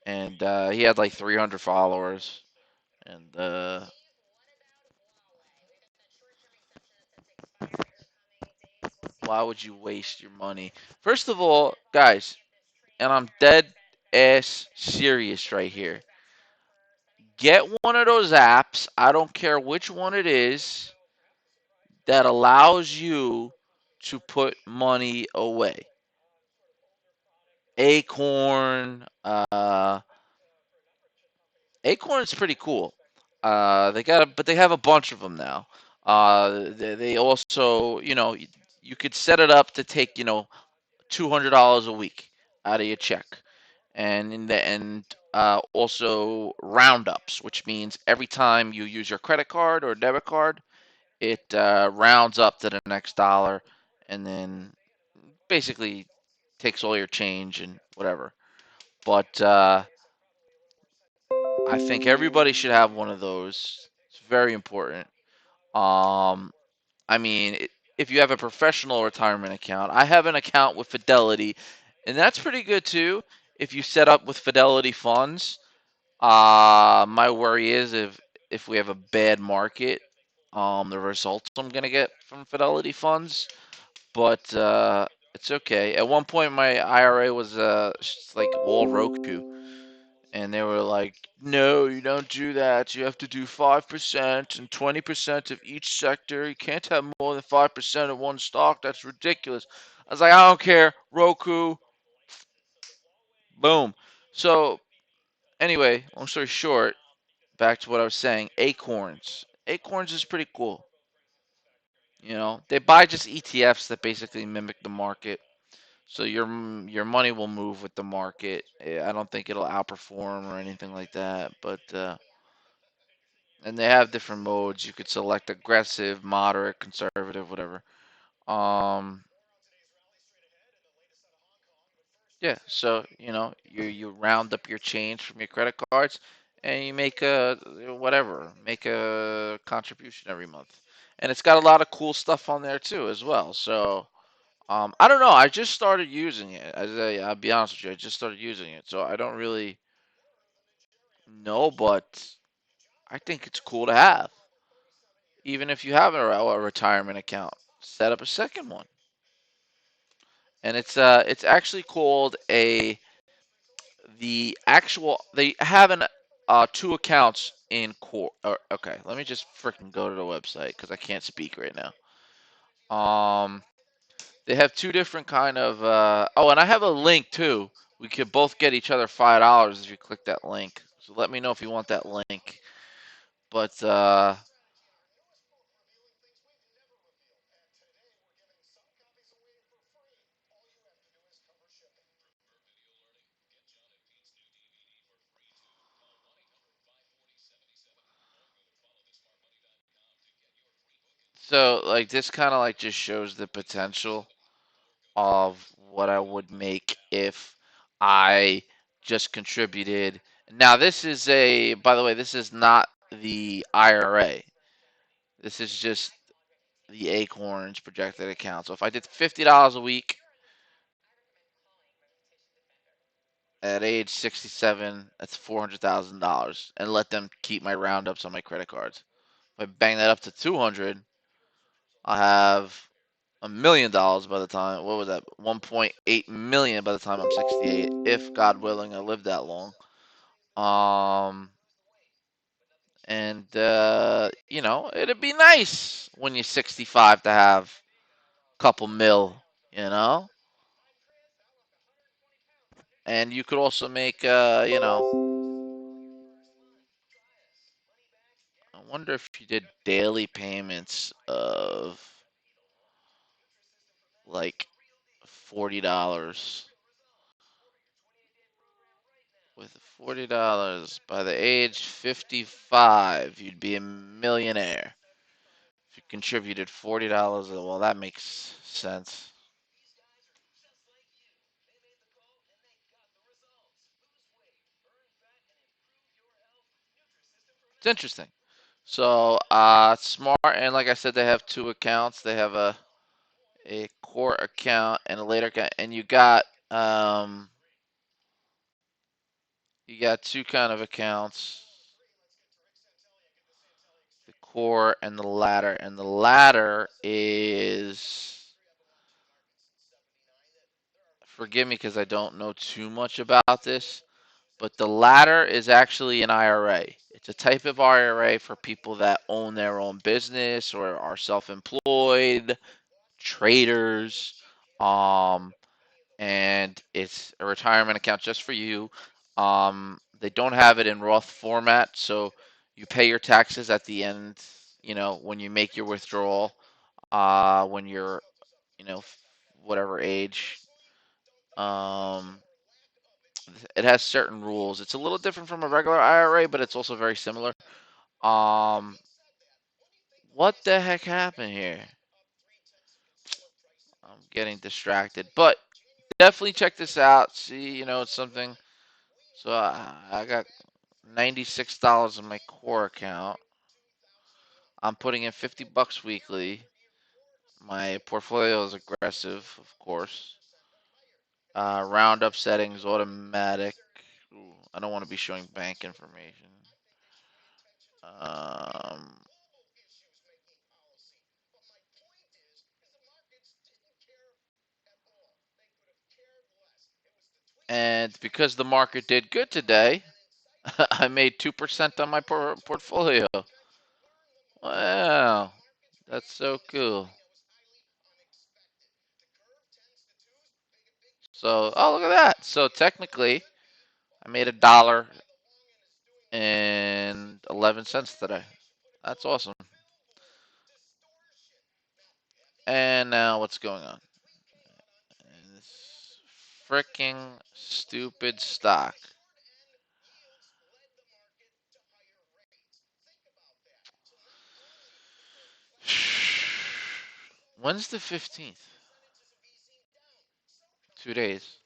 And he had like 300 followers. And why would you waste your money? First of all, guys, and I'm dead ass serious right here. Get one of those apps, I don't care which one it is, that allows you to put money away. Acorn, Acorn is pretty cool. But they have a bunch of them now. They also, you could set it up to take, $200 a week out of your check, and also roundups, which means every time you use your credit card or debit card, it rounds up to the next dollar, and then basically takes all your change and whatever. But I think everybody should have one of those. It's very important. Um, I mean, if you have a professional retirement account, I have an account with Fidelity, and that's pretty good too. If you set up with Fidelity funds, my worry is if we have a bad market, the results I'm gonna get from Fidelity funds. But it's okay. At one point, my IRA was like all Roku, and they were like, "No, you don't do that. You have to do 5% and 20% of each sector. You can't have more than 5% of one stock. That's ridiculous." I was like, "I don't care. Roku, boom." So anyway, long story short, back to what I was saying. Acorns. Acorns is pretty cool. They buy just ETFs that basically mimic the market. So your money will move with the market. I don't think it'll outperform or anything like that. But and they have different modes. You could select aggressive, moderate, conservative, whatever. Um, yeah. So you round up your change from your credit cards, and you make make a contribution every month. And it's got a lot of cool stuff on there too, as well. So I don't know. I just started using it. I'll be honest with you. I just started using it, so I don't really know, but I think it's cool to have. Even if you have a retirement account, set up a second one. And it's actually called a the actual they have an two accounts in core. Okay, let me just freaking go to the website because I can't speak right now. They have two different kind of. Oh, and I have a link too. We could both get each other $5 if you click that link. So let me know if you want that link. But so like this kind of like just shows the potential of what I would make if I just contributed. Now this is by the way, this is not the IRA. This is just the Acorns projected account. So if I did $50 a week at age 67, that's $400,000, and let them keep my roundups on my credit cards. If I bang that up to 200, I'll have $1 million by the time. What was that? 1.8 million by the time I'm 68, if God willing I live that long. Um, and it'd be nice when you're 65 to have a couple mil, you know. And you could also make, I wonder if you did daily payments of like $40. With $40 by the age 55, you'd be a millionaire. If you contributed $40, well, that makes sense. It's interesting. So, smart, and like I said, they have two accounts. They have a core account and a later account, and you got two kind of accounts, the core and the ladder. And the ladder is, forgive me because I don't know too much about this, but the latter is actually an IRA. It's a type of IRA for people that own their own business or are self-employed, traders, um, and it's a retirement account just for you. They don't have it in Roth format, so you pay your taxes at the end. when you make your withdrawal, when you're, whatever age. Um, it has certain rules. It's a little different from a regular IRA, but it's also very similar. Um, what the heck happened here? I'm getting distracted, but definitely check this out. See, it's something. So I got $96 in my core account. I'm putting in $50 weekly. My portfolio is aggressive, of course. Roundup settings, automatic. Ooh, I don't want to be showing bank information. Um, and because the market did good today, I made 2% on my portfolio. Wow, that's so cool. So, oh, look at that. So technically, I made $1.11 today. That's awesome. And now what's going on? And this freaking stupid stock. When's the 15th? 2 days.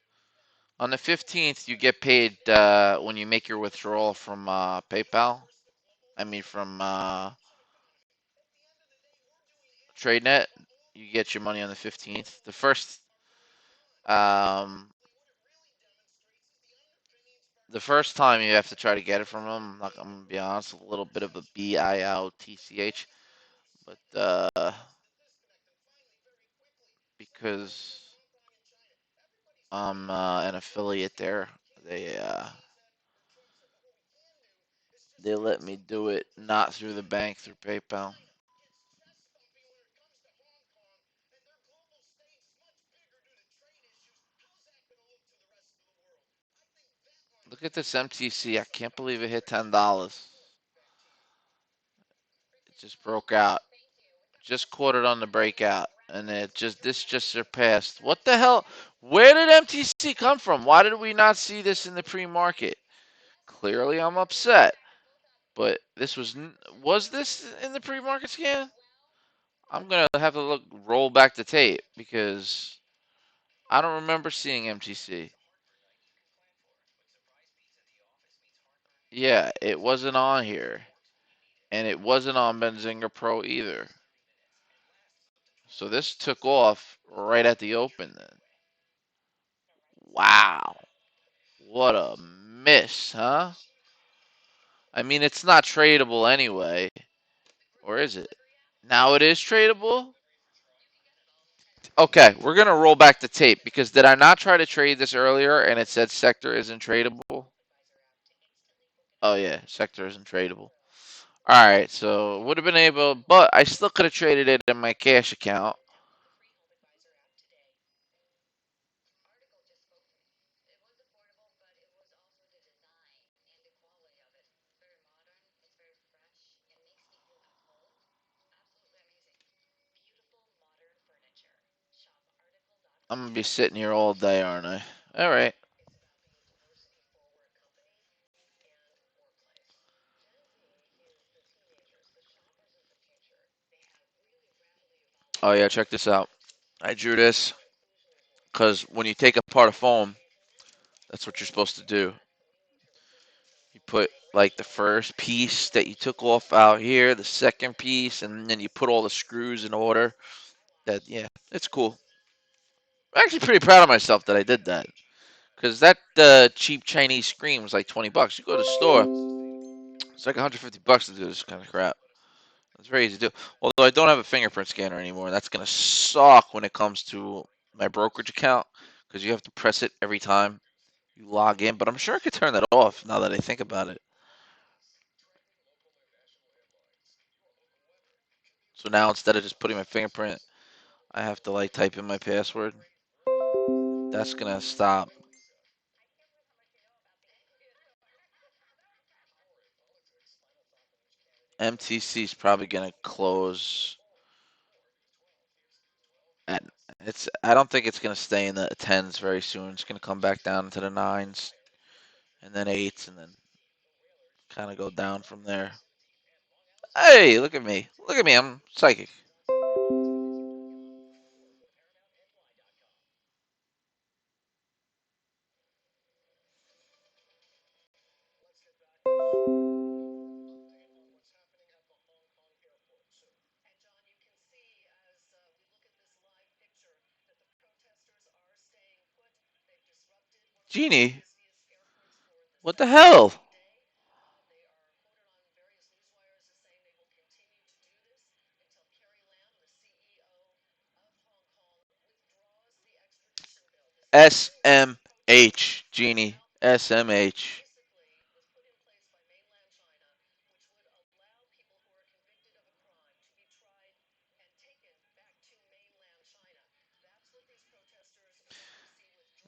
On the 15th, you get paid when you make your withdrawal from PayPal. I mean, from TradeNet. You get your money on the 15th. Um, the first time you have to try to get it from them. I'm gonna be honest, a little bit of a BIOTCH, but because I'm an affiliate there, they uh, they let me do it not through the bank, through PayPal. Look at this MTC. I can't believe it hit $10. It just broke out. Just caught it on the breakout, and this just surpassed. What the hell? Where did MTC come from? Why did we not see this in the pre-market? Clearly, I'm upset. But was this in the pre-market scan? I'm gonna have to roll back the tape because I don't remember seeing MTC. Yeah, it wasn't on here, and it wasn't on Benzinger Pro either. So this took off right at the open then. Wow, what a miss, huh? I mean, it's not tradable anyway, or is it? Now it is tradable? Okay, we're gonna roll back the tape because did I not try to trade this earlier and it said sector isn't tradable? Oh yeah, sector isn't tradable. All right, so would have been able, but I still could have traded it in my cash account. I'm gonna be sitting here all day, aren't I? All right. Oh yeah, check this out. I drew this because when you take apart a foam, that's what you're supposed to do. You put like the first piece that you took off out here, the second piece, and then you put all the screws in order. That yeah, it's cool. I'm actually pretty proud of myself that I did that because that cheap Chinese screen was like $20. You go to the store, it's like $150 to do this kind of crap. It's very easy to do. Although I don't have a fingerprint scanner anymore, that's gonna suck when it comes to my brokerage account because you have to press it every time you log in. But I'm sure I could turn that off now that I think about it. So now instead of just putting my fingerprint, I have to like type in my password. That's gonna stop. MTC is probably gonna close at it's. I don't think it's gonna stay in the tens very soon. It's gonna come back down to the nines and then eights and then kind of go down from there. Hey, look at me! Look at me! I'm psychic. Genie, what the hell? SMH, Genie. SMH.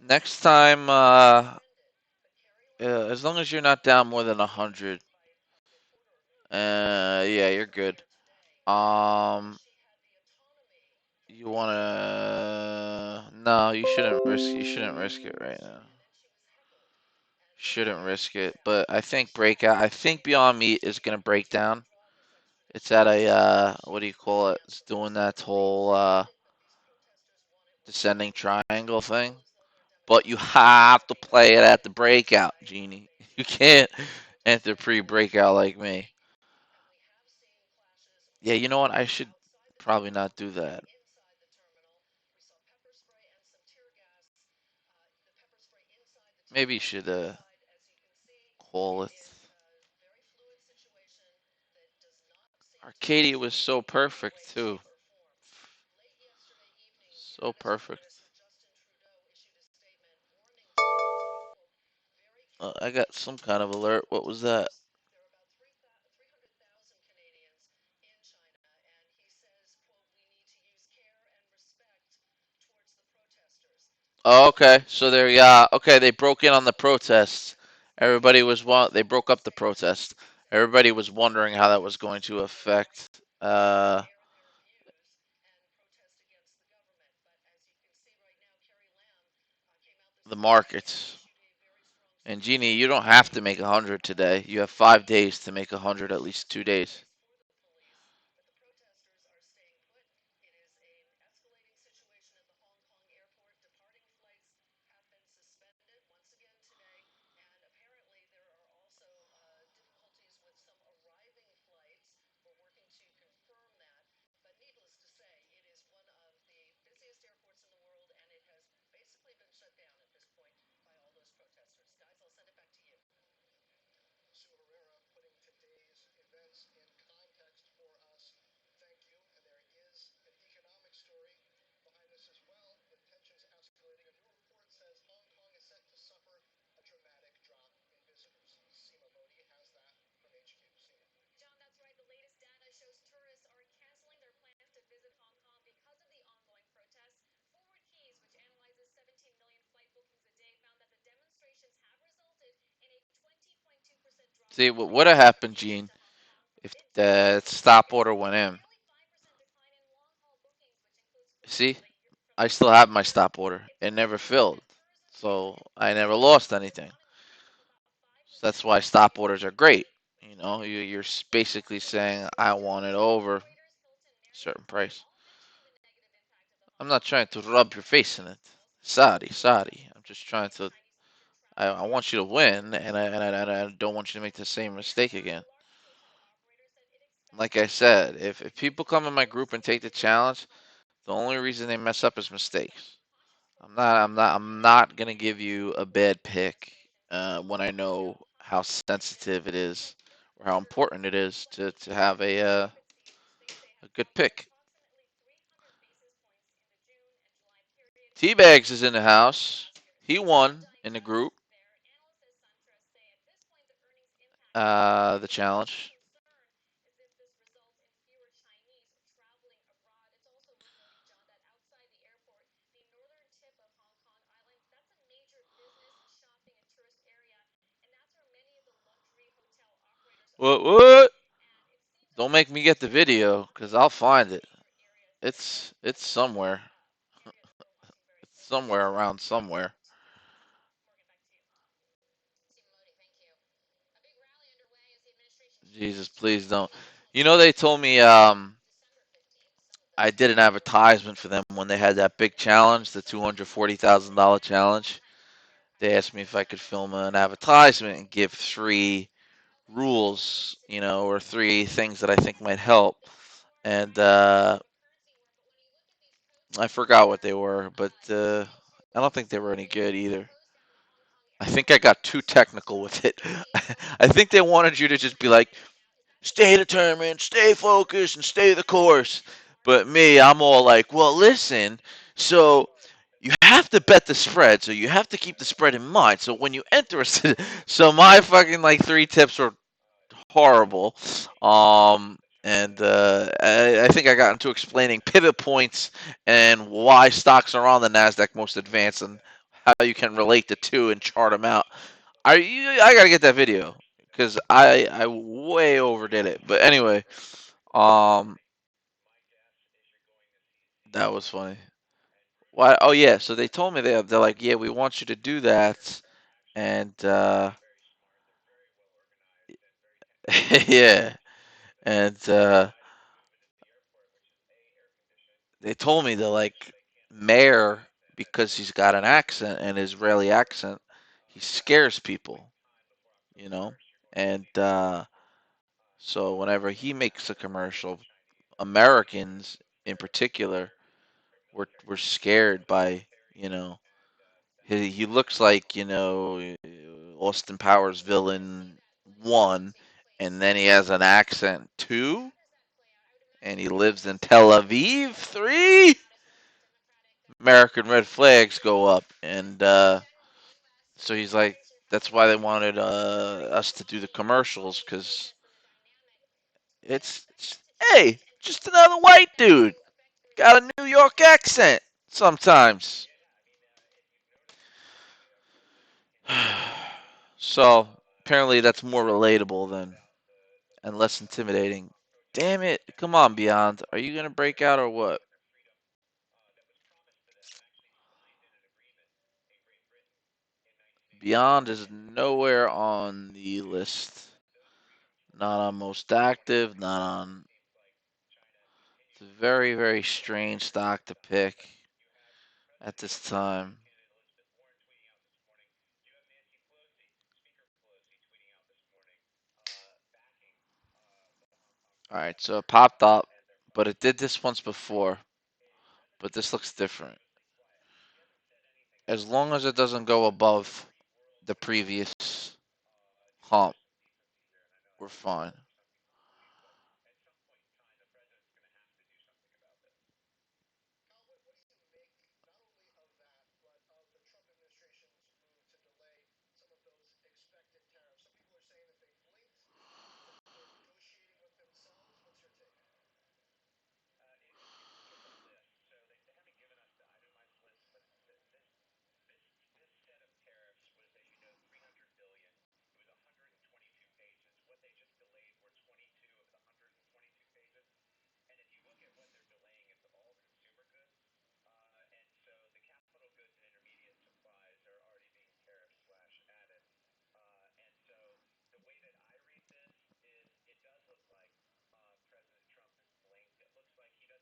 Next time, as long as you're not down more than 100, yeah, you're good. Um, you wanna? No, you shouldn't risk. You shouldn't risk it right now. Shouldn't risk it. But I think breakout. I think Beyond Meat is gonna break down. It's at a what do you call it? It's doing that whole descending triangle thing. But you have to play it at the breakout, Genie. You can't enter pre-breakout like me. Yeah, you know what? I should probably not do that. Maybe you should call it. Arcadia was so perfect too. So perfect. I got some kind of alert. What was that? Oh, okay. So there, yeah. Okay, they broke in on the protests. They broke up the protest. Everybody was wondering how that was going to affect the markets. And Jeannie, you don't have to make 100 today. You have 5 days to make 100, at least 2 days. See, what would have happened, Gene, if the stop order went in? See, I still have my stop order. It never filled. So I never lost anything. So that's why stop orders are great. You know, you're basically saying, I want it over a certain price. I'm not trying to rub your face in it. Sorry, sorry. I'm just trying to. I want you to win, and I don't want you to make the same mistake again. Like I said, if people come in my group and take the challenge, the only reason they mess up is mistakes. I'm not gonna give you a bad pick when I know how sensitive it is or how important it is to have a good pick. T-Bags is in the house. He won in the group, the challenge. What? What? Don't make me get the video, cause I'll find it. It's somewhere. It's somewhere around somewhere. Jesus, please don't. You know they told me I did an advertisement for them when they had that big challenge, the $240,000 challenge. They asked me if I could film an advertisement and give three rules, or three things that I think might help. And I forgot what they were, but I don't think they were any good either. I think I got too technical with it. I think they wanted you to just be like, stay determined, stay focused, and stay the course. But me, I'm all like, well, listen, so you have to bet the spread, so you have to keep the spread in mind. So when you enter a, so my fucking like three tips were horrible. And I think I got into explaining pivot points and why stocks are on the Nasdaq most advanced and how you can relate the two and chart them out. I gotta get that video because I way overdid it. But anyway, um, that was funny. Why? Oh yeah. So they told me they're like, yeah, we want you to do that, and yeah, and they told me they're like Mayor because he's got an accent, an Israeli accent. He scares people, you know, and so whenever he makes a commercial, Americans in particular we're scared by you know he looks like Austin Powers villain one, and then he has an accent two, and he lives in Tel Aviv three. American red flags go up, and so he's like, that's why they wanted us to do the commercials because it's hey, just another white dude got a New York accent sometimes. So apparently that's more relatable than and less intimidating. Damn it! Come on, Beyond. Are you gonna break out or what? Beyond is nowhere on the list. Not on most active. Not on. It's a very very strange stock to pick at this time. All right, so it popped up, but it did this once before. But this looks different. As long as it doesn't go above the previous hump, we're fine.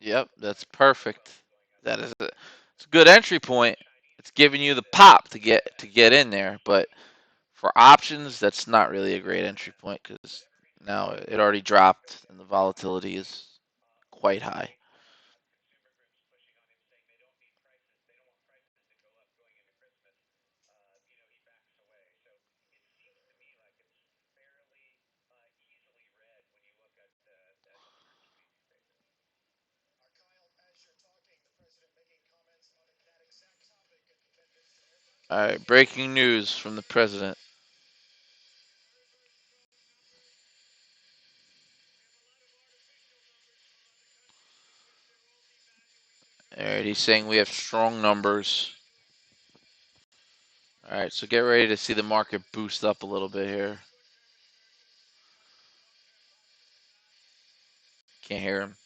Yep, that's perfect. That is a, it's a good entry point. It's giving you the pop to get in there, but for options, that's not really a great entry point because now it already dropped and the volatility is quite high. All right, breaking news from the president. All right, he's saying we have strong numbers. All right, so get ready to see the market boost up a little bit here. Can't hear him.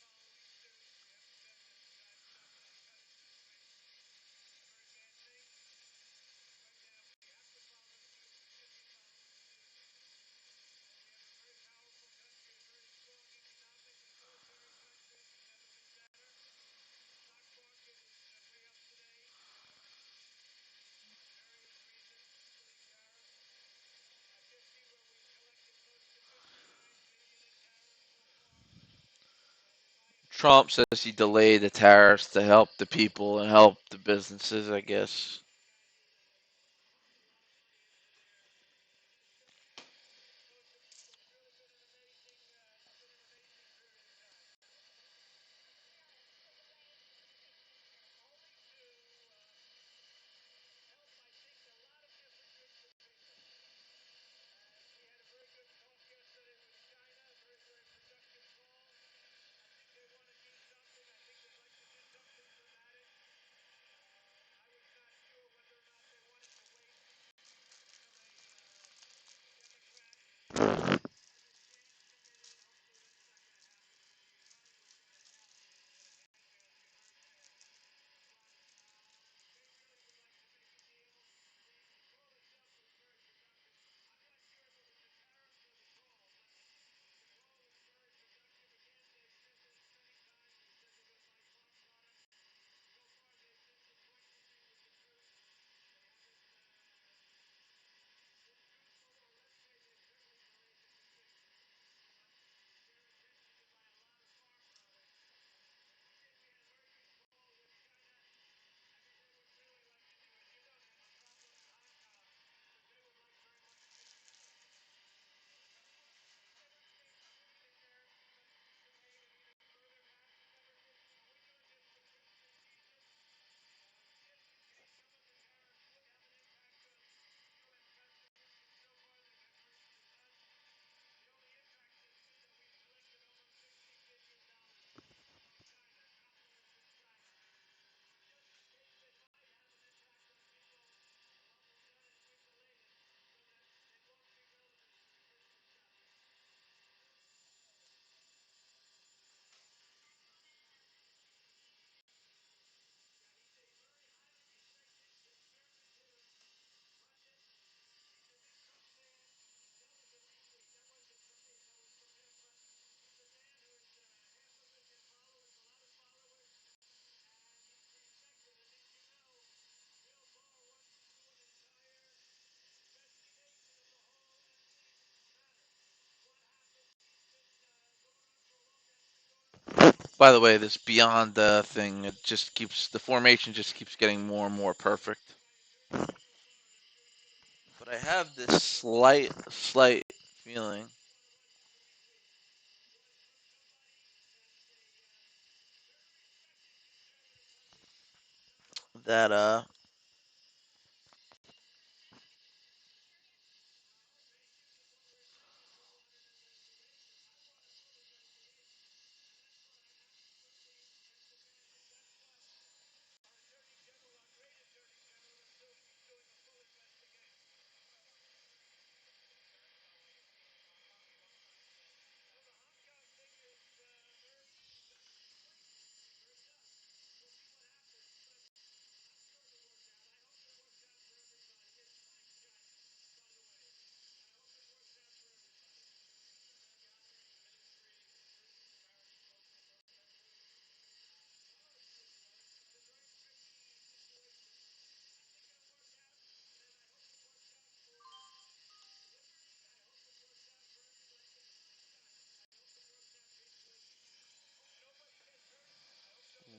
Trump says he delayed the tariffs to help the people and help the businesses, I guess. By the way, this beyond thing, it just keeps the formation just keeps getting more and more perfect. But I have this slight feeling that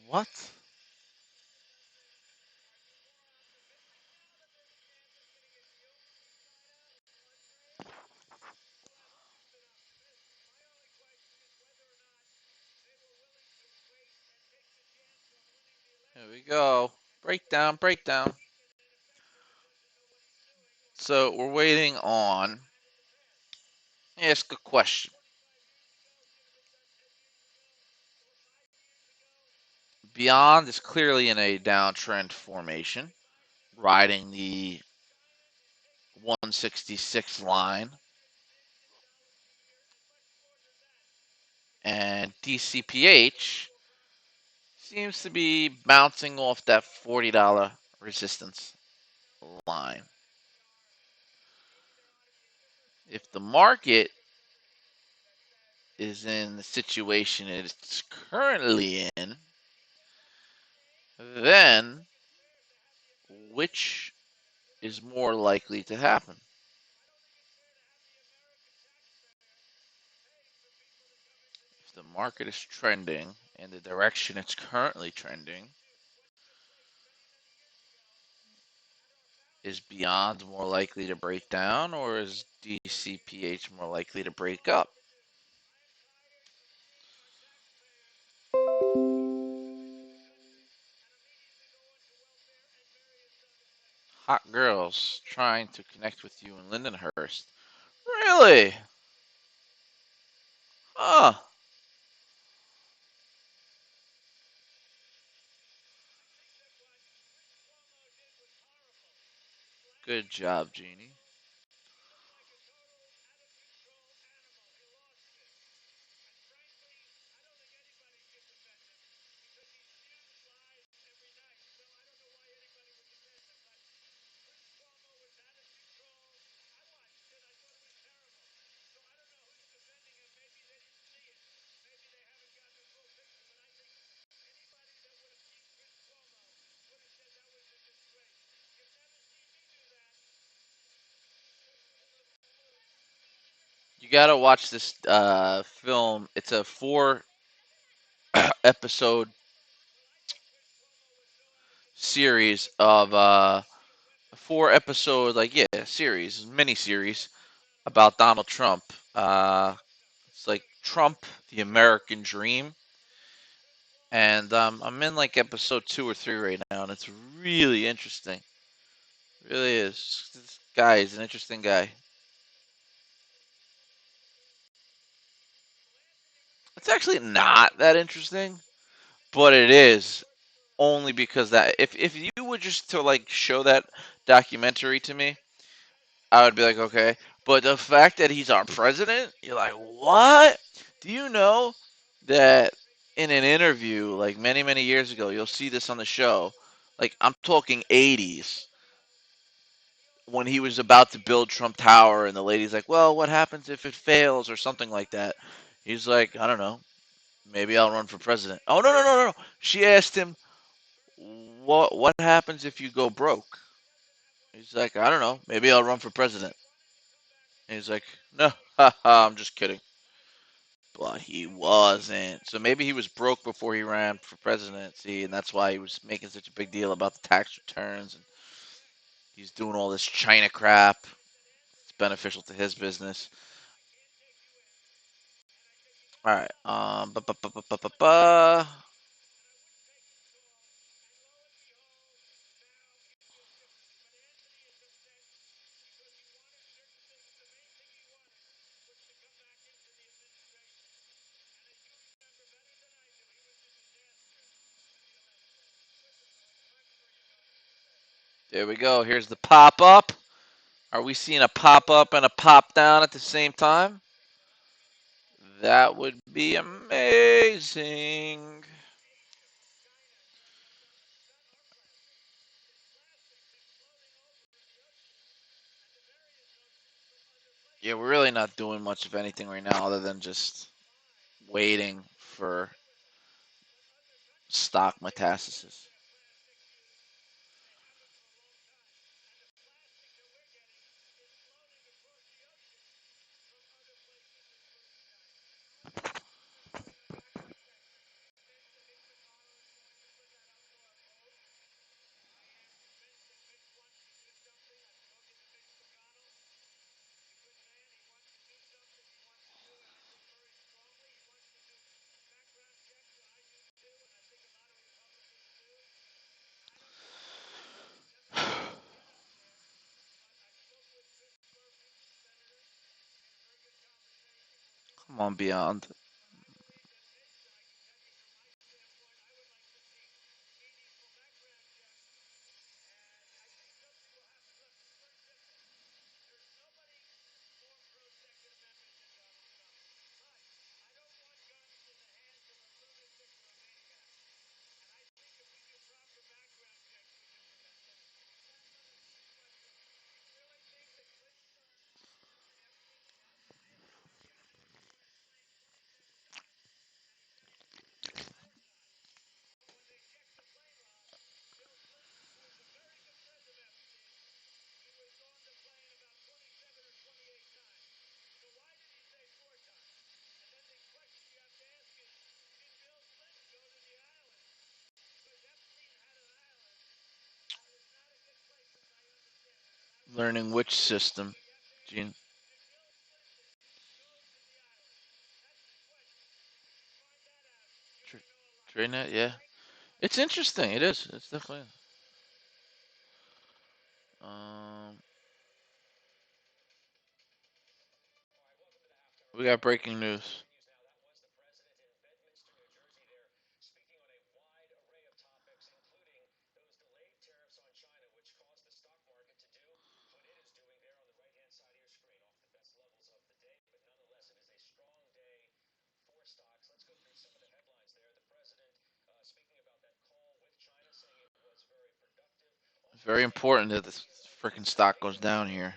what? Here we go. Breakdown, breakdown. So we're waiting on. Ask a question. Beyond is clearly in a downtrend formation, riding the 166 line, And DCPH seems to be bouncing off that $40 resistance line. If the market is in the situation it's currently in, then which is more likely to happen? If the market is trending in the direction it's currently trending, is Beyond more likely to break down or is DCPH more likely to break up? Hot girls trying to connect with you in Lindenhurst. Really? Huh. Good job, Jeannie. You gotta watch this film. It's a 4 episode series of 4 episode series, mini series about Donald Trump. It's like Trump, the American Dream, and I'm in like episode 2 or 3 right now, and it's really interesting. Really is. This guy is an interesting guy. It's actually not that interesting, but it is only because that if you would just to like show that documentary to me, I would be like, okay. But the fact that he's our president, you're like, what? Do you know that in an interview, like many, many years ago, you'll see this on the show, like I'm talking 80s, when he was about to build Trump Tower, and the lady's like, well, what happens if it fails or something like that? He's like, I don't know. Maybe I'll run for president. Oh, no, no, no, no, no. She asked him, what happens if you go broke? He's like, I don't know. Maybe I'll run for president. And he's like, no, I'm just kidding. But he wasn't. So maybe he was broke before he ran for presidency, and that's why he was making such a big deal about the tax returns. And he's doing all this China crap. It's beneficial to his business. All right. There we go. Here's the pop up. Are we seeing a pop up and a pop down at the same time? That would be amazing. Yeah, we're really not doing much of anything right now other than just waiting for stock metastasis. Come on, Beyond. Learning which system, Gene. Tr- TradeNet, yeah. It's interesting. It is. It's definitely. Um, we got breaking news. It's very important that this freaking stock goes down here.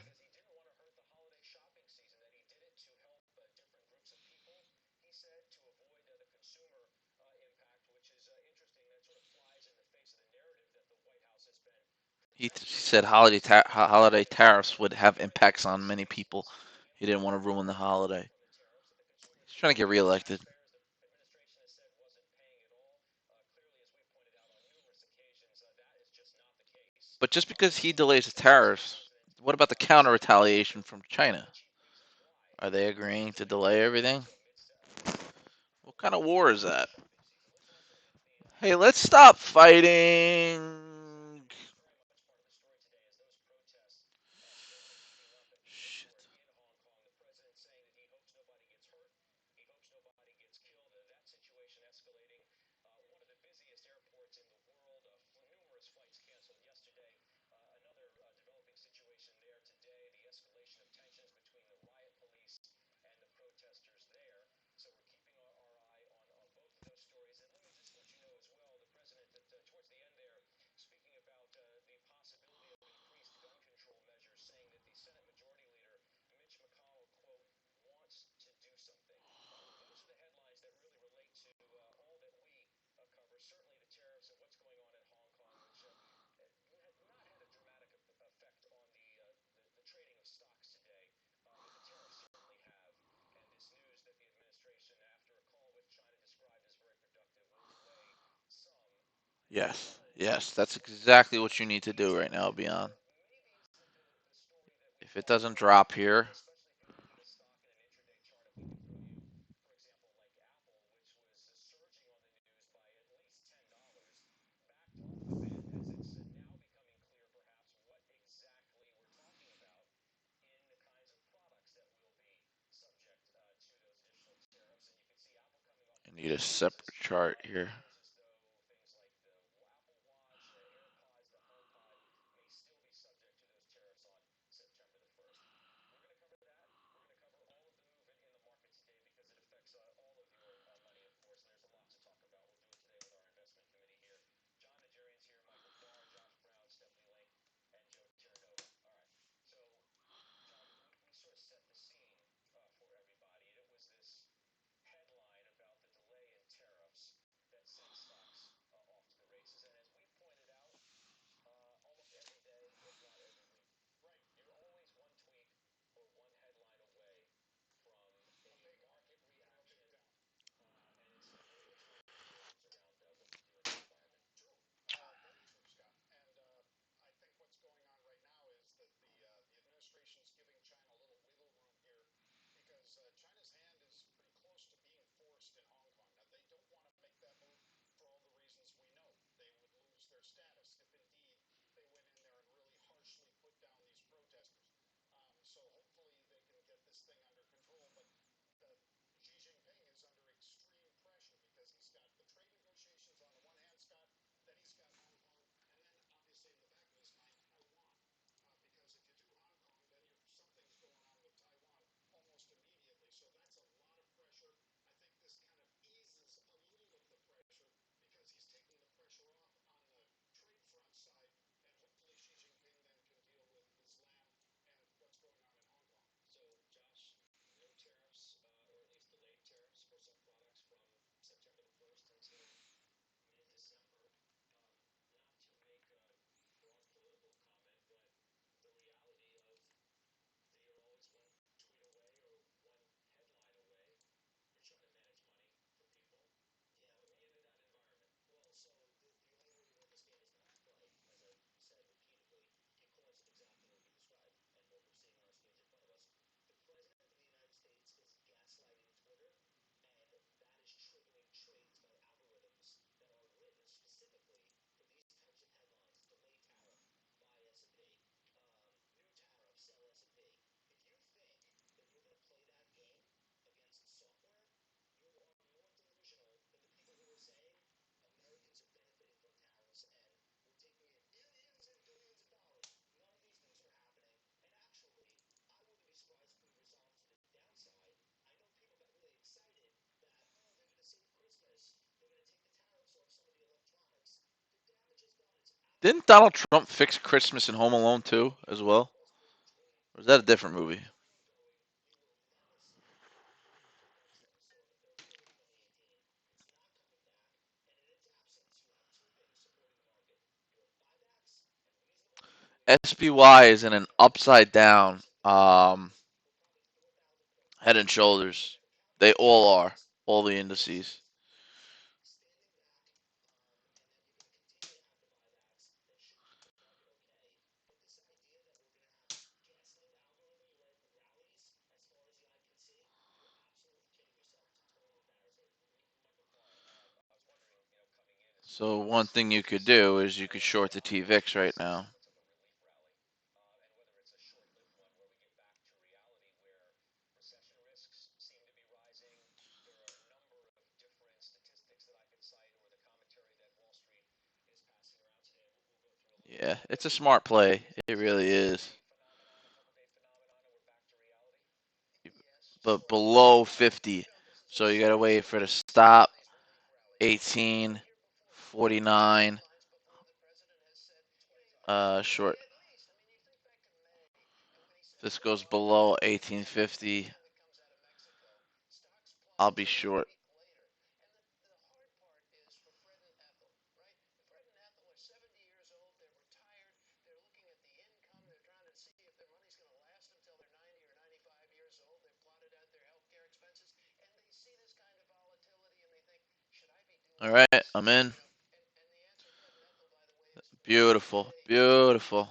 He said holiday tariffs would have impacts on many people. He didn't want to ruin the holiday. He's trying to get reelected. But just because he delays the tariffs, what about the counter retaliation from China? Are they agreeing to delay everything? What kind of war is that? Hey, let's stop fighting. Shit. Yes, yes, that's exactly what you need to do right now, Beyond. If it doesn't drop here, I need a separate chart here. Didn't Donald Trump fix Christmas and Home Alone too, as well? Or is that a different movie? SBY is in an upside down Head and Shoulders. They all are. All the indices. So one thing you could do is you could short the TVIX right now. Yeah, it's a smart play. It really is. But below 50. So you got to wait for the stop. 18, 49, short. This goes below 1850. I'll be short. All right, I'm in. Beautiful, beautiful.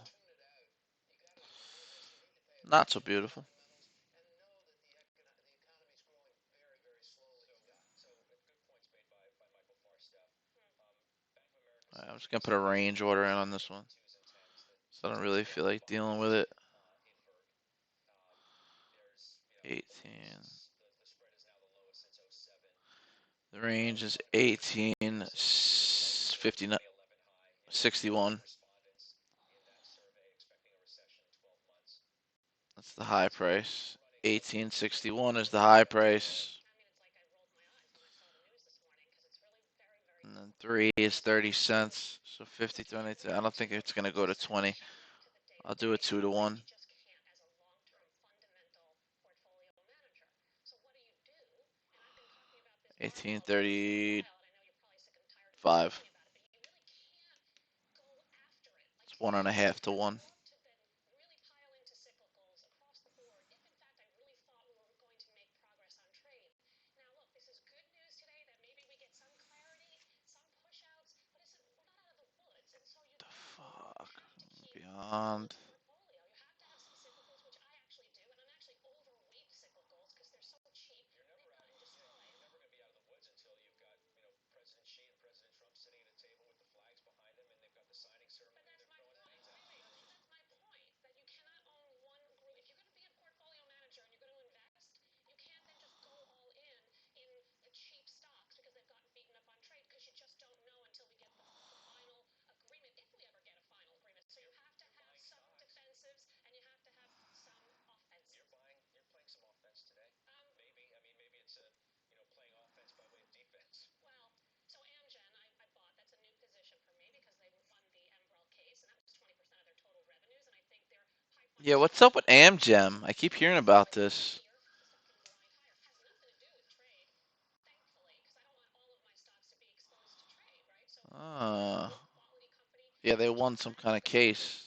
Not so beautiful. All right, I'm just gonna put a range order in on this one. So I don't really feel like dealing with it. 18. The range is 18, 59, 61. That's the high price. 1861 is the high price. And then 3 is 30 cents. So 50, 22. I don't think it's going to go to 20. I'll do a 2 to 1. 1835. It's 1.5 to 1. The fuck? Beyond. Yeah, what's up with Amgem? I keep hearing about this. Uh, yeah, they won some kind of case.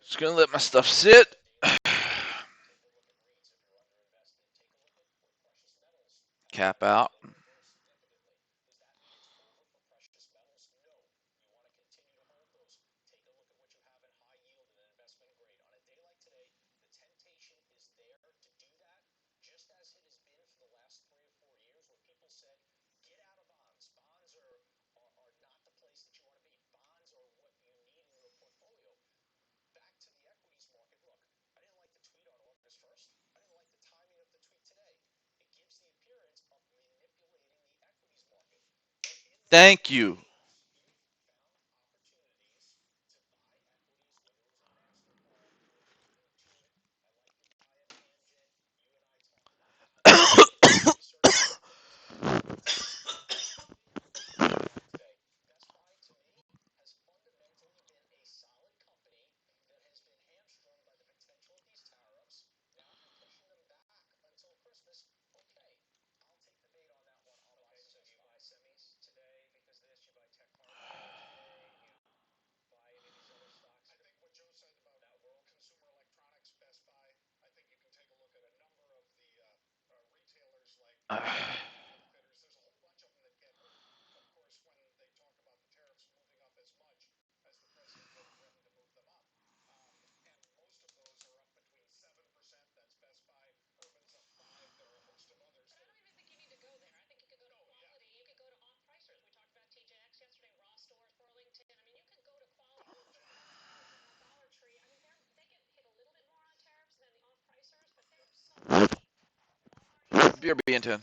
Just gonna let my stuff sit. Cap out. Thank you. Beer being 10.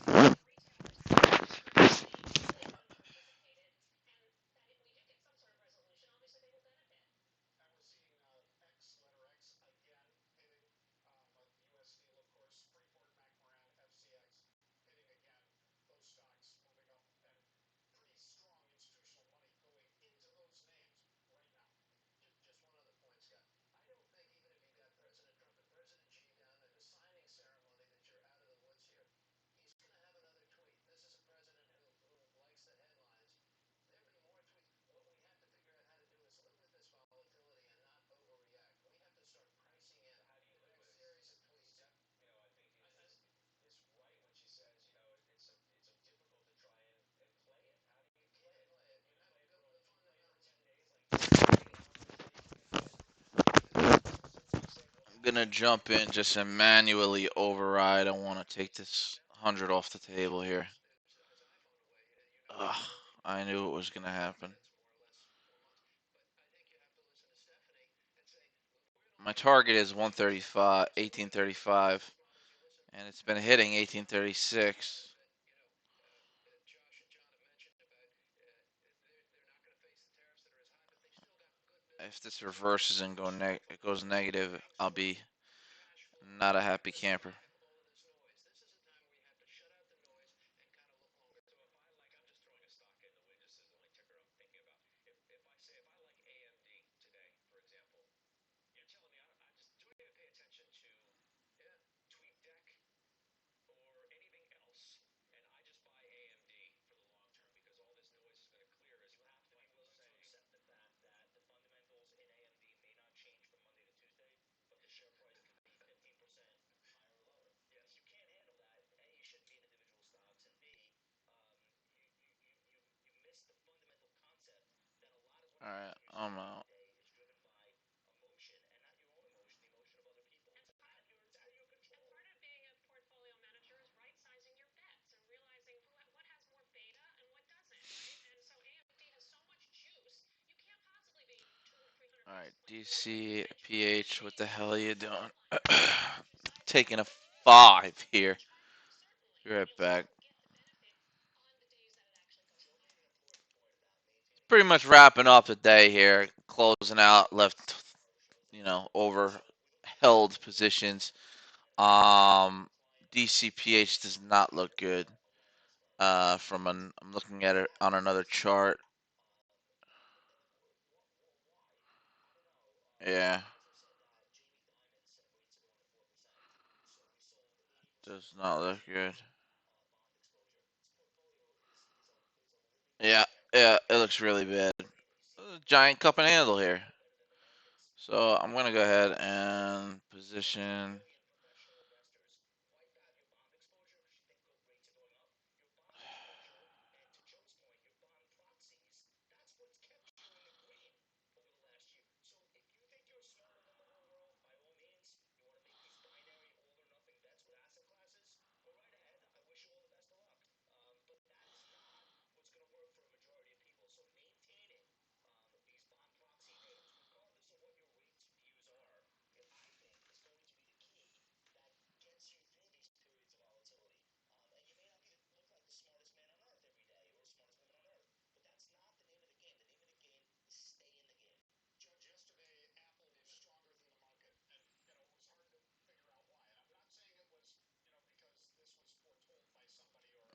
I'm gonna jump in just and manually override. I want to take this 100 off the table here. Ugh, I knew it was gonna happen. My target is 135, 1835, and it's been hitting 1836. If this reverses and it goes negative, I'll be not a happy camper. All right, I'm out. All right, DC, PH, what the hell are you doing? Taking a 5 here. Be right back. Pretty much wrapping up the day here, closing out, left, over held positions. Um, DCPH does not look good. I'm looking at it on another chart. Yeah, does not look good. Yeah, yeah, it looks really bad. Giant cup and handle here. So I'm gonna go ahead and position.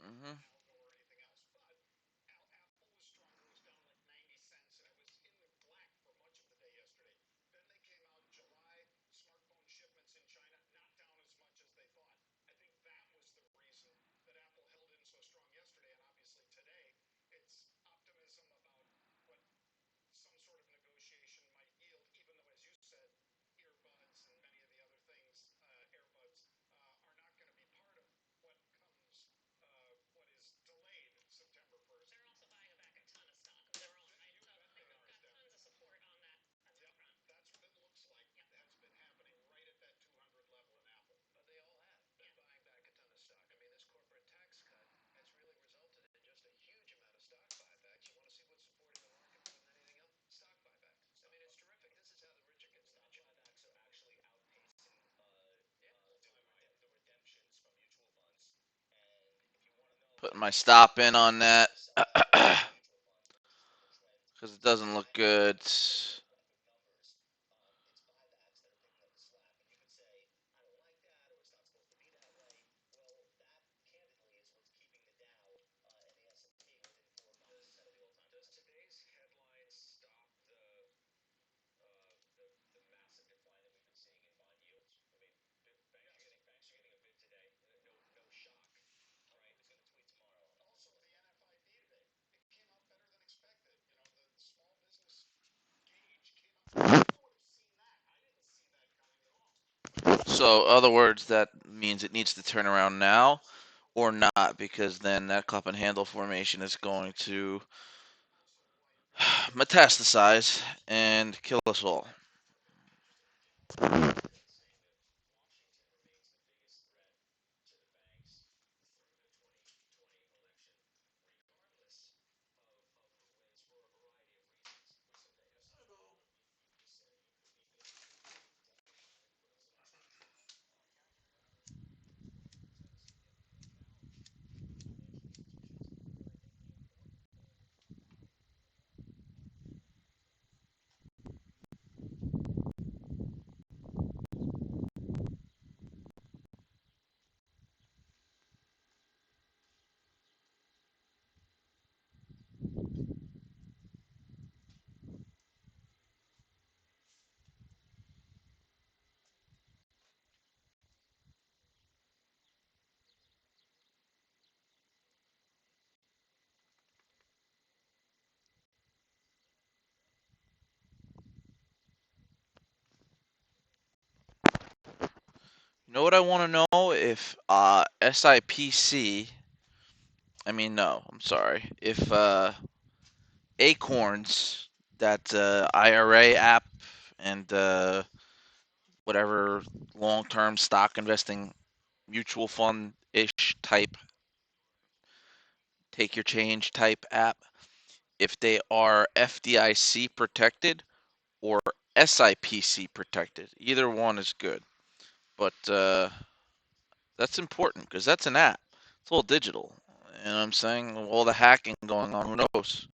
Hmm. Putting my stop in on that because it doesn't look good. So, other words, that means it needs to turn around now or not, because then that cup and handle formation is going to metastasize and kill us all. You know what I want to know? If SIPC, I mean, no, I'm sorry. If Acorns, that IRA app, and whatever long term stock investing mutual fund ish type, take your change type app, if they are FDIC protected or SIPC protected. Either one is good. But that's important because that's an app. It's all digital. You know what I'm saying? All the hacking going on, who knows?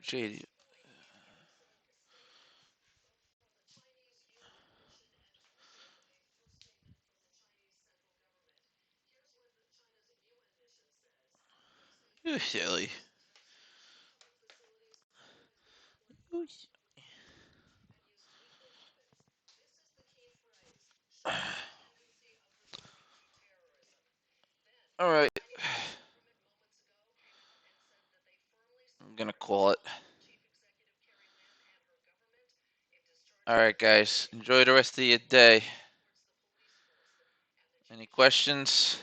JD. You're silly. All right. I'm gonna call it. All right, guys. Enjoy the rest of your day. Any questions?